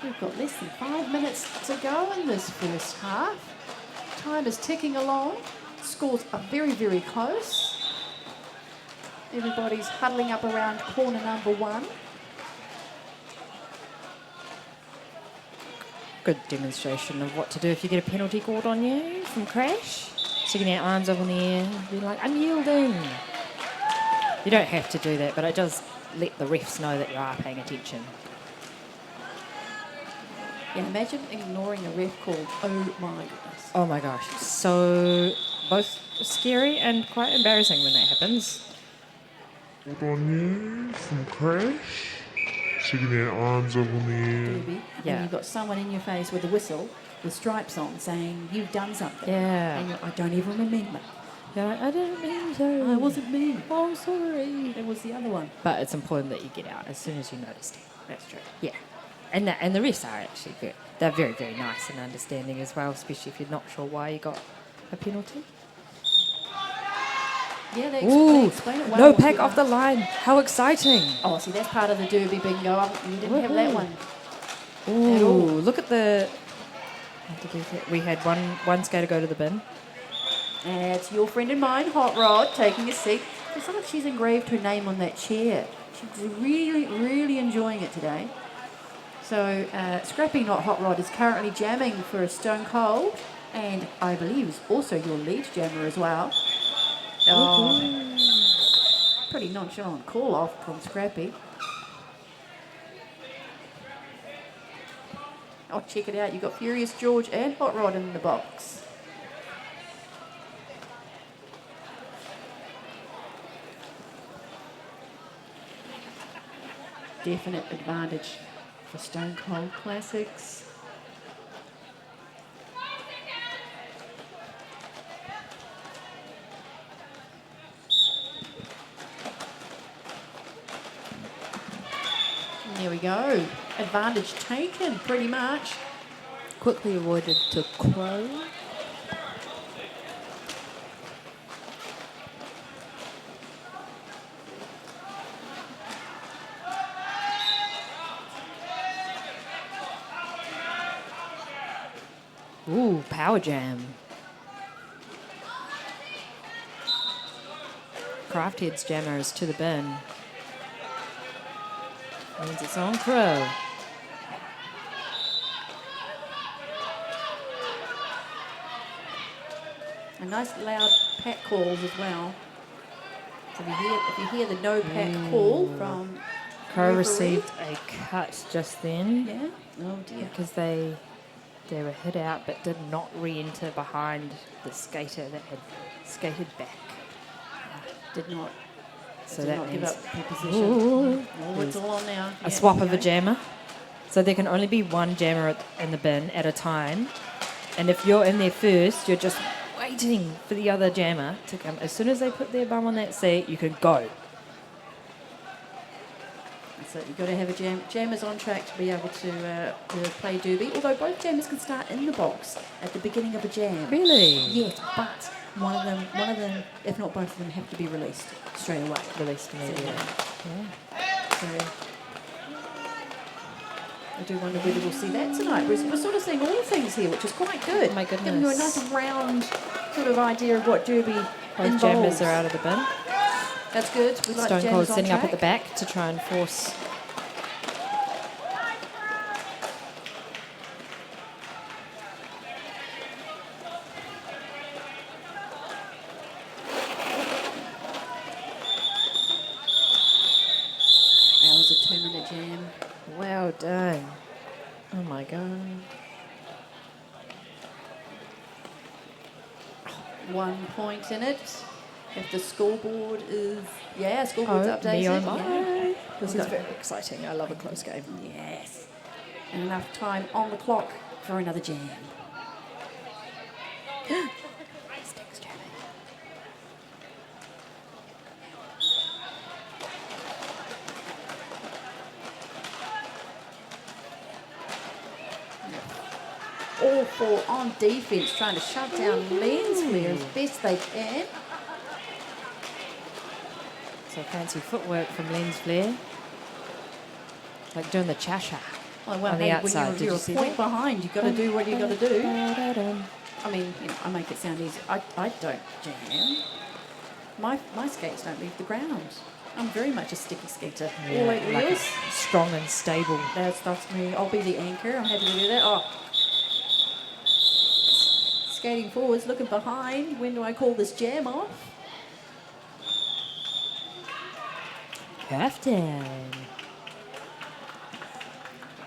We've got less than 5 minutes to go in this first half. Time is ticking along. Scores are very, very close. Everybody's huddling up around corner number 1. Good demonstration of what to do if you get a penalty called on you from Crash. Sticking our arms up in the air, be like, unyielding. You don't have to do that, but it does let the refs know that you are paying attention. Yeah, imagine ignoring a ref call. Oh my goodness. Oh my gosh. So both scary and quite embarrassing when that happens. Hold on you from Crash. Sticking their arms up in the air. Derby. Yeah. And you've got someone in your face with a whistle with stripes on saying you've done something. Yeah. And I don't even remember. Yeah, I didn't mean to. I wasn't me. Oh, sorry. It was the other one. But it's important that you get out as soon as you noticed it. That's true. Yeah. And the refs are actually they're very, very nice and understanding as well, especially if you're not sure why you got a penalty. Yeah, they Ooh, explain it well. no pack off the line. How exciting. Oh, see, that's part of the Derby bingo. You didn't have that one. Ooh, look at the... We had one skater go to the bin. And it's your friend and mine, Hot Rod, taking a seat. It's like she's engraved her name on that chair. She's really, really enjoying it today. So, Scrappy Not Hot Rod is currently jamming for a Stone Cold, and I believe is also your lead jammer as well. Oh, pretty nonchalant call off from Scrappy. Oh, check it out. You've got Furious George and Hot Rod in the box. Definite advantage for Stone Cold Classics. There we go. Advantage taken, pretty much. Quickly avoided to Crow. Ooh, power jam. Craft Heads jammer is to the bin. Means it's on Crow. A nice loud pack calls as well. So if you hear the no pack call from Crow referee. received a cut just then. Yeah. Oh dear. Because they were hit out but did not re-enter behind the skater that had skated back. Did not. So Did that not give means up their position. Ooh. Oh, it's all on now. A swap of a jammer. So there can only be one jammer in the bin at a time. And if you're in there first, you're just waiting for the other jammer to come. As soon as they put their bum on that seat, you can go. So you've got to have a jam. Jammers on track to be able to play Derby. Although both jammers can start in the box at the beginning of a jam. Really? Yes, but one of them, if not both of them, have to be released straight away. Released immediately. Yeah. So I do wonder whether we'll see that tonight. We're sort of seeing all the things here, which is quite good. Oh my goodness. Giving you a nice round sort of idea of what Derby Both involves. jammers are out of the bin. That's good. We like Stone jammers Cold on sitting up at track. the back to try and force. That was a 2-minute jam. Well done. Oh my god. 1 point in it. If the scoreboard is, scoreboard's updated. me oh my. Yeah. This We've is got- very exciting. I love a close game. Yes. And enough time on the clock for another jam. Sticks jamming. All four on defence, trying to shut down Lensflare as best they can. So fancy footwork from Lensflare. Like doing the cha-cha. Oh, well, On the hey, outside, when did you're, you you're see a point that? behind, you've got to do what you've got to do. Da-da-dum. I mean, I make it sound easy. I don't jam. My skates don't leave the ground. I'm very much a sticky skater. All eight like wheels. strong and stable. That's me. I'll be the anchor. I'm happy to do that. Oh. Skating forwards, looking behind. When do I call this jam off? Captain.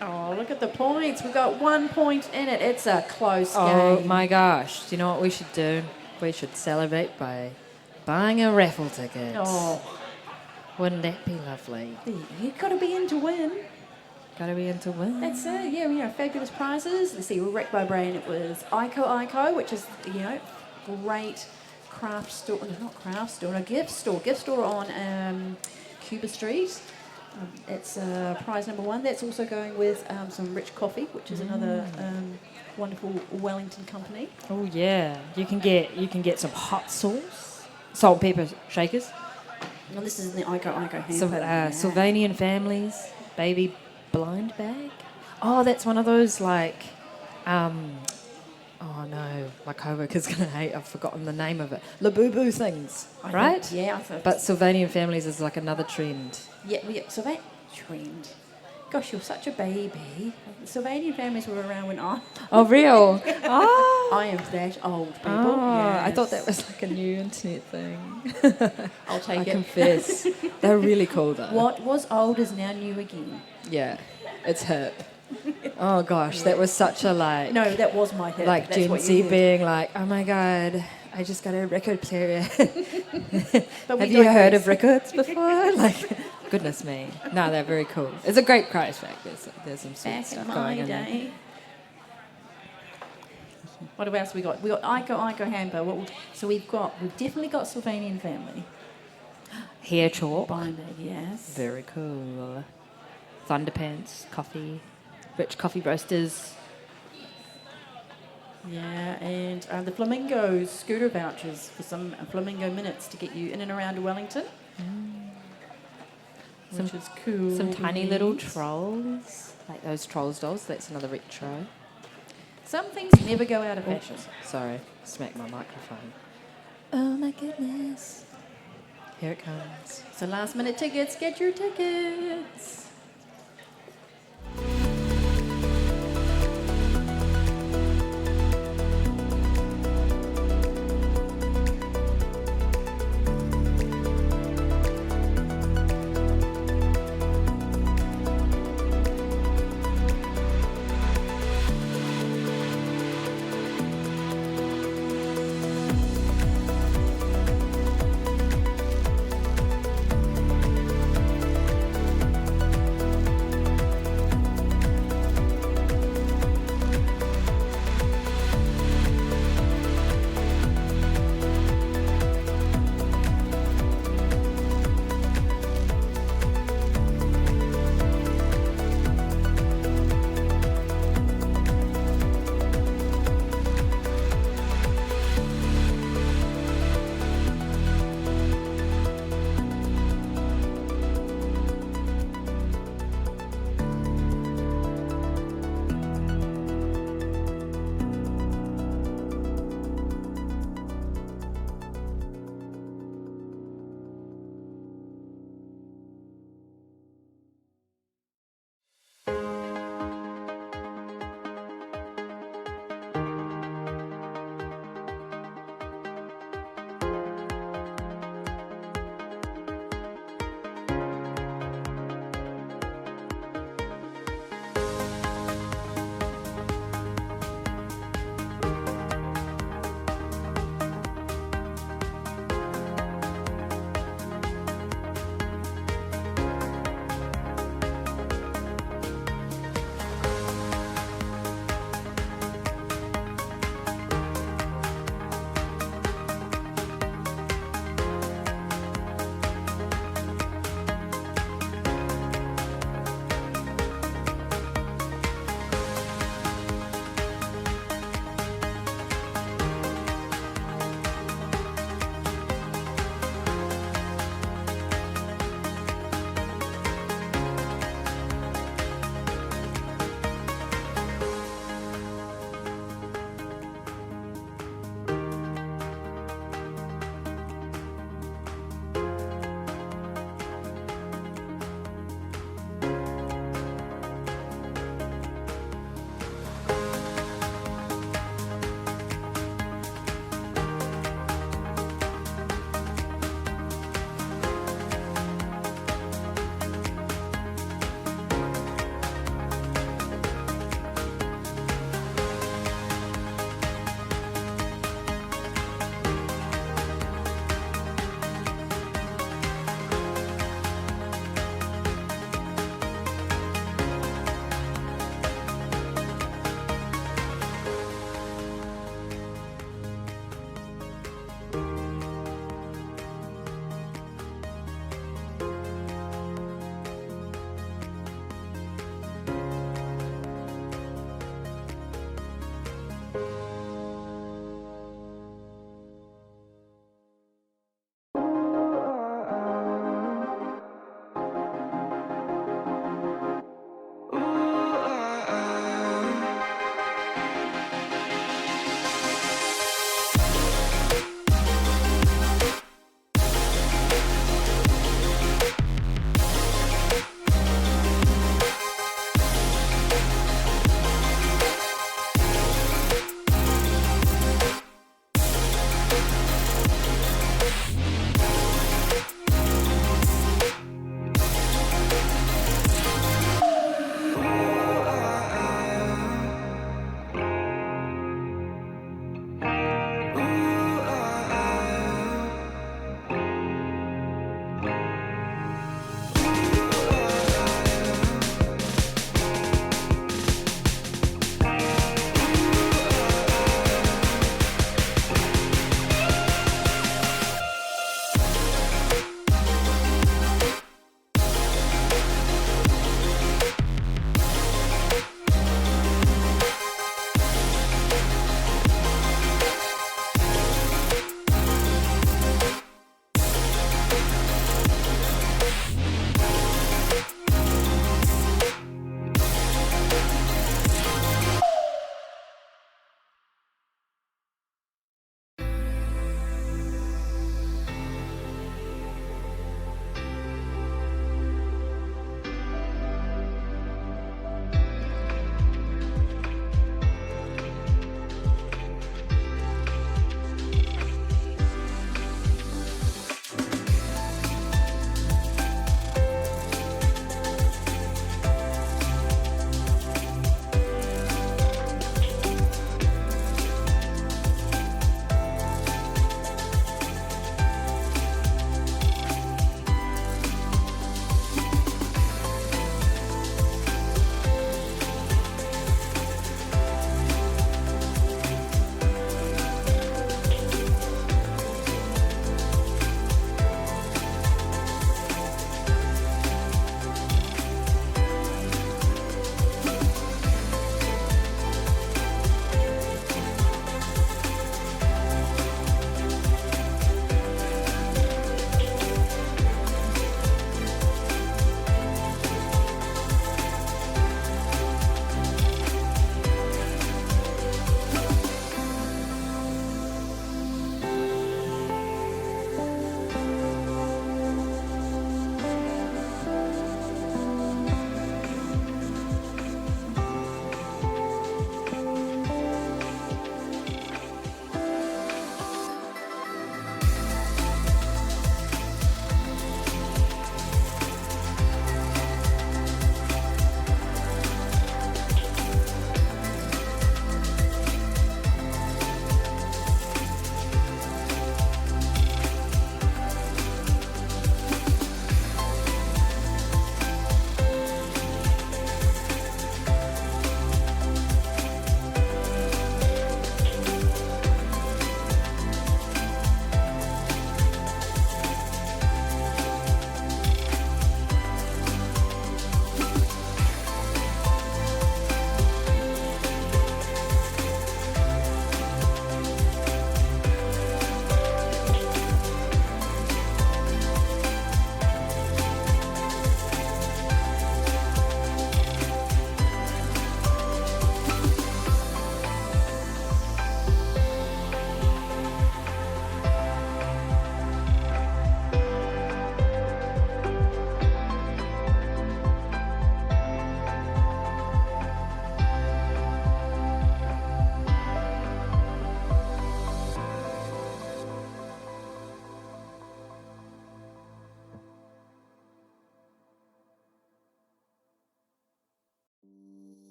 Oh, look at the points. We've got 1 point in it. It's a close Oh game. my gosh. Do you know what we should do? We should celebrate by buying a raffle ticket. Oh, Wouldn't that be lovely? you've got to be in to win. Gotta be into win. That's it, yeah, fabulous prizes. Let's see, wrecked my brain. It was Ico, which is, great craft store, not craft store, a gift store on Cuba Street. It's prize number 1. That's also going with some Rich Coffee, which is another wonderful Wellington company. Oh yeah. You can get some hot sauce. Salt and pepper shakers. And this is in the Ico hamper. Sylvanian families. Baby blind bag. Oh, that's one of those like oh no, my co-worker's gonna hate, I've forgotten the name of it. Labubu things, I right? think- yeah, I thought. But Sylvanian families is like another trend. Yeah, so that trend. Gosh, you're such a baby. The Sylvanian families were around when Oh, real? Oh. I am that old, people. I thought that Yes. was like a new internet thing. I'll take I it. confess. They're really cool though. What was old is now new again. Yeah, it's hip. Oh gosh, that was such a like... No, that was my hit. Like That's Gen what you Z heard. being like, oh my god, I just got a record player. But we Have you heard of digress. records before? Like, goodness me. No, they're very cool. It's a great prize fact. There's some sweet Back in stuff my going in there. day. What else we got? We got Ico Hamper. So we've definitely got Sylvanian family. Hair chalk. Binder, yes. Very cool. Thunderpants, coffee, rich coffee roasters. Yeah, and the Flamingos scooter vouchers for some Flamingo minutes to get you in and around Wellington. Which is cool. Some tiny little indeed. trolls. Like those trolls dolls. That's another retro. Some things never go out of fashion. Sorry, smack my microphone. Oh my goodness. Here it comes. So last minute tickets, get your tickets.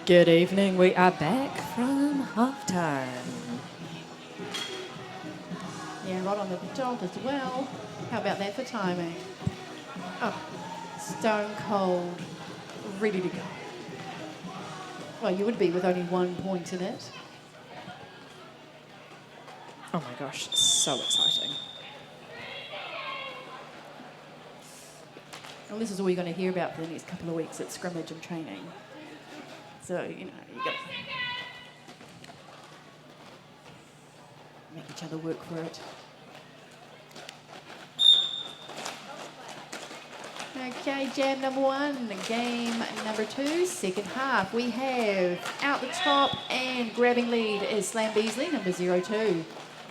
Good evening. We are back from halftime. Yeah, right on the dot as well. How about that for timing? Oh, stone cold, ready to go. Well, you would be with only 1 point in it. Oh my gosh, so exciting. Well, this is all you're going to hear about for the next couple of weeks at scrimmage and training. So, you know, you got to make each other work for it. Okay, jam number 1, game number 2, second half. We have out the top and grabbing lead is Slam Beasley, number 02.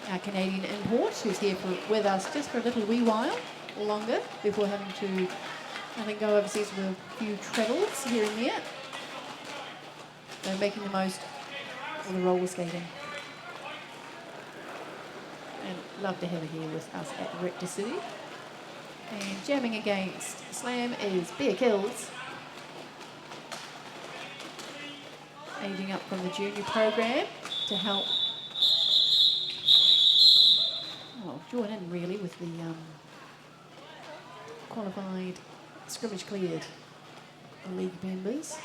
Our Canadian import, who's here with us just for a little wee while longer before having to, I think, go overseas with a few travels here and there. They're making the most of the roller skating. And love to have her here with us at Richter City. And jamming against Slam is Bear Kills. Aging up from the junior program to help join in really with the qualified scrimmage cleared league members.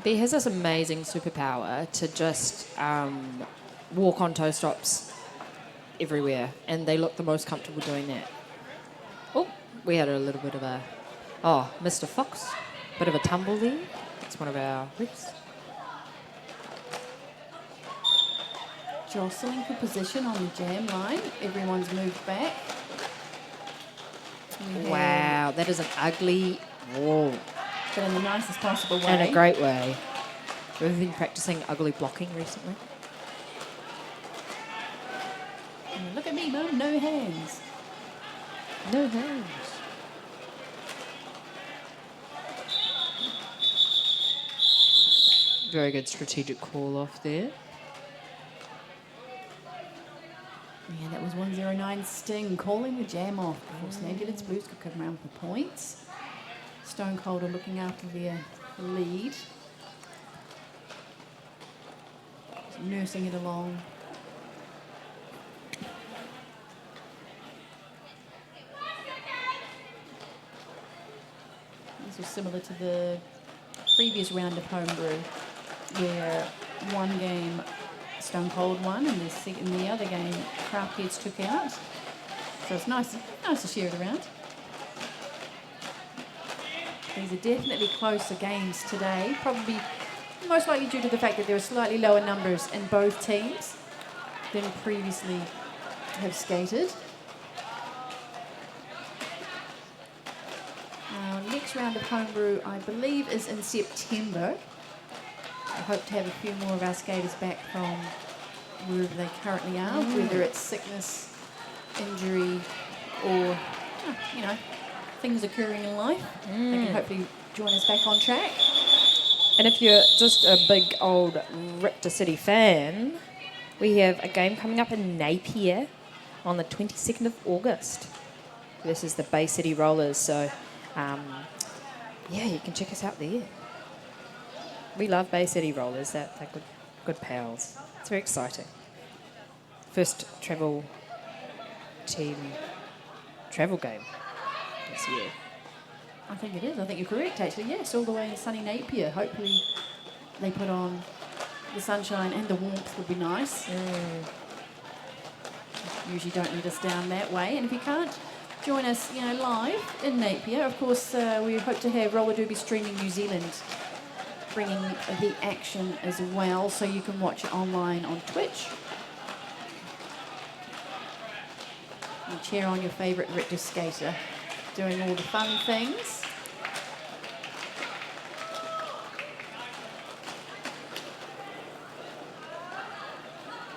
Bear has this amazing superpower to just walk on toe stops everywhere, and they look the most comfortable doing that. Oh, we had a little bit of a... Oh, Mr. Fox, bit of a tumble there. That's one of our refs. Jostling for position on the jam line. Everyone's moved back. Wow, that is an ugly wall. But in the nicest possible way. In a great way. We've been practicing ugly blocking recently. Look at me, Mum. No hands. No hands. Very good strategic call off there. Yeah, that was 109 Sting calling the jam off before Snagulit's Blues could come around for points. Stone Cold are looking after their lead. Nursing it along. This was similar to the previous round of homebrew, where one game Stone Cold won and the other game Craft Heads took out. So it's nice to share it around. These are definitely closer games today, probably most likely due to the fact that there are slightly lower numbers in both teams than previously have skated. Our next round of homebrew, I believe, is in September. I hope to have a few more of our skaters back from wherever they currently are, whether it's sickness, injury, or, things occurring in life. They can hopefully join us back on track. And if you're just a big old Richter City fan, we have a game coming up in Napier on the 22nd of August. This is the Bay City Rollers, so you can check us out there. We love Bay City Rollers. They're good pals. It's very exciting. First travel game this year. I think it is. I think you're correct, actually. Yes, all the way in sunny Napier. Hopefully they put on the sunshine and the warmth would be nice. Usually don't let us down that way. And if you can't join us, live in Napier, of course, we hope to have Roller Derby Streaming New Zealand bringing the action as well, so you can watch it online on Twitch. And cheer on your favourite Richter skater, doing all the fun things.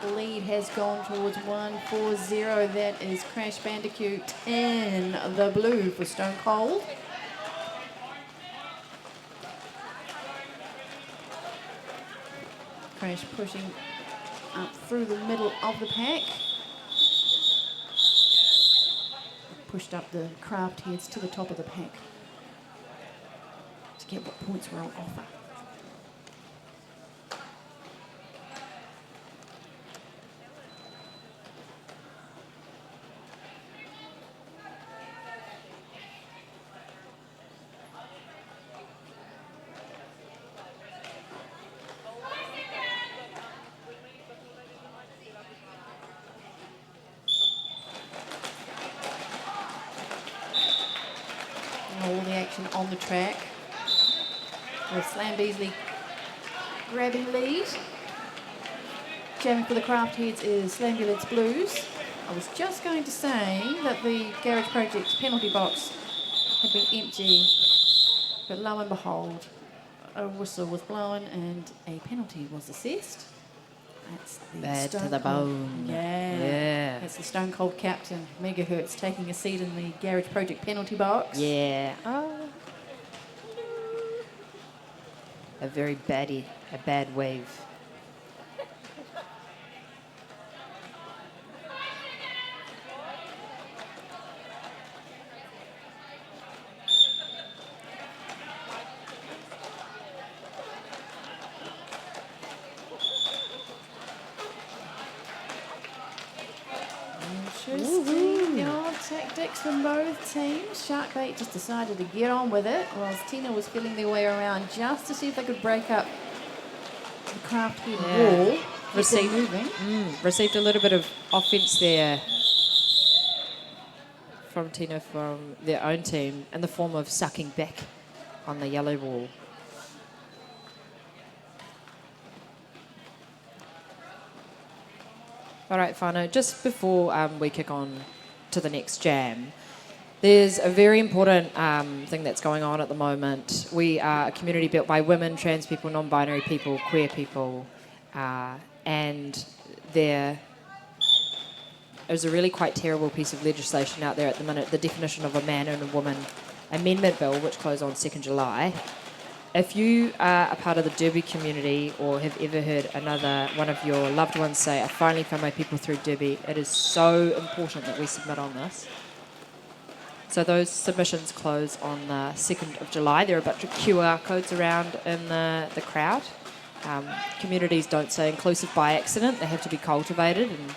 The lead has gone towards 1-4-0. That is Crash Bandicoot in the blue for Stone Cold. Crash pushing up through the middle of the pack. Pushed up the Craft Heads to the top of the pack to get what points were on offer. all the action on the track. With Slam Beasley grabbing lead. Jamming for the Craft Heads is Slambulance Blues. I was just going to say that the Garage Project penalty box had been empty, but lo and behold, a whistle was blown and a penalty was assessed. That's the Bad to Stone the Cold. bone. Yeah. That's the Stone Cold captain, Megahertz, taking a seat in the Garage Project penalty box. Yeah. Oh. A bad wave. Interesting, the old tactics from both teams. Sharkbait just decided to get on with it, whilst Tina was feeling their way around just to see if they could break up the Craft Head wall. Received, moving. received a little bit of offence there from Tina from their own team in the form of sucking back on the yellow wall. All right, Whānau, just before we kick on to the next jam, there's a very important thing that's going on at the moment. We are a community built by women, trans people, non-binary people, queer people, and there is a really quite terrible piece of legislation out there at the minute, the definition of a man and a woman amendment bill, which closed on 2nd July. If you are a part of the Derby community or have ever heard another one of your loved ones say, I finally found my people through Derby, it is so important that we submit on this. So those submissions close on the 2nd of July. There are a bunch of QR codes around in the crowd. Communities don't say inclusive by accident. They have to be cultivated. And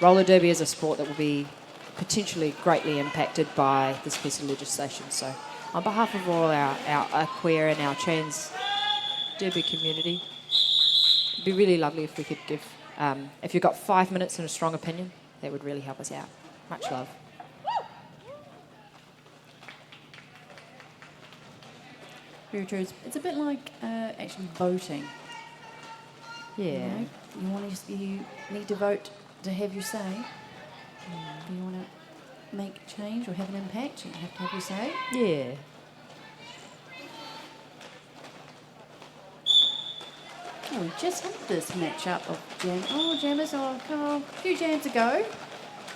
roller derby is a sport that will be potentially greatly impacted by this piece of legislation. So on behalf of all our queer and our trans derby community, it'd be really lovely if we could give, if you've got 5 minutes and a strong opinion, that would really help us out. Much love. Very true. It's a bit like actually voting. Yeah. You need to vote to have your say. Do you want to make change or have an impact? You have to have your say. Yeah. Oh, we just had this match-up of jammers. A few jams ago.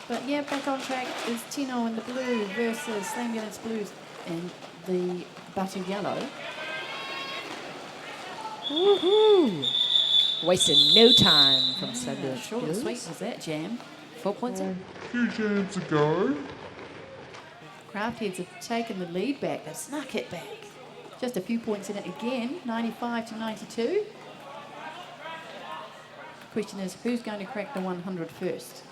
But yeah, back on track is Tino in the blue versus Slambulance Blues and the Butter Yellow. Woohoo! Wasting no time from Slambulance Short and Blues. sweet was that jam. 4 points in. A few jams ago. Craftheads have taken the lead back. They've snuck it back. Just a few points in it again, 95 to 92. Question is, who's going to crack the 100 first?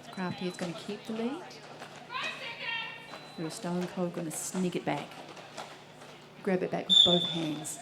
Is Craftheads going to keep the lead? Or is Stone Cold going to sneak it back? Grab it back with both hands.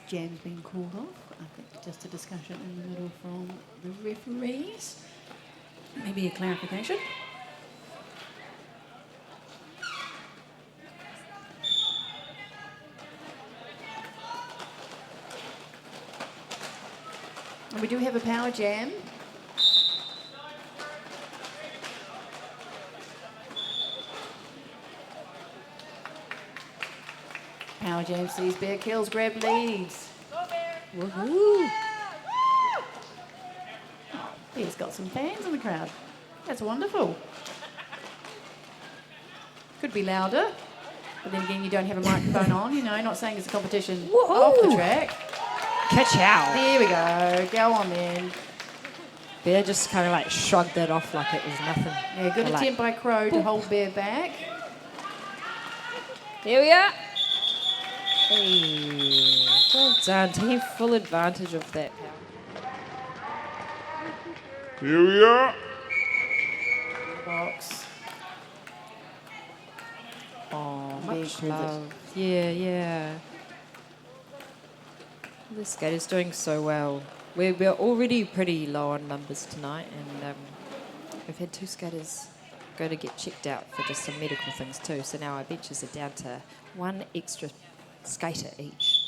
Jam's been called off. I think just a discussion in the middle from the referees. Maybe a clarification. And we do have a power jam. Power jam sees Bear Kills grab leads. Woohoo! Bear's got some fans in the crowd. That's wonderful. Could be louder, but then again, you don't have a microphone on, you know, not saying it's a competition off the track. Ka-chow. There we go. Go on then. Bear just kind of like shrugged that off like it was nothing. Yeah, good Like- attempt by Crow to hold Bear back. Here we are. Hey, well done. Taking full advantage of that power. Here we are. Box. Oh, Big much visit. love. Yeah, yeah. The skater's doing so well. We're already pretty low on numbers tonight, and we've had 2 skaters go to get checked out for just some medical things too. So now our benches are down to 1 extra skater each.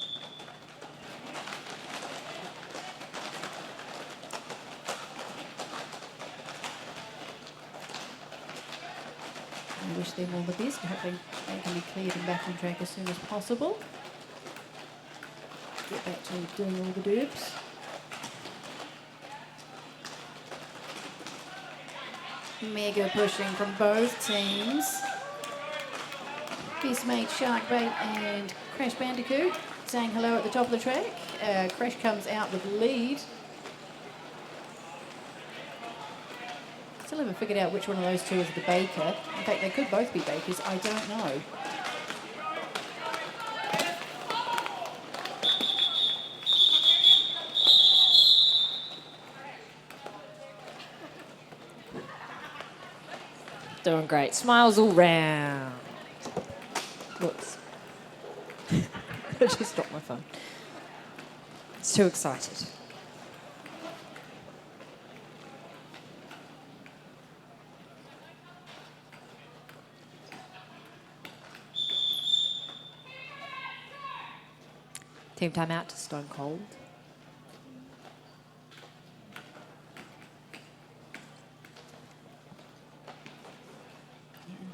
I wish them all the best. I hope they can be cleared and back on track as soon as possible. Get back to doing all the derbs. Mega pushing from both teams. Best mate Sharkbait and Crash Bandicoot saying hello at the top of the track. Crash comes out with the lead. Still haven't figured out which one of those two is the baker. In fact, they could both be bakers. I don't know. Doing great. Smiles all round. Whoops. I just dropped my phone. It's too excited. Team timeout to Stone Cold.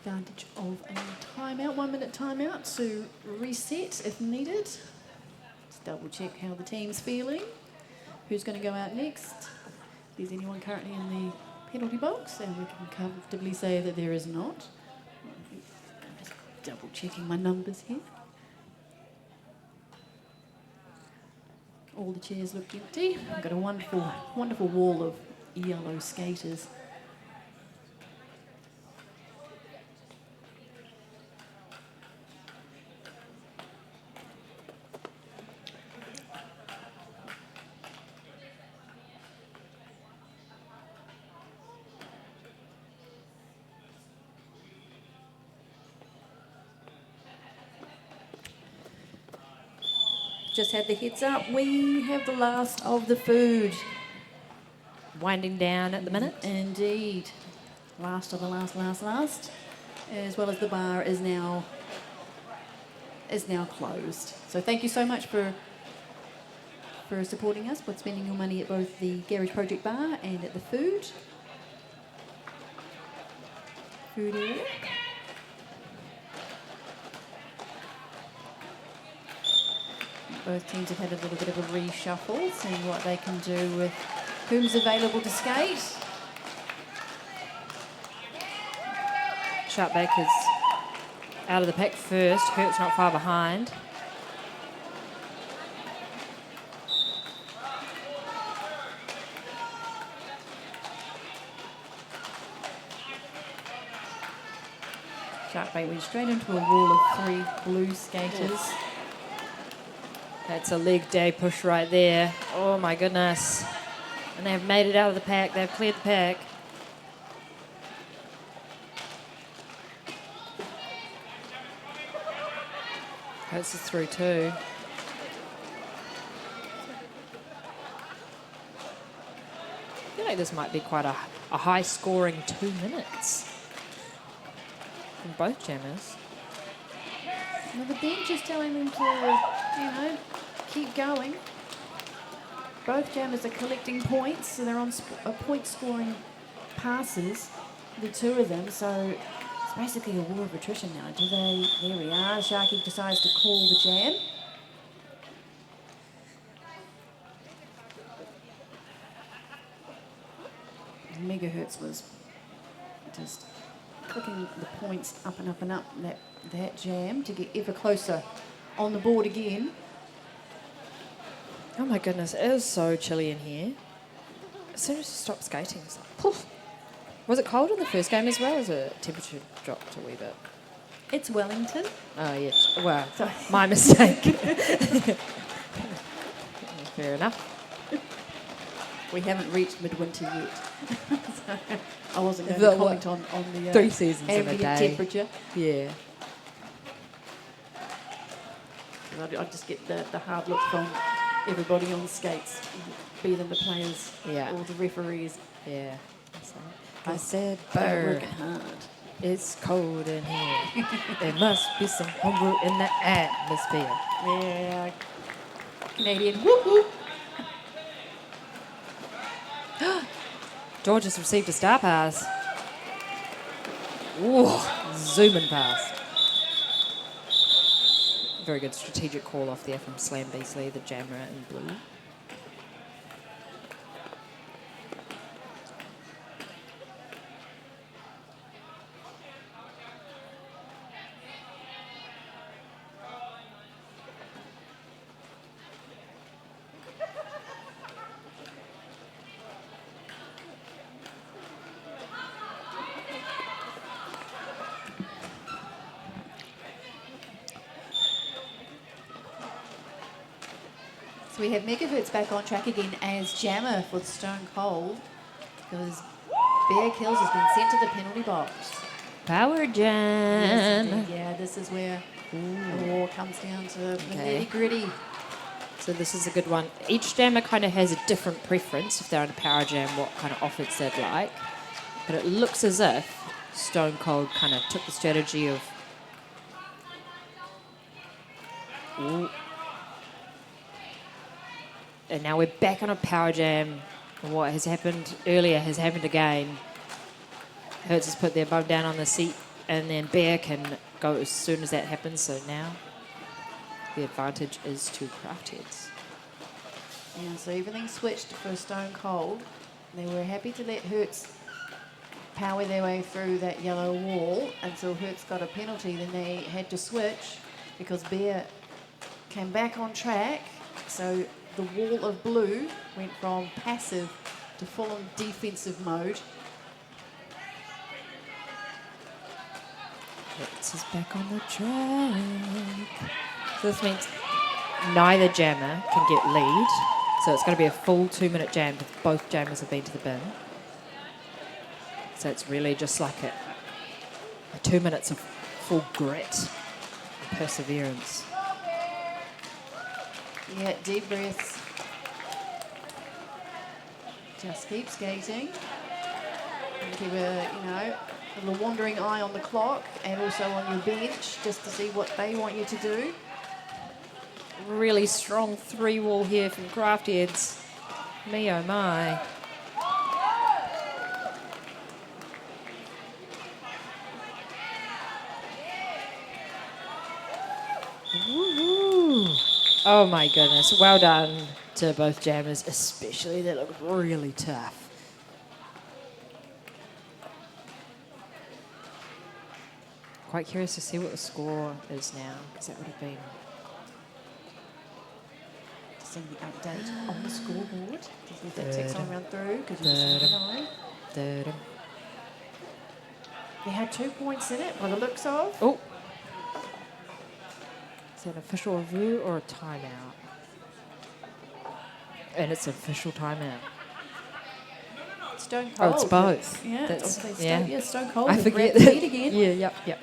Advantage of a timeout, 1 minute timeout to reset if needed. Just double check how the team's feeling. Who's going to go out next? If there's anyone currently in the penalty box, and we can comfortably say that there is not. I'm just double checking my numbers here. All the chairs look empty. I've got a wonderful, wonderful wall of yellow skaters. Just had the heads up. We have the last of the food. Winding down at the minute. Indeed. Last of the last. As well as the bar is now closed. So thank you so much for supporting us, for spending your money at both the Garage Project Bar and at the food area. Both teams have had a little bit of a reshuffle, seeing what they can do with whom's available to skate. Sharkbaker's out of the pack first. Hurt's not far behind. Sharkbait went straight into a wall of 3 blue skaters. That's a leg day push right there. Oh my goodness. And they've made it out of the pack. They've cleared the pack. Hurts is through too. I feel like this might be quite a high scoring 2 minutes from both jammers. Well, the bench is telling them to, keep going. Both jammers are collecting points, so they're on point scoring passes, the two of them, so it's basically a war of attrition now. There we are. Sharky decides to call the jam. Megahertz was just clicking the points up and up and up that jam to get ever closer on the board again. Oh my goodness, it is so chilly in here. As soon as you stop skating, it's like poof. Was it cold in the first game as well, or has the temperature dropped a wee bit? It's Wellington. Oh, yeah. Well, my mistake. Fair enough. We haven't reached midwinter yet. So I wasn't going The to comment on the 3 seasons in a ambient day. temperature. Yeah. I just get the hard look from everybody on skates, be them the players Yeah. or the referees. Yeah. I said, They're bird, working hard. it's cold in here. There must be some hunger in the atmosphere. Yeah. Canadian. Woo-hoo. George has received a star pass. Ooh, zooming past. Very good strategic call off there from Slam Beasley, the jammer in blue. So we have Megahertz back on track again as jammer for Stone Cold because Bear Kills has been sent to the penalty box. Power Yes, jam. indeed. Yeah, this is where the war comes down to the Okay. nitty gritty. So this is a good one. Each jammer kind of has a different preference if they're in a power jam, what kind of offense they'd like. But it looks as if Stone Cold kind of took the strategy of ooh. And now we're back on a power jam. What has happened earlier has happened again. Hertz has put their bum down on the seat, and then Bear can go as soon as that happens. So now the advantage is to Craftheads. Yeah, so everything switched for Stone Cold. They were happy to let Hertz power their way through that yellow wall until Hertz got a penalty. Then they had to switch because Bear came back on track. So the wall of blue went from passive to full-on defensive mode. Hertz is back on the track. So this means neither jammer can get lead. So it's going to be a full 2-minute jam if both jammers have been to the bin. So it's really just like a 2 minutes of full grit and perseverance. Yeah, deep breaths. Just keep skating. And keep a little wandering eye on the clock and also on your bench just to see what they want you to do. Really strong 3-wall here from Craftheads. Me oh my. Woo-hoo. Oh my goodness, well done to both jammers, especially they look really tough. Quite curious to see what the score is now, because that would have been... Seeing the update on the scoreboard. To see if that ticks on run through. Could you just know? Da-dum. They had 2 points in it by the looks of. Oh! Is that an official review or a timeout? And it's an official timeout. Stone Oh, Cold. it's both. Yeah, That's- Stone Cold. I have forget grabbed the that. lead again. Yeah, yep.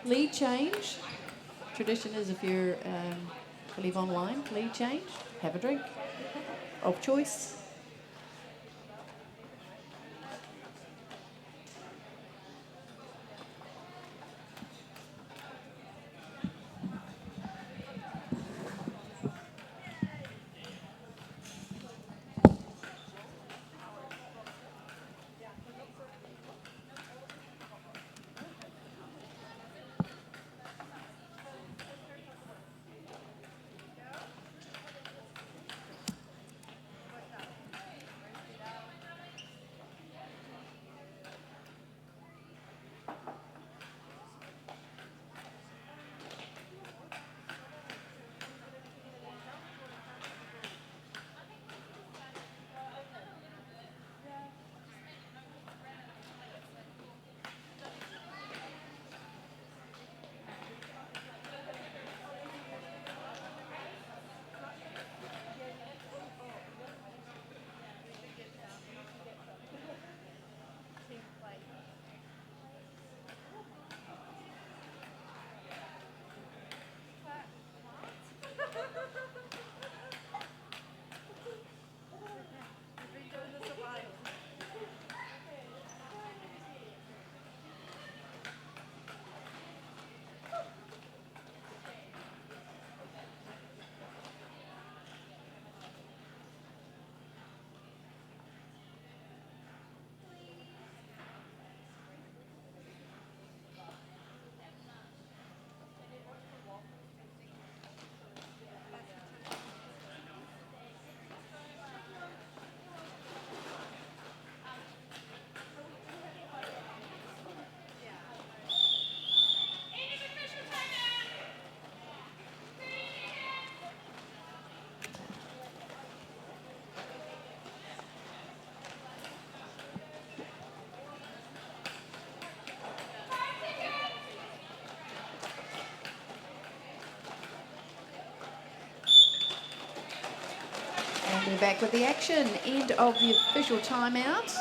Lead change. Tradition is if you're live online, lead change, have a drink of choice. we're back with the action. End of the official timeout.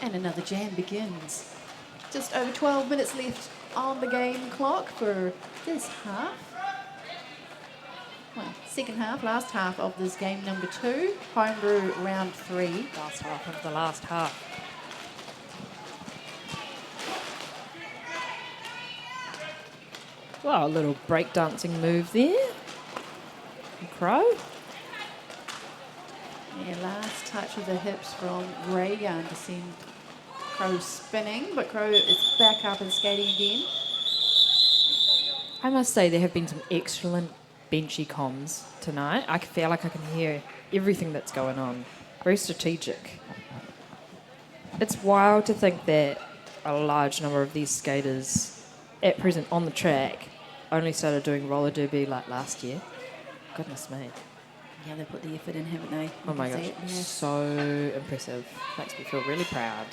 And another jam begins. Just over 12 minutes left on the game clock for this half. Well, second half, last half of this game number 2. Homebrew round 3. Last half of the last half. Well, a little breakdancing move there. And Crow. Yeah, last touch of the hips from Reagan to send Crow spinning, but Crow is back up and skating again. I must say there have been some excellent benchy comms tonight. I feel like I can hear everything that's going on. Very strategic. It's wild to think that a large number of these skaters at present on the track only started doing roller derby like last year. Goodness me. Yeah, they put the effort in, haven't they? Oh my You can gosh, see it, yeah. so impressive. Makes me feel really proud.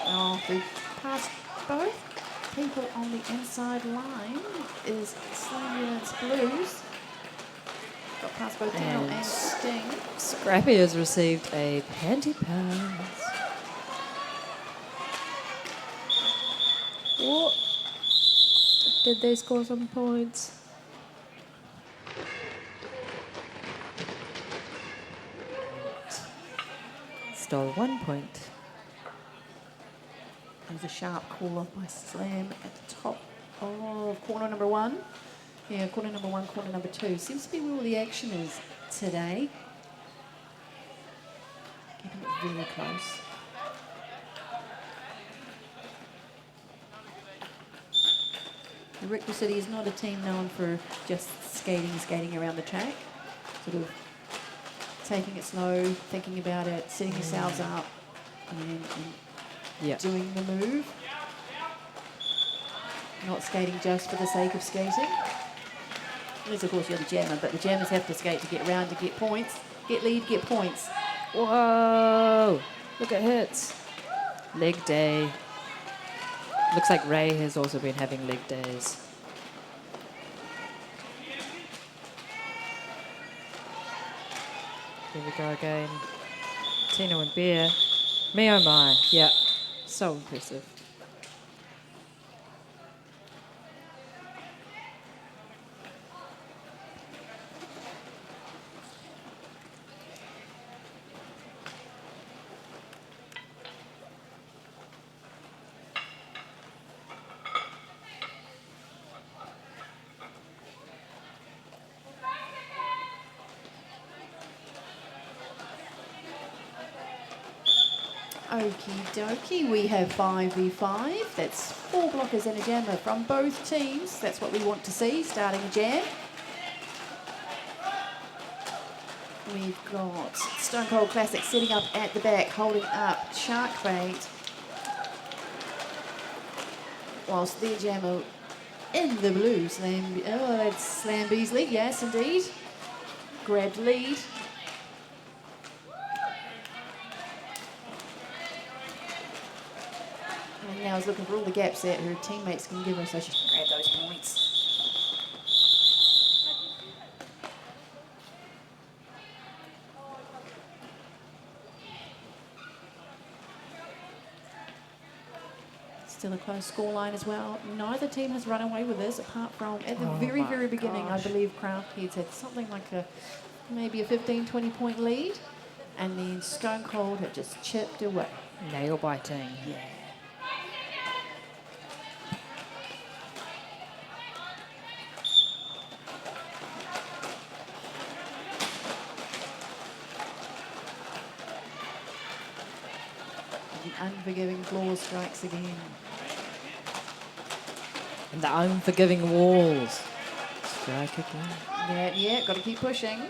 Oh, they've passed both people on the inside line is Ambulance Blues. Got past both Daniel And and Sting. Scrappy has received a panty pass. What? Did they score some points? Stole 1 point. There's a sharp call off by Slam at the top of corner number 1. Yeah, corner number 1, corner number 2. Seems to be where all the action is today. Keeping it very close. The Richter City is not a team known for just skating around the track. Sort of taking it slow, thinking about it, setting yourselves up, and Yeah. doing the move. Not skating just for the sake of skating. Unless, of course, you're the jammer, but the jammers have to skate to get round, to get points, get lead, get points. Whoa! Look at hits. Leg day. Looks like Ray has also been having leg days. Here we go again. Tino and Bear. Me oh my. Yeah. So impressive. Okie dokie, we have 5v5. That's 4 blockers and a jammer from both teams. That's what we want to see, starting a jam. We've got Stone Cold Classic setting up at the back, holding up Shark Bait. Whilst their jammer in the blue, that's Slam Beasley, yes indeed. Grabbed lead. And now is looking for all the gaps that her teammates can give her so she can grab those points. Still a close scoreline as well. Neither team has run away with this, apart from at the very beginning, I believe Craft Heads had something like maybe a 15, 20 point lead. And then Stone Cold have just chipped away. Nail biting. Yeah. The unforgiving floor strikes again. And the unforgiving walls. Strike again. Yeah, got to keep pushing.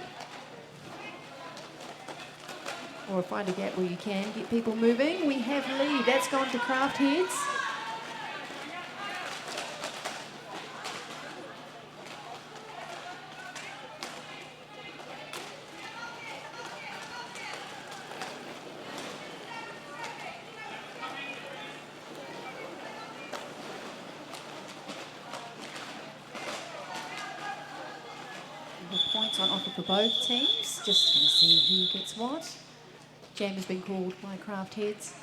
Or find a gap where you can get people moving. We have lead. That's gone to Craft Heads. points on offer for both teams. Just going to see who gets what. Jam has been called by craft heads.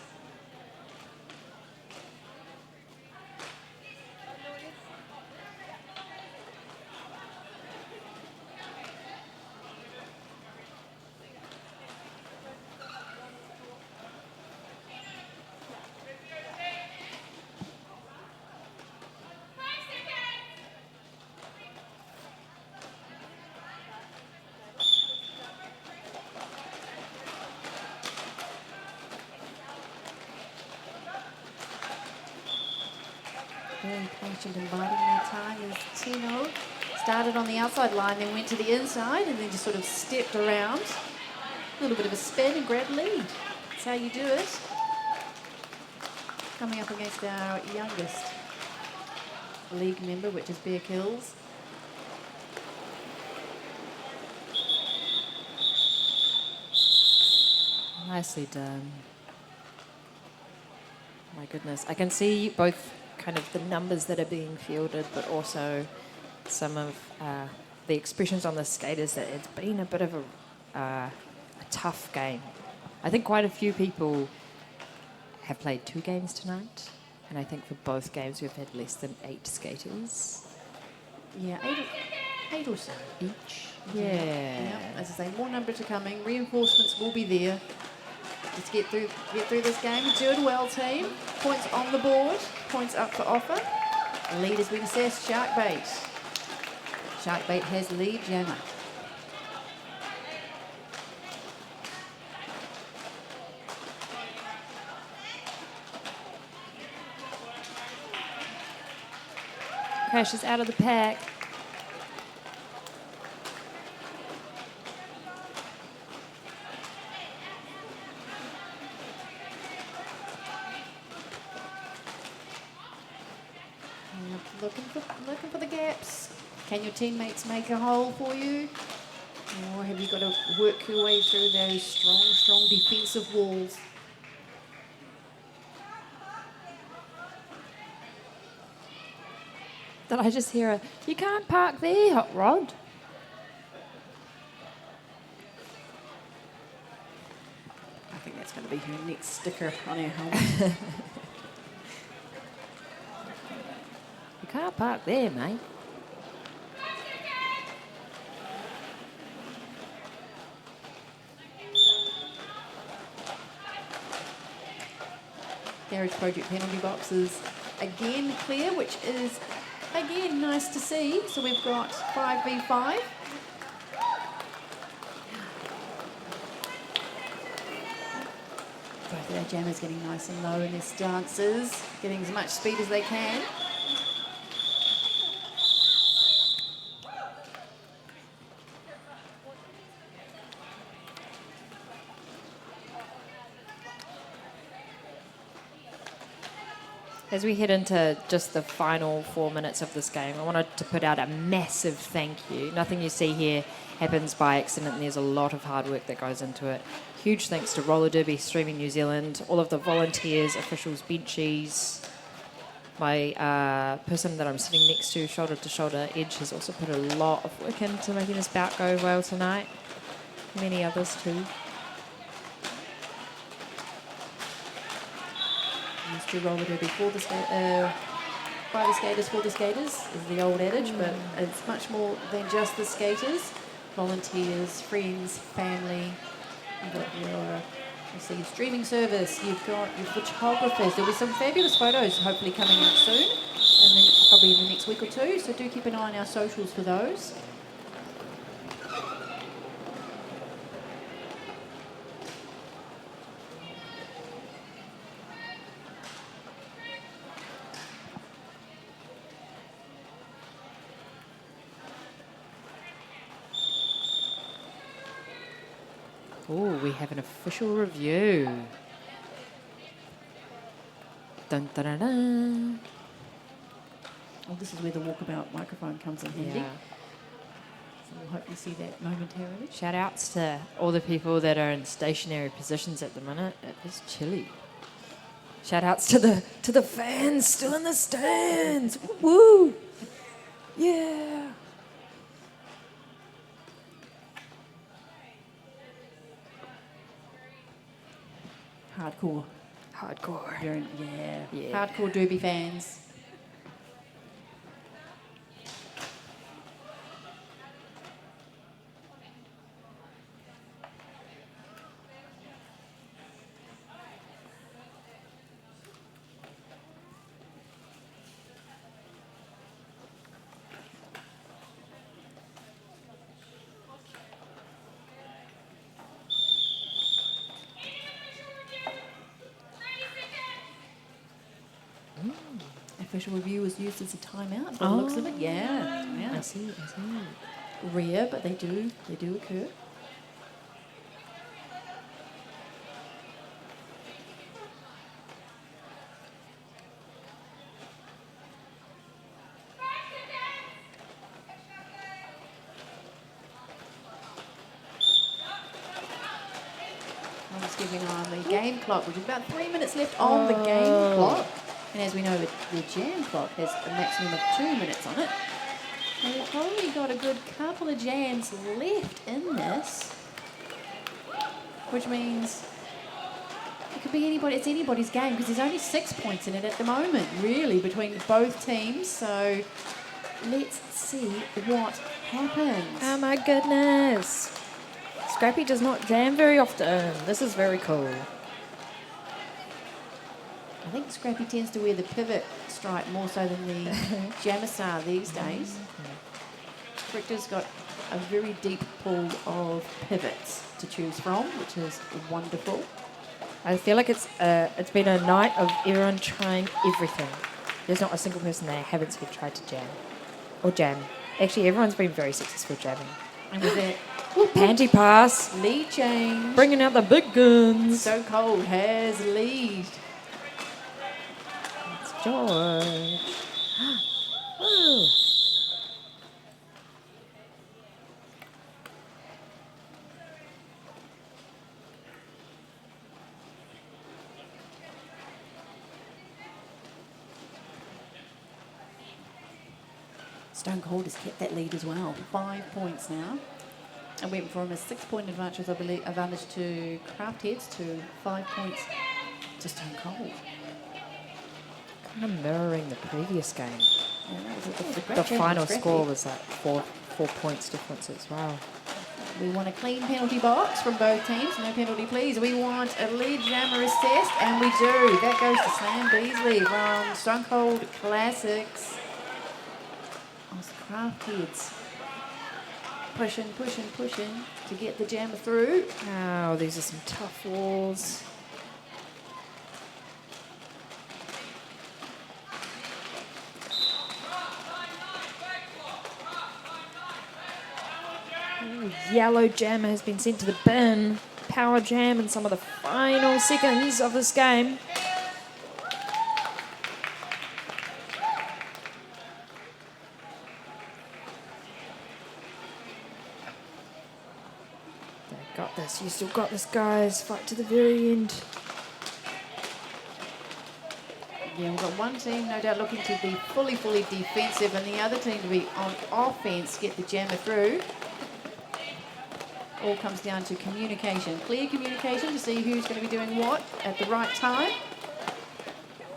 Very patient and biding their time as Tino started on the outside line, then went to the inside and then just sort of stepped around. A little bit of a spin and grab lead. That's how you do it. Coming up against our youngest league member, which is Bear Kills. Nicely done. My goodness. I can see both kind of the numbers that are being fielded, but also some of the expressions on the skaters that it's been a bit of a tough game. I think quite a few people have played 2 games tonight, and I think for both games we've had less than 8 skaters. Yeah, eight or so each. Yeah. As I say, more number to coming. Reinforcements will be there. Let's get through this game. Doing well, team. Points on the board. Points up for offer. Lead has been assessed. Sharkbait. Sharkbait has lead. Jammer. Crash is out of the pack. Looking for the gaps. Can your teammates make a hole for you? Or have you got to work your way through those strong defensive walls? Did I just hear you can't park there, Hot Rod? I think that's going to be her next sticker on our helmet. You can't park there, mate. Garage Project penalty boxes again clear, which is again nice to see. So we've got 5v5. Both of our jammers getting nice and low in their stances, getting as much speed as they can. As we head into just the final 4 minutes of this game, I wanted to put out a massive thank you. Nothing you see here happens by accident, and there's a lot of hard work that goes into it. Huge thanks to Roller Derby Streaming New Zealand, all of the volunteers, officials, benchies. My person that I'm sitting next to, shoulder to shoulder, Edge, has also put a lot of work into making this bout go well tonight. Many others too. To roller derby for the by the skaters for the skaters is the old adage, but it's much more than just the skaters. Volunteers, friends, family. You've got your streaming service. You've got your photographers. There'll be some fabulous photos hopefully coming out soon, and then probably in the next week or two. So do keep an eye on our socials for those. Oh, we have an official review. Dun, dun, dun, dun. Well, this is where the walkabout microphone comes in handy. Yeah. So we'll hopefully see that momentarily. Shout outs to all the people that are in stationary positions at the minute. It is chilly. Shout outs to the fans still in the stands. Woo! Yeah. Hardcore. Hardcore. Yeah. Hardcore derby fans. Official review was used as a timeout by the looks of it. Yeah. I see. Rare, but they do occur. I'm just keeping an eye on the game clock, which is about 3 minutes left on the game clock. And as we know, the jam clock has a maximum of 2 minutes on it. And we've probably got a good couple of jams left in this, which means it could be anybody. It's anybody's game because there's only 6 points in it at the moment, really, between both teams. So let's see what happens. Oh my goodness. Scrappy does not jam very often. This is very cool. I think Scrappy tends to wear the pivot stripe more so than the Jamasar these days. Richter's got a very deep pool of pivots to choose from, which is wonderful. I feel like it's been a night of everyone trying everything. There's not a single person they haven't said tried to jam. Or jam. Actually, everyone's been very successful jamming. And with that Panty pass. lead change, Bringing out the big guns. Stone Cold has lead. It's George. Woo. Stone Cold has kept that lead as well. 5 points now. And went from a 6-point advantage, I believe, advantage to Craft Heads to 5 points to Stone Cold. Kind of mirroring the previous game. Yeah, that was a great The change final from score Scrappy. was like four points difference as well. We want a clean penalty box from both teams. No penalty, please. We want a lead jammer assessed, and we do. That goes to Sam Beasley from Stone Cold Classics. Craft Heads. Pushing to get the jammer through. Oh, these are some tough walls. Ooh, yellow jammer has been sent to the bin. Power jam in some of the final seconds of this game. Got this. You still got this, guys. Fight to the very end. Yeah, we've got one team no doubt looking to be fully defensive and the other team to be on offense, get the jammer through. All comes down to communication. Clear communication to see who's going to be doing what at the right time.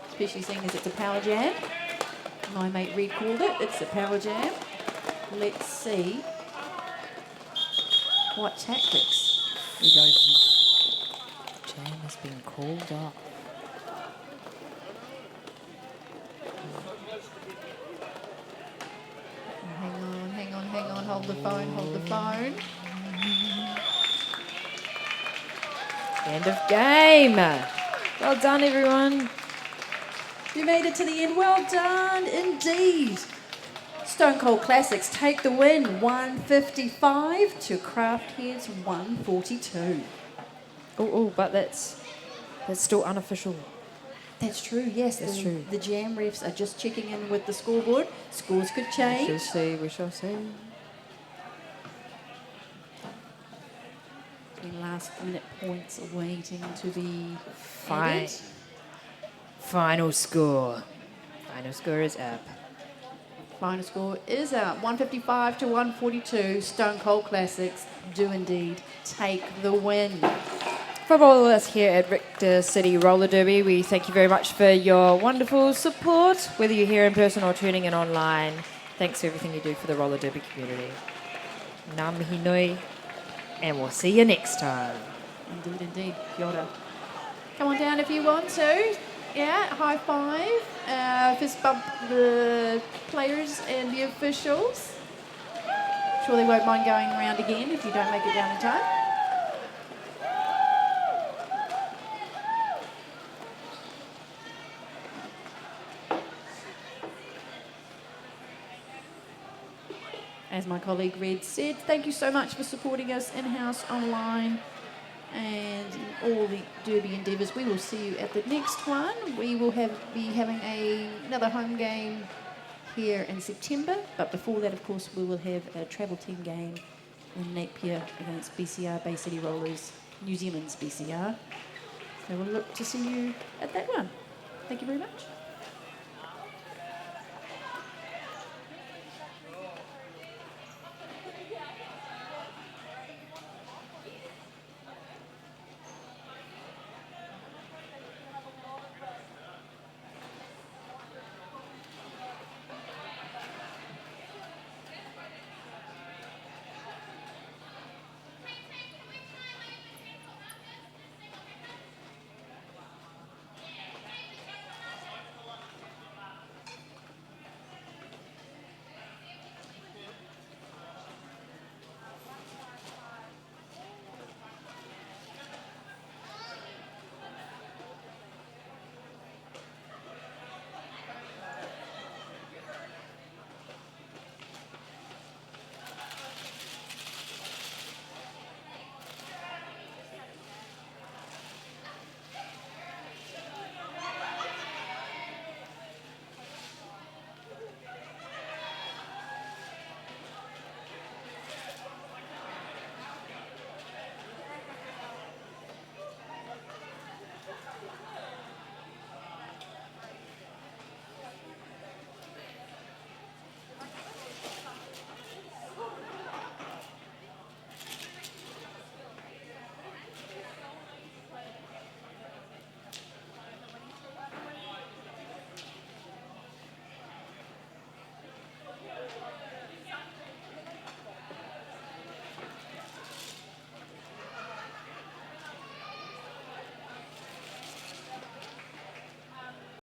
Especially seeing as it's a power jam. My mate Reed called it. It's a power jam. Let's see what tactics we go for. Jam has been called off. Hang on, hold the phone. End of game. Well done, everyone. You made it to the end. Well done, indeed. Stone Cold Classics take the win, 155 to Craft Heads 142. Oh, but that's still unofficial. That's true, yes. That's true. The jam refs are just checking in with the scoreboard. Scores could change. We shall see. The last minute points waiting to be Fine. added. Final score. Final score is up. Final score is out, 155 to 142. Stone Cold Classics do indeed take the win. From all of us here at Richter City Roller Derby, we thank you very much for your wonderful support, whether you're here in person or tuning in online. Thanks for everything you do for the roller derby community. Ngā mihi nui, and we'll see you next time. Indeed, indeed. Kia ora. Come on down if you want to. Yeah, high five. Fist bump the players and the officials. Sure they won't mind going around again if you don't make it down in time. As my colleague Red said, thank you so much for supporting us in-house, online, and in all the derby endeavours. We will see you at the next one. We will be having another home game here in September, but before that, of course, we will have a travel team game in Napier against BCR, Bay City Rollers, New Zealand's BCR. So we'll look to see you at that one. Thank you very much.